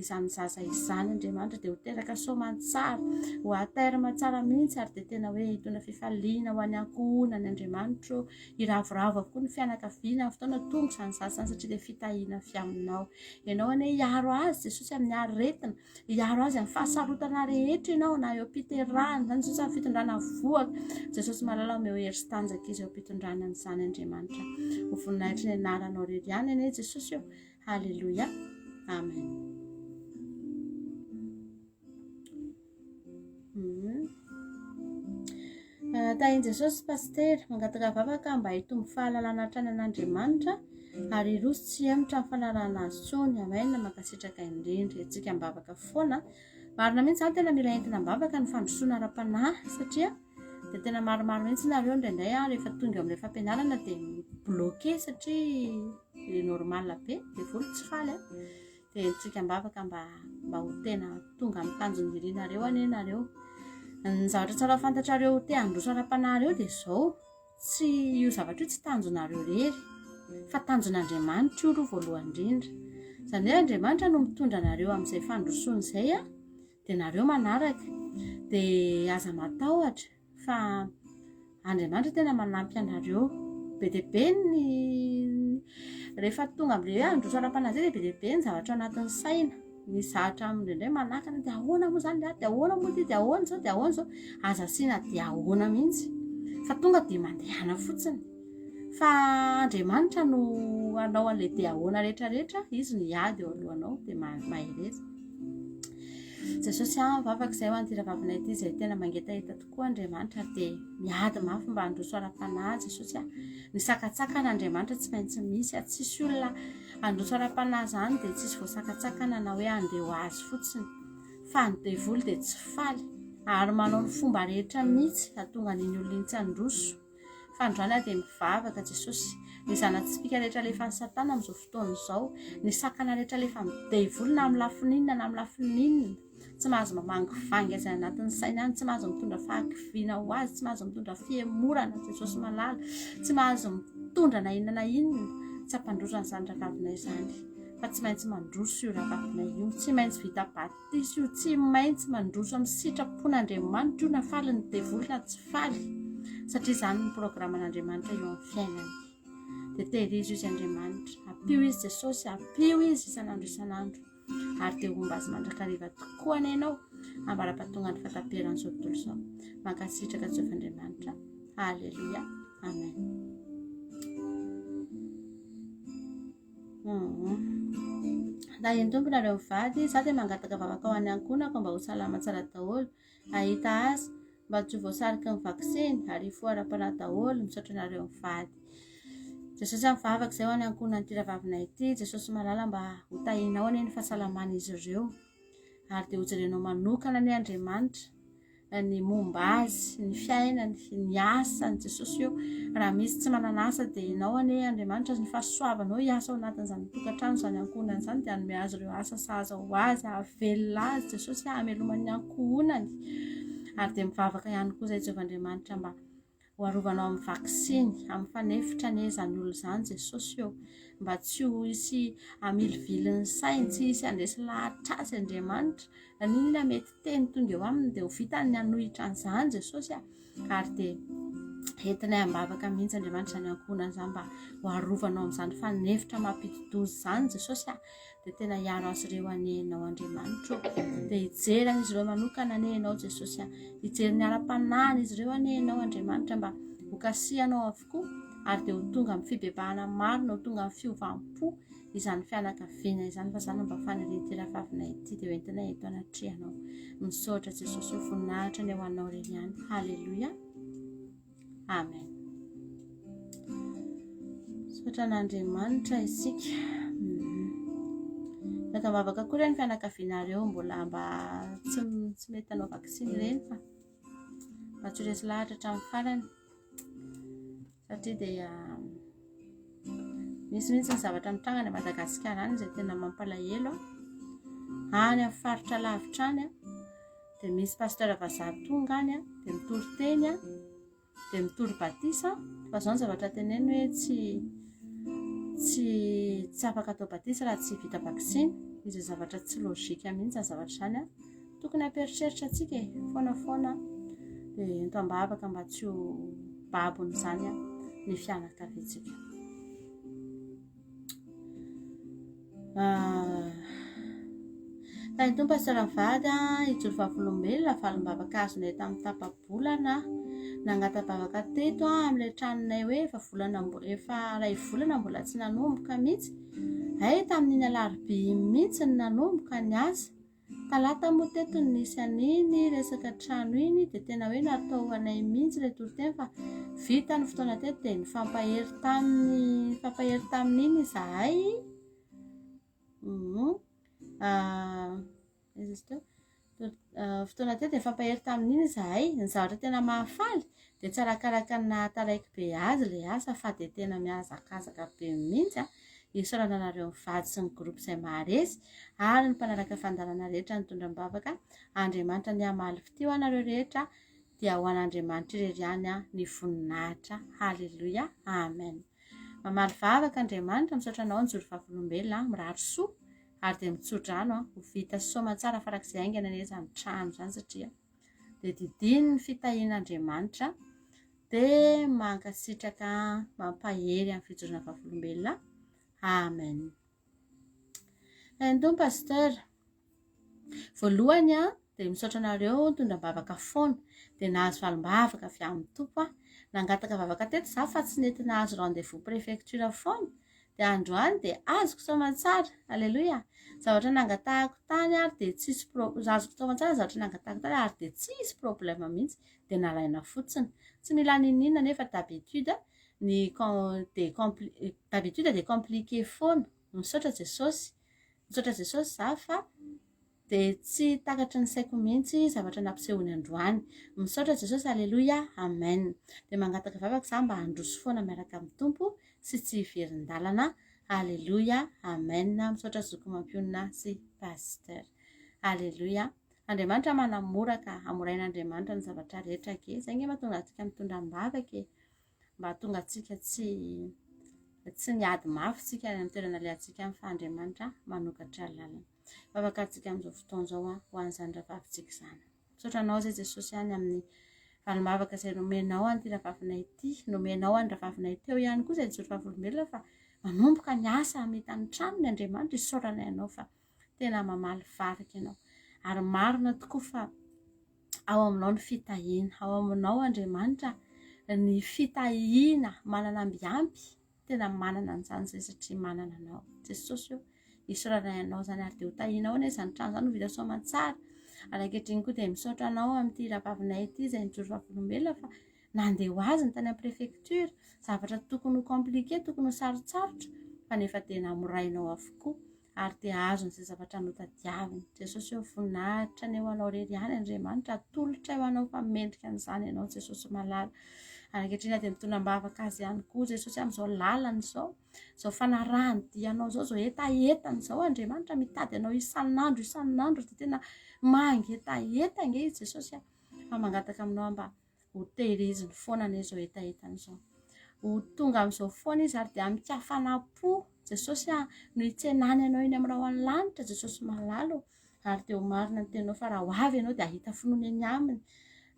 Speaker 6: izany zaza izany Andriamanitra dia ho teraka soamantsara ho aterma tsara mihitsy ary dia tena hoe hitondra fifaliana ho any ankohonany Andriamanitra iravoravo avokoa ny fianakaviana amin'ny fotoana tonga izany zaza izany satria dia fitahiana avy aminao. Ianao ane hiaro azy Jesosy amin'ny aretina, hiaro azy amin'ny fahasarotana rehetra ianao na eo am-piterahana izany Jesosy amin'ny fitondrana voaka Jesosy malala omeo hery sy tanjaka izy eo am-pitondrana an'izany Andriamanitra. Ho voninahitra ny anaranao reriany ane Jesosy eo. Halleluia, amen. Tahiany Jesosy pastera mangataka vavaka mba hitombo fahalalana hatrany an'Andriamanitra ary roso tsy emotra amin'ny fanarahana azy tsony. Amen. Mankasitraka indrindra etsika mbavaka foana. Marina mihitsy zany tena mila entina mbavaka ny fandrosoana ara-panahy satria dia tena maromaro mihitsy nareo indraindray rehefa tonga amin'ilay fampianarana dia bloqué satria normal be dia vory tsy faly dia etsika mbavaka mba ho tena tonga amin'ny tanjony irinareo ane nareo. Ny zavatra tsara fantatrareo te handroso ara-panahy dia izao tsy io zavatra io tsy tanjonareo rery fa tanjon'Andriamanitra io aloha voalohany indrindra. Izany hoe Andriamanitra no mitondra anareo amin'izay fandrosoana izay dia nareo manaraka dia aza matahotra fa Andriamanitra tena manampy anareo be dia be ny rehefa tonga amin'ilay hoe handroso ara-panahy izay dia be dia be ny zavatra anatin'ny saina. Ny zahatra amin'indray manakana dia ahoana moa izany dia ahoana moa dia ahoana izao dia ahoana izao aza asiana dia ahoana mihitsy fa tonga dia mandehana fotsiny fa Andriamanitra no anao an'ilay dia ahoana rehetrarehetra izy no hiady eo alohanao dia mahereza. Jesosy vavaka izay ho an'ity ravavina ity izay tena mangetaheta tokoa Andriamanitra dia miady mafy mba handroso ara-panahy Jesosy. Ny sakatsakana Andriamanitra tsy maintsy misy tsisy olona handroso ara-panahy izany dia tsisy voasakatsakana na hoe andeha ho azy fotsiny fa ny devoly dia tsy faly ary manao ny fomba rehetra mihitsy hahatonga n'iny olona iny tsy handroso. Fa androany dia mivavaka Jesosy ny zana-tsipika rehetra lefa ny Satana amin'izao fotoana izao, ny sakana rehetra lefa midevoly na amin'ny lafininina na amin'ny lafininina tsy mahazo mamangivangy azy anatin'ny saina any, tsy mahazo mitondra fahakiviana ho azy, tsy mahazo mitondra fiemorana Jesosy malala, tsy mahazo mitondra na inona na inona tsy hampandroso an'izany ravavina izany fa tsy maintsy mandroso io ravavina io, tsy maintsy vita batisa io, tsy maintsy mandroso amin'ny sitrapon'Andriamanitra io, na faly ny devoly na tsy faly, satria izany ny programan'Andriamanitra eo amin'ny fiainany. Dia tehirizy izy Andriamanitra, apio izy Jesosy, apio izy isan'andro isan'andro, ary dia omba azy mandrakariva tokoa any ianao ambara-pahatonga ny fataperan'izao tontolo izao. Mankasitraka Jehovah Andriamanitra. Halleluia. Amen. Dahin'ny tomponareo mivady, za dia mangataka vavaka ho any ankonako mba ho salama tsara daholo, ahita azy mba tsy ho voasariky ny vaksiny ary foara-panahy daholo misaotra anareo mivady. Jesosy amin'ny vavaka izay ho any ankonan'ity ravavina ity, Jesosy malala mba ho tahinao anie ny fahasalaman'izy ireo, ary dia ho jerenao manokana ny Andriamanitra ny momba azy, ny fiainany, ny asany Jesosy io. Raha misy tsy mananasa dia ianao anie Andriamanitra ny fahasoavanao hiasa ao anatin'izany tokantrano izany ankonana izany, dia hanome azy ireo asa sahaza ho azy, hahavelona azy Jesosy, hamelomany ankonany. Ary dia mivavaka ihany koa izay Jehovah Andriamanitra mba ho arovanao amin'ny vaksiny, amin'ny fanefitra ny ezany olo izany Jesosy io, mba tsy ho isy amiliviliny sainy, tsy hisy andresy lahatra azy Andriamanitra, ninona mety teny tonga eo aminy dia ho vitany ny hanohitra an'izany Jesosy. Ary dia entinay ambavaka mihitsy Andriamanitra izany ankonana izany mba ho arovanao amin'izany fanefitra mampidi-doza izany Jesosy, dia tena hiaro azy ireo anehinao Andriamanitra, dia hijerany izy ireo manokana anehinao Jesosy, hijery ny ara-panahiny izy ireo anehinao Andriamanitra mba ho kasihanao avokoa, ary dia ho tonga amin'ny fibebahana maro, no ho tonga amin'ny fiovampo izany fianakaviana izany, fa izany mba fanirian'ity ravavina ity dia hoentinay eto anatrihanao. Misaotra Jesosy ho voninahitra ny ao anao ireny ihany. Halleluia. Amen. Misaotra an'Andriamanitra isika. Eto mavaka koa ireny fianakavianareo mbola mba tsy mety hanao vaksiny ireny, fa mba tsy ho resy lahatra hatramin'ny farany, satria dia misy mihitsy ny zavatra mitranga ny Madagasikara any izay tena mampalahelo any amin'ny faritra lavitra any, dia misy pasteur vazaha tonga any dia mitory teny dia mitory batisa, fa izao ny zavatra teneny hoe tsy afaka atao batisa raha tsy vita vaksiny. Izy zavatra tsy lôjika mihitsy ny zavatra izany, tokony hamperitreritra antsika foanafoana, dia ento ambavaka mba tsy ho babony izany ny fianakaviantsika. Tahin'ny tompo pasteur mivady hijoro vavolombelona valim-bavaka azonay tamin'ny tapa-bolana, nangatam-bavaka teto amin'ilay tranonay hoe efa ray volana mbola tsy nanomboka mihitsy. Tamin'iny alarobia mihitsy ny nanomboka ny asa, talata moa teto ny nisy an'iny resaka trano iny, dia tena hoe natao anay mihitsy ilay toriteny, fa vita ny fotoana teto dia nifampahery tamin'iny izahay. Fotoana teto dia nifampahery tamin'iny izahay. Ny zavatra tena mahafaly dia tsy arakaraka ny nahataraiky be azy ilay asa, fa dia tena mihazakazaka be mihitsy isaorana anareo mivady sy ny groupe izay maharesy, ary ny mpanaraka fandarana rehetra ny tondram-bavaka. Andriamanitra ny hamaly fitio anareo rehetra, dia ho an'Andriamanitra irery ihany ny voninahitra. Halleluia. Amen. Mamaly vavaka Andriamanitra, misaotra anao nijoro vavolombelona, mirary soa, ary dia mitso-drano ho vita soma tsara farak'izay aingana an'izany trano izany, satria dia didiny ny fitahian'Andriamanitra, dia mankasitraka mampahery amin'ny fijoroana vavolombelona. Amen. Ny tompo pasteur, voalohany dia misaotra anareo tondram-bavaka foana, dia nahazo valim-bavaka avy amin'ny tompo. Nangataka vavaka teto za fa tsy nety nahazo rendez-vous préfecture foana, dia androany dia azoko soamantsara. Alleluia. Zavatra nangatahako tany ary dia tsisy azoko soamantsara zavatra nangatahako tany ary dia tsisy problème mihitsy, dia nalaina fotsiny. Tsy mila ninina nefa d'habitude dia compliqué foana. Misaotra Jesosy za fa dia tsy takatry ny saiko mihitsy zavatra nampisehony androany. Misaotra Jesosy. Alleluia. Amen. Dia mangataka vavaka za mba handroso foana miaraka amin'ny tompo sy tsy hiverin-dalana. Alleluia. Amen. Misaotra zoko mampionina sy pasteur. Alleluia. Andriamanitra manamora ka amorain'Andriamanitra ny zavatra rehetra ke. Izay nge mahatonga antsika mitondra am-bavaka, mba hatonga antsika tsy tsy niady mafy tsika amin'ny toerana le atsika amin'ny Andriamanitra manokatra lalana. Vavakatsika amin'izao fotoana zao ho an'izany rahavavitsika izany. Misaotranao zay Jesosy ihany amin'ny valim-bavaka izay nomenao an'ity rahavavinay ity, nomenao any rahavavinay teo ihany koa izay nijoro vavolombelona fa manomboka ny asa hamita ny tranony Andriamanitra isaorana ianao fa tena mamaly varika ianao. Ary marina tokoa fa ao aminao ny fitahiana, ao aminao Andriamanitra ny fitahiana manana ambiampy, tena manana an'izany zay satria manana anao. Jesosy io isaorana ianao zany ary dia ho tahianao anie izany trano izany ho vita soamantsara. Ary ankehitriny koa dia misaotra anao amin'ity rahavavinay ity izay nijoro vavolombelona fa nandeha ho azy ny tany amin'ny préfecture, zavatra tokony ho compliqué, tokony ho sarotsarotra fa nefa tena morainao avokoa ary dia azo n'izay zavatra notadiaviny. Jesosy eo voninahitra ny eo anao rery ihany Andriamanitra, tolotra eo anao fa mendrika an'izany ianao Jesosy malala. Ary ankehitriny dia mitondram-bavaka azy ihany koa Jesosy amin'izao lalany izao fanarahany dianao izao etaetany izao Andriamanitra mitady anao isan'andro dia tena mangetaeta nge izy Jesosy fa mangataka aminao mba ho tehiriziny foana anie izao etaetany izao, ho tonga amin'izao foana izy ary dia amikafana-po Jesosy no hitsenany anao eny amin'ny rahoan'ny lanitra Jesosy malalo. Ary dia ho marina ny tenao fa raha ho avy ianao dia ahita finoana eny aminy.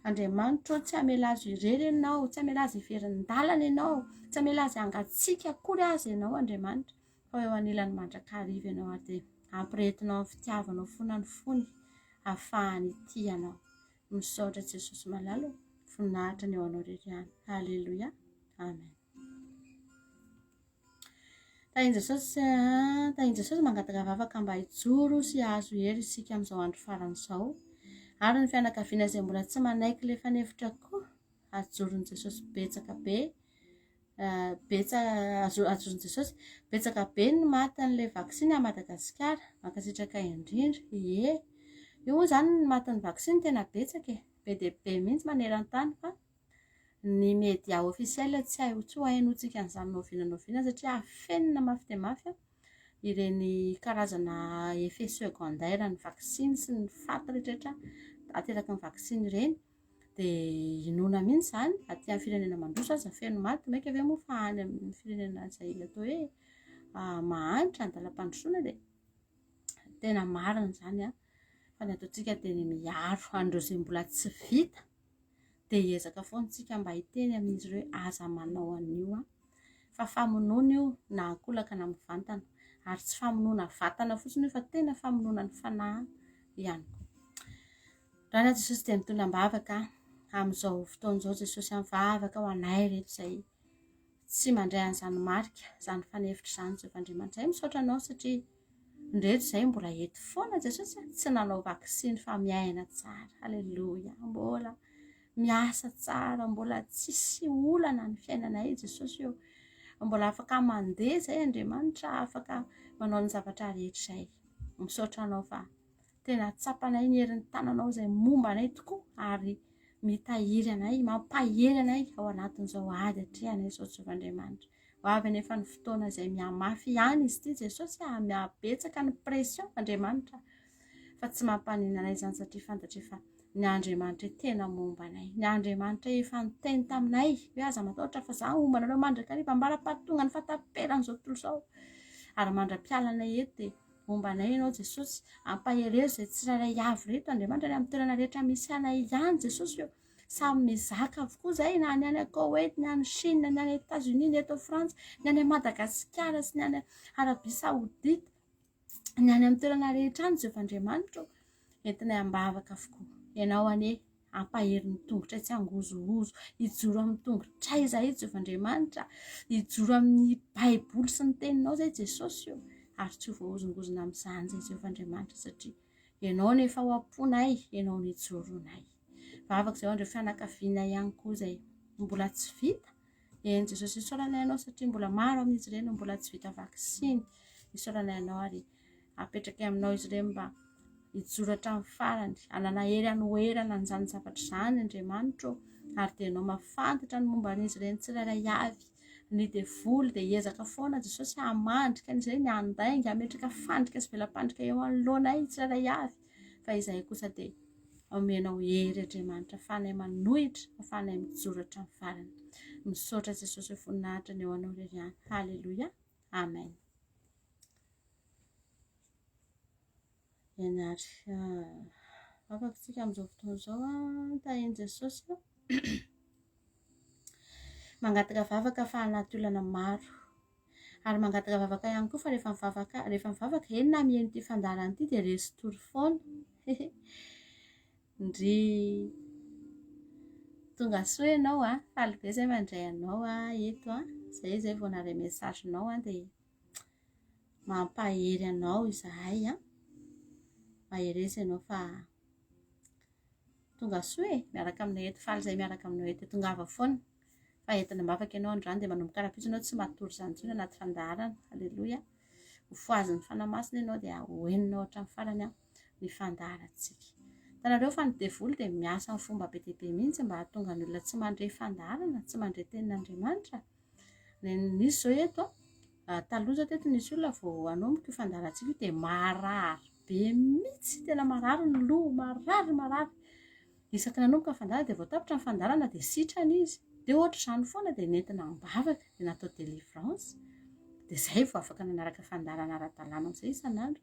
Speaker 6: Andriamanitra tsy hamela azy irery ianao, tsy hamela azy iverin'ny-dalana ianao, tsy hamela azy hangatsiaka akory azy ianao Andriamanitra fa eo anilany mandrakariva ianao ary dia ampirehetinao amin'ny fitiavanao foana ny fony ahafahany ity ianao. Misaotra Jesosy malalo, voninahitra ny eo anao rery ihany. Halleloia, amen. Tahian Jesosy mangataka vavaka mba hijoro sy hahazo hery isika amin'izao andro faran'izao. Ary ny fianakaviana izay mbola tsy manaiky ilay fanevitra koa, ajoron'i Jesosy betsaka be. Ajoron'i Jesosy betsaka be ny maty an'ilay vaksiny a Madagasikara, mankasitraka indrindra. Ie, io moa izany ny matin'ny vaksiny tena betsaka e, be dia be mihitsy maneran-tany fa ny média officiel tsy hainotsika an'izany noviana satria afenina mafy dia mafy ireny karazana effet secondaire ny vaksiny sy ny faty rehetrarehetra ateraka ny vaksiny ireny dia inoana mihitsy izany aty amin'ny firenena mandroso aza feno maty maika avy moa fa any amin'ny firenena izay atao hoe mahantra ny dalam-pandrosoana dia tena marina izany fa ny ataontsika dia ny miaro an'ireo izay mbola tsy vita dia hiezaka foantsika mba hiteny amin'izy ireo aza manao an'io fa famonoana io na akolaka na mivantana ary tsy famonoana vatana fotsiny io fa tena famonoana ny fanahy ihany koa. Raha Jesosy dia mitondram-bavaka amin'izao fotoan'izao Jesosy amin'ny vavaka ho anay rehetra izay tsy mandray an'izany marika izany fanevitra izany Jehovah-Andriamanitra. Izay misaotra anao satria ndreto izay mbola eto foana Jesosy tsy nanao vaksiny fa miaina tsara. Halleloia, mbola miasa tsara, mbola tsisy olana ny fiainanay Jesosy io, mbola afaka mandeha izay Andriamanitra, afaka manao ny zavatra rehetra izay. Misaotra anao fa tena tsapanay ny herin'ny tananao izay momba anay tokoa ary mitahiry anay, mampahery anay ao anatin'izao ady hatrehanay izao Jehovah-Andriamanitra. Ho avy anefa ny fotoana izay mihamafy ihany izy ity Jesosy, mihabetsaka ny pression Andriamanitra fa tsy mampanina anay izany satria fantatry fa ny Andriamanitra tena momba anay, ny Andriamanitra efa niteny taminay hoe aza matahotra fa izaho momba anareo mandrakariva ambara-pahatonga ny fahataperan'izao tontolo izao ary mandra-pialanay eto dia momba anay ianao Jesosy, ampaherezo izay tsirairay avy reto Andriamanitra ny amin'ny toerana rehetra misy anay ihany Jesosy io, samy mizaka avokoa izay na ny any Koweït, ny any Chine, ny any États-Unis, ny eto Frantsa, ny any Madagasikara sy ny any Arabia Saodita, ny any amin'ny toerana rehetra any Jehovah-Andriamanitra entinay ambavaka avokoa. Ianao anie ampahery ny tongotra tsy angozogozo, hijoro amin'ny tongotra izahay Jehovah-Andriamanitra, hijoro amin'ny baiboly sy ny teninao izay Jesosy io ary tsy ho voahozongozona amin'izany izay Jehovah-Andriamanitra satria ianao nefa ho amponay, ianao ny hijoronay. Vavaka izay andreo fianakaviana ihany koa izay mbola tsy vita, eny Jesosy isaorana ianao satria mbola maro amin'izy ireny mbola tsy vita vaksiny, isaorana ianao ary apetraka aminao izy ireny mba hijoro hatramin'ny farany, ananahery anoherana an'izany zavatra izany Andriamanitra ary dia ianao mahafantatra ny momba an'izy ireny tsirairay avy, ny devoly dia hiezaka foana Jesosy hamandrika an'izy ireny, handainga, hametraka fandrika sy velam-pandrika eo anoloanay tsirairay avy fa izahay kosa dia omenao hery Andriamanitra afanay manohitra afanay mijoratra amin'ny farany misaotra Jesosy hoe voninahitra ny eo anao irery ihany. Halleloia, amen. Ianary afakantsika amin'izao fotoana izao tahiny Jesosy mangataka vavaka fa anaty olana maro ary mangataka vavaka ihany koa fa rehefa mivavaka na mihaino ity fandarana ity dia resy tory foana ndry tonga soa ianao faly be izay mandray anao eto zay vao nare mesaginao dia mampahery anao izahay maheresy ianao fa tonga soa miaraka aminay eto faly izay miaraka aminao eto tongava foana fa entina mivavaka ianao androany dia manomboka rahampitso ianao tsy matory izany intsony anaty fandarana. Halleloia, hofoazin'ny fanamasina ianao dia hoeninao hatramin'ny farany ny fandarantsika. Hitanareo fa ny devoly dia miasa amin'ny fomba be dia be mihitsy mba hahatonga ny olona tsy mandray fandarana, tsy mandray tenin'Andriamanitra. Nisy izao eto taloha zao teto nisy olona vao hanomboka io fandarantsika io dia marary be mihitsy, tena marary ny loha, marary. Isaky nanomboka ny fandarana dia vao tapitra ny fandarana dia sitrana izy. Dia ohatra izany foana dia nentina mibavaka dia natao délivrance. Dia izay vao afaka nanaraka fandarana ara-dalàna amin'izay isan'andro.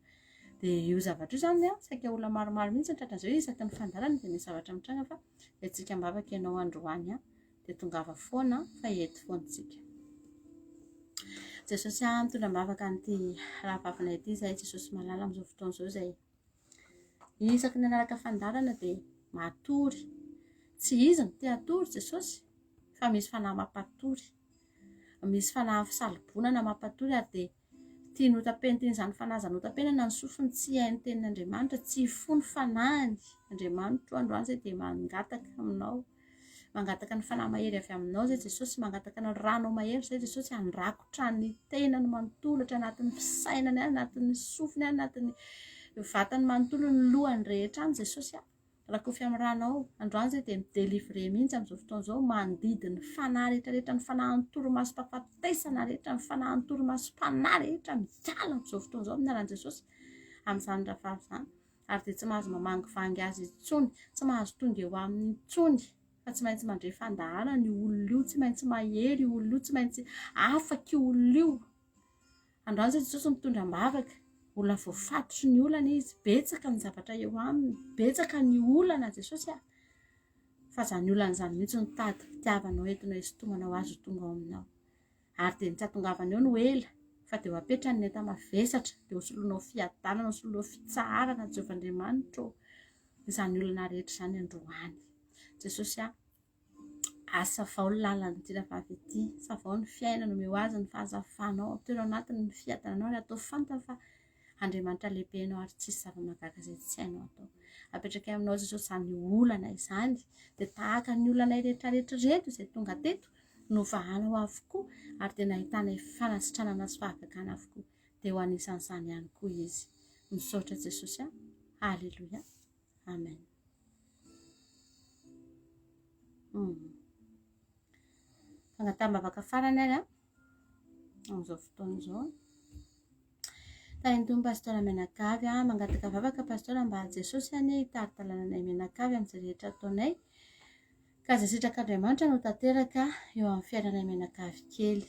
Speaker 6: Dia io zavatra io izany saika olona maromaro mihitsy ny tratran'izao isaky ny fandarana dia nisy zavatra mitranga fa antsika mibavaka ianao androany dia tongava foana fa eto foantsika. Jesosy mitondra mibavaka an'ity rahavavina ity izay Jesosy malala amin'izao fotoana izao izay isaky nanaraka fandarana dia matory. Tsy izy no te hatory Jesosy fa misy fanahy mampatory, misy fanahy fisalibonana mampatory ary dia tia notapentina izany fanahy izany notapenana ny sofiny tsy hainy tenin'Andriamanitra, tsy hifono fanahiny Andriamanitra androany izay dia mangataka aminao, mangataka ny fanahy mahery avy aminao izay Jesosy, mangataka ny ranao mahery izay Jesosy handrakotra ny tenany manontolatra anatin'ny fisainany, anatin'ny sofiny, anatin'ny vatany manontolo ny lohany rehetra any Jesosy rakofy amin'ny ranao androany izay dia midélivre mihitsy amin'izao fotoana izao, mandidy ny fanahy rehetrarehetra, ny fanahy ny toromasom-pahafatesana rehetra, ny fanahy ny toromasom-panahy rehetra miala amin'izao fotoana izao amin'ny anaran'i Jesosy amin'izany rahavavy izany. Ary dia tsy mahazo mamangivangy azy intsony, tsy mahazo tonga eo aminy intsony fa tsy maintsy mandray fandaharana io olona io, tsy maintsy mahery io olona io, tsy maintsy afaka io olona io. Androany izay Jesosy mitondra mibavaka, olona voafatotry ny olana izy, betsaka ny zavatra eo aminy, betsaka ny olana Jesosy fa izany olana izany mihitsy no tady fitiavanao entinao hisintomanao azy ho tonga ao aminao. Ary dia tsy hatongavany eo no ela fa dia ho apetrany ny enta-mavesatra dia hosoloanao fiadanana, hosoloanao fitsarana Jehovahandriamanitra izany olana rehetra izany androany. Jesosy asa vao ny lalan'ity rahavavy ity, asa vao ny fiainana omeo azy ny fahazafanao, ampitonao anatiny ny fiadananao ary atao fantany fa Andriamanitra lehibe ianao ary tsisy zava-mahagaga izay tsy hainao atao. Apetraka aminao Jesosy izany olana izany dia tahaka ny olana rehetrarehetra reto izay tonga teto novahanao avokoa ary dia nahitanay fanasitranana sy fahagagana avokoa dia ho anisan'izany ihany koa izy. Misaotra Jesosy. Halleluia, amen. Fangatambavaka farany ary amin'izao fotoana izao tahiny toy ny pastora Menakavy mangataka vavaka pastora mba Jesosy hitari-dalananay Menakavy amin'izay rehetra ataonay ka izay sitrak'Andriamanitra no tanteraka eo amin'ny fiainanay Menakavy kely.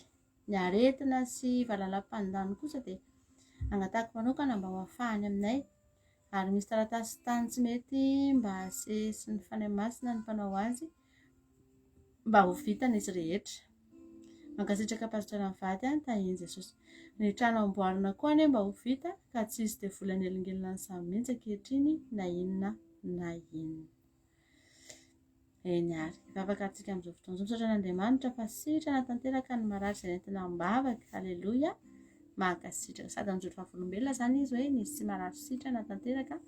Speaker 6: Ny aretina sy valalam-pandany kosa dia angatahako manokana mba ho afahany aminay ary misy taratasy tany tsy mety mba asesy ny fanahy masina ny mpanao azy mba ho vitana izy rehetra. Mankasitraka pastora mivady tahiny Jesosy. Ny trano amboarina koa ane mba ho vita ka tsy izy dia vola ny elingelina ny samy mihitsy ankehitriny na inona na inona. Eny ary vavaka antsika amin'izao fotoana izao misaotra n'Andriamanitra fa sitrana tanteraka ny marary izay nentina mibavaka. Halleloia, mankasitraka sady amin'izao fahavolombelona izany izy hoe nisy tsy marary sitrana tanteraka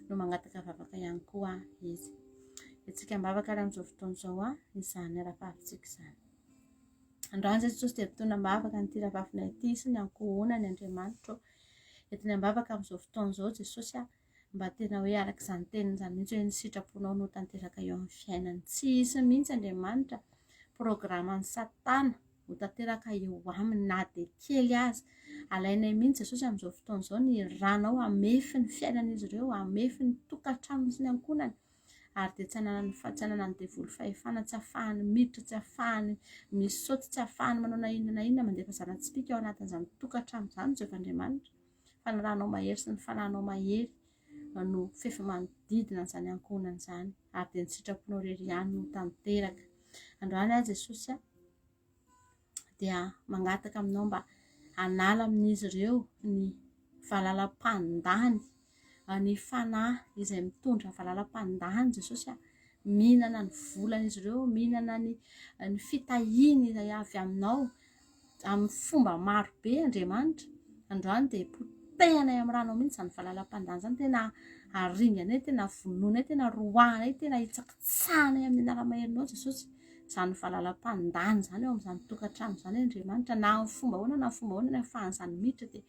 Speaker 6: no mangataka vavaka ihany koa izy. Itsika mibavaka ary amin'izao fotoana izao izany rahavavitsika izany. Androany izay Jesosy dia mitondra mibavaka n'ity rahavavina ity sy ny ankohonany Andriamanitra. Entina mibavaka amin'izao fotoana izao Jesosy mba tena hoe araka izany teniny izany mihitsy hoe ny sitraponao no tanteraka eo amin'ny fiainany. Tsy hisy mihitsy Andriamanitra programan'ny Satana ho tanteraka eo aminy na dia kely aza. Alainay mihitsy Jesosy amin'izao fotoana izao ny ranao hamefy ny fiainan'izy ireo, hamefy ny tokantrano sy ny ankohonany ary dia tsy hanana ny devoly fahefana, tsy ahafahany miditra, tsy ahafahany misaoty, tsy ahafahany manao na inona na inona mandefa zana-tsipika ao anatin'izany tokantrano izany Jehovandriamanitra. Fanarahanao mahery sy ny fanahinao mahery no fefa manodidina n'izany ankohonana izany, ary dia ny sitraponao rery ihany no tanteraka. Androany ahy Jesosy dia mangataka aminao mba hanala amin'izy ireo ny valalam-pandany, ny fanahy izay mitondra valalam-pandany Jesosy mihinana ny volan'izy ireo, mihinana ny fitahiany izay avy aminao amin'ny fomba marobe Andriamanitra. Androany dia potehanay amin'ny ranao mihitsy izany valalam-pandany izany, tena aringanay, tena vononay, tena roahanay, tena hitsakitsahanay amin'ny anara-maherinao Jesosy izany valalam-pandany izany eo amin'izany tokantrano izany Andriamanitra, na amin'ny fomba ahoana na fomba ahoana ny ahafahan'izany miditra dia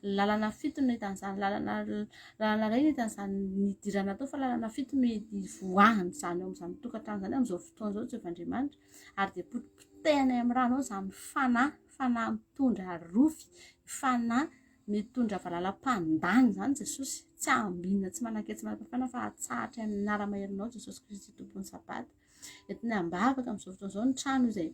Speaker 6: lalana fito no hitan'izany, lalana iray no hitan'izany nidirana tao, fa lalana fito no voahany izany eo amin'izany tokantrano izany amin'izao fotoana izao Jehovandriamanitra. Ary dia potehanay amin'ny ranao izany fanahy mitondra rofy, fanahy mitondra valalam-pandany izany Jesosy, tsy ambinina, tsy manaketsy manam-pafana fa hatsahatra amin'ny anara-maherinao Jesosy Kristy tompon'ny sabata. Entiny ambavaka amin'izao fotoana izao ny trano izay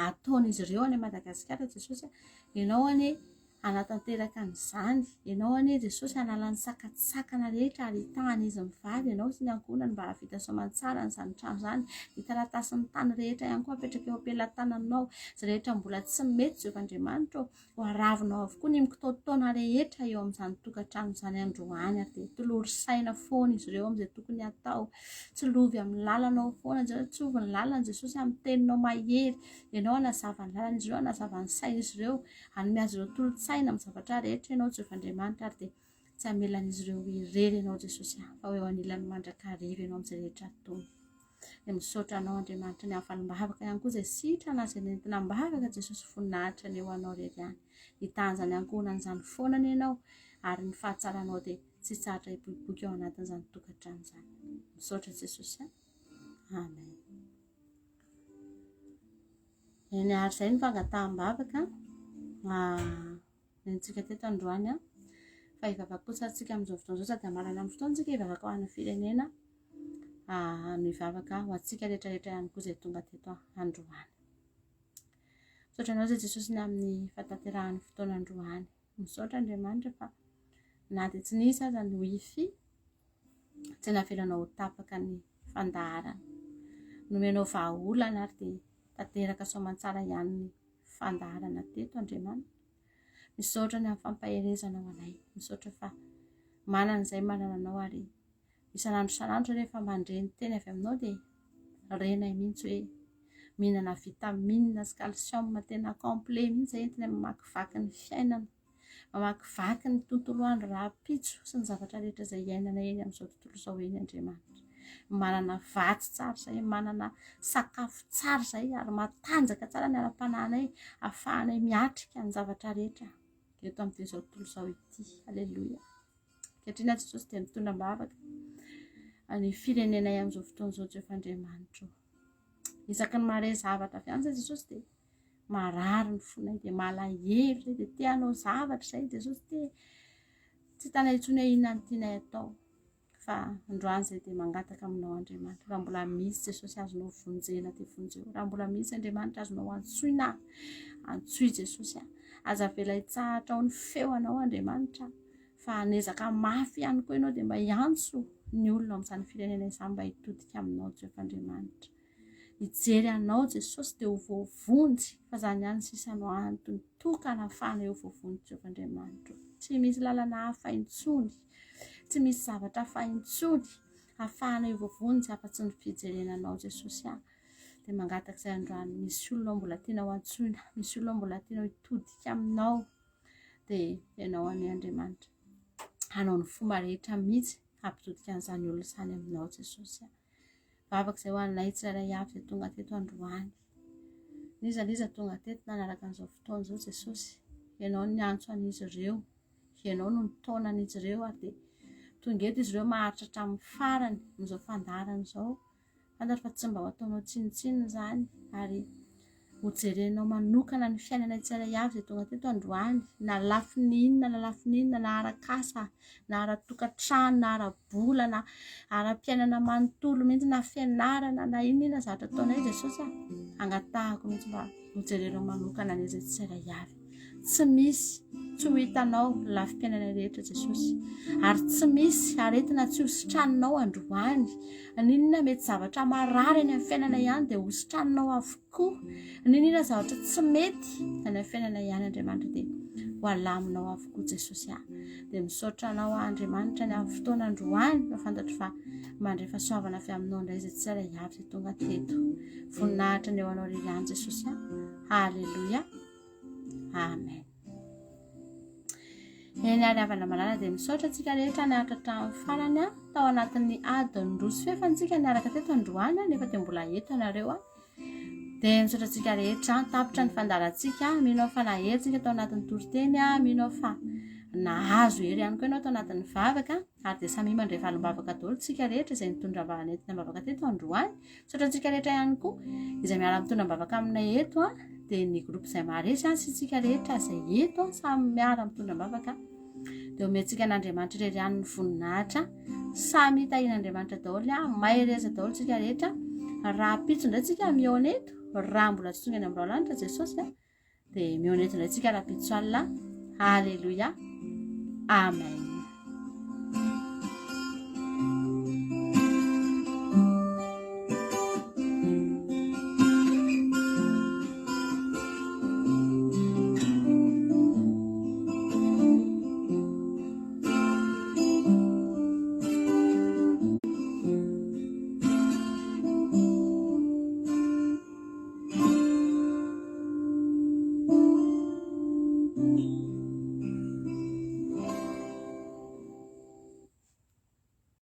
Speaker 6: ataon'izy ireo any Madagasikara Jesosy, ianao anie hanatanteraka an'izany, ianao anie Jesosy hanala ny sakatsakana rehetra ary hitahany izy mivady, ianao sy ny ankohonany mba hahavita soamantsara n'izany trano izany, ny taratasin'ny tany rehetra ihany koa apetraka eo am-pelantananao, izay rehetra mbola tsy mety Jehovandriamanitra ho aravinao avokoa ny mikitaotaona rehetra eo amin'izany tokantrano izany androany, ary dia tolory saina foana izy ireo amin'izay tokony hatao, tsy lovy amin'ny lalanao foana, tsy ovy ny lalana Jesosy amin'ny teninao mahery, ianao hanazava ny lalana izy ireo, hanazava ny saina izy ireo, hanome azy ireo tolontsaina amin'ny zavatra rehetra ianao Jehovandriamanitra, ary dia tsy hamelan'izy ireo irery ianao Jesosy, fa ho eo anilany mandrakariva ianao amin'izay rehetra ataony. Dia misaotra anao Andriamanitra ny hafalimbavaka ihany koa izay sitrana izay nentina mbavaka Jesosy voninahitra ny eo anao rery ihany, hitanjany ankohonan'izany foanany ianao, ary ny fahatsaranao dia tsy tsatra hipoipoika ao anatin'izany tokantrano izany. Misaotra Jesosy. Amen. Eny ary izay ny fangataham-bavaka nentsika teto androany fa hivavaka kosa tsika amin'izao fotoana izao, sady hamarana amin'ny fotoana tsika hivavaka ho an'ny firenena, no hivavaka ho antsika rehetrarehetra ihany koa izay tonga teto androany. Misaotra anao izay Jesosy ny amin'ny fahatanterahan'ny fotoana androany. Misaotra Andriamanitra fa na dia tsy nisy aza ny wifi, tsy nahavelanao ho tapaka ny fandaharana, nomenao vahaolana ary dia tanteraka soamantsara ihany ny fandaharana teto Andriamanitra. Misaotra ny amin'ny fampaherezanao anay, misaotra fa manana izay manana anao, ary isan'andro rehefa mandre ny teny avy aminao dia renay mihitsy hoe mihinana vitamine sy calcium tena complet mihitsy entina mamakivaky ny fiainana, mamakivaky ny tontolo andro rahampitso sy ny zavatra rehetra izay iainana eny amin'izao tontolo izao eny Andriamanitra. Manana vatsy tsara izay, manana sakafo tsara izay, ary matanjaka tsara ny ara-pananay, ahafahanay miatrika ny zavatra rehetra eto amin'izao tontolo izao ity. Aleloia. Ankehitriny ahy Jesosy dia mitondra mbavaka ny firenenay amin'izao fotoana izao Jehovandriamanitra. Isaky ny mare zavatra avy any izay Jesosy dia marary ny fonay, dia malahelo izay, dia te hanao zavatra izay Jesosy, dia tsy hitanay intsony hoe inona no tianay atao. Fa androany izay dia mangataka aminao Andriamanitra, raha mbola misy Jesosy azonao vonjena dia vonjeo, raha mbola misy Andriamanitra azonao antsoina, antsoy Jesosy, aza avela hitsahatra ao ny feonao Andriamanitra, fa hanezaka mafy ihany koa ianao dia mba hiantso ny olona amin'izany firenena izany mba hitodika aminao Jehovandriamanitra. Hijery anao Jesosy dia ho voavonjy, fa izany ihany sisa no antony tokana ahafahana ho voavonjy Jehovandriamanitra. Tsy misy lalana hafa intsony, tsy misy zavatra hafa intsony ahafahana ho voavonjy afa-tsy ny fijerenanao Jesosy. Dia mangataka izay androany, misy olona mbola tianao antsoina, misy olona mbola tianao hitodika aminao, dia ianao any Andriamanitra hanao ny fomba rehetra mihitsy hampitodika an'izany olona izany aminao Jesosy. Vavaka izay ho anay tsirairay avy izay tonga teto androany, nizaliza tonga teto nanaraka an'izao fotoana izao Jesosy, ianao ny antso an'izy ireo, ianao no nitaona an'izy ireo, ary dia tonga eto izy ireo maharitra hatramin'ny farany amin'izao fandaharana izao. Fantatra fa tsy mba ho ataonao tsinitsinina izany, ary hojerenao manokana ny fiainana tsara avy zay tonga teto androany na lafininna na lafininna na arakasa na ara-tokantrano na ara-bola na ara-piainana manontolo mihitsy na fianarana na inona zavatra ataonay Jesosy angatahako mihitsy mba hojerenao manokana an'izay tsara avy. Tsy misy tsy ho hitanao lafim-piainana rehetra Jesosy ary tsy misy aretina tsy hositranonao androany. Ninona mety zavatra marary any amin'ny fiainana ihany dia hositranonao avokoa. Ninona zavatra tsy mety any amin'ny fiainana ihany Andriamanitra dia ho alaminao avokoa Jesosy dia misaotra anao Andriamanitra ny amin'ny fotoana androany fantatro fa mandray fahasoavana avy aminao indray izay tsara avy zay tonga teto. Voninahitra ny eo anao rirany Jesosy. Haleluia. Amen. Eny ary havana malala dia misaotra antsika rehetra niaraka hatramin'ny farany tao anatin'ny adiny roa sy fefantsika niaraka teto androany nefa dia mbola eto ianareo dia misaotra antsika rehetra tapitra ny fandarantsika minao fa naheritsika tao anatin'ny toriteny minao fa nahazo hery ihany koa ianao tao anatin'ny vavaka ary dia samy mandray valim-bavaka daholo tsika rehetra izay nitondra nentina bavaka teto androany. Misaotra antsika rehetra ihany koa izay miara mitondra bavaka aminay eto dia ny groupe izay maresy sy tsika rehetra izay eto samy miara mitondra bavaka dia omentsika n'Andriamanitra irery ihany ny voninahitra samy hitahian'Andriamanitra daholo mahereza daholo tsika rehetra raha pitso indray tsika mioneto raha mbola tsy tonga any amin'ny lanitra Jesosy dia mioneto indray tsika raha pitso alina. Haleluia. Amen.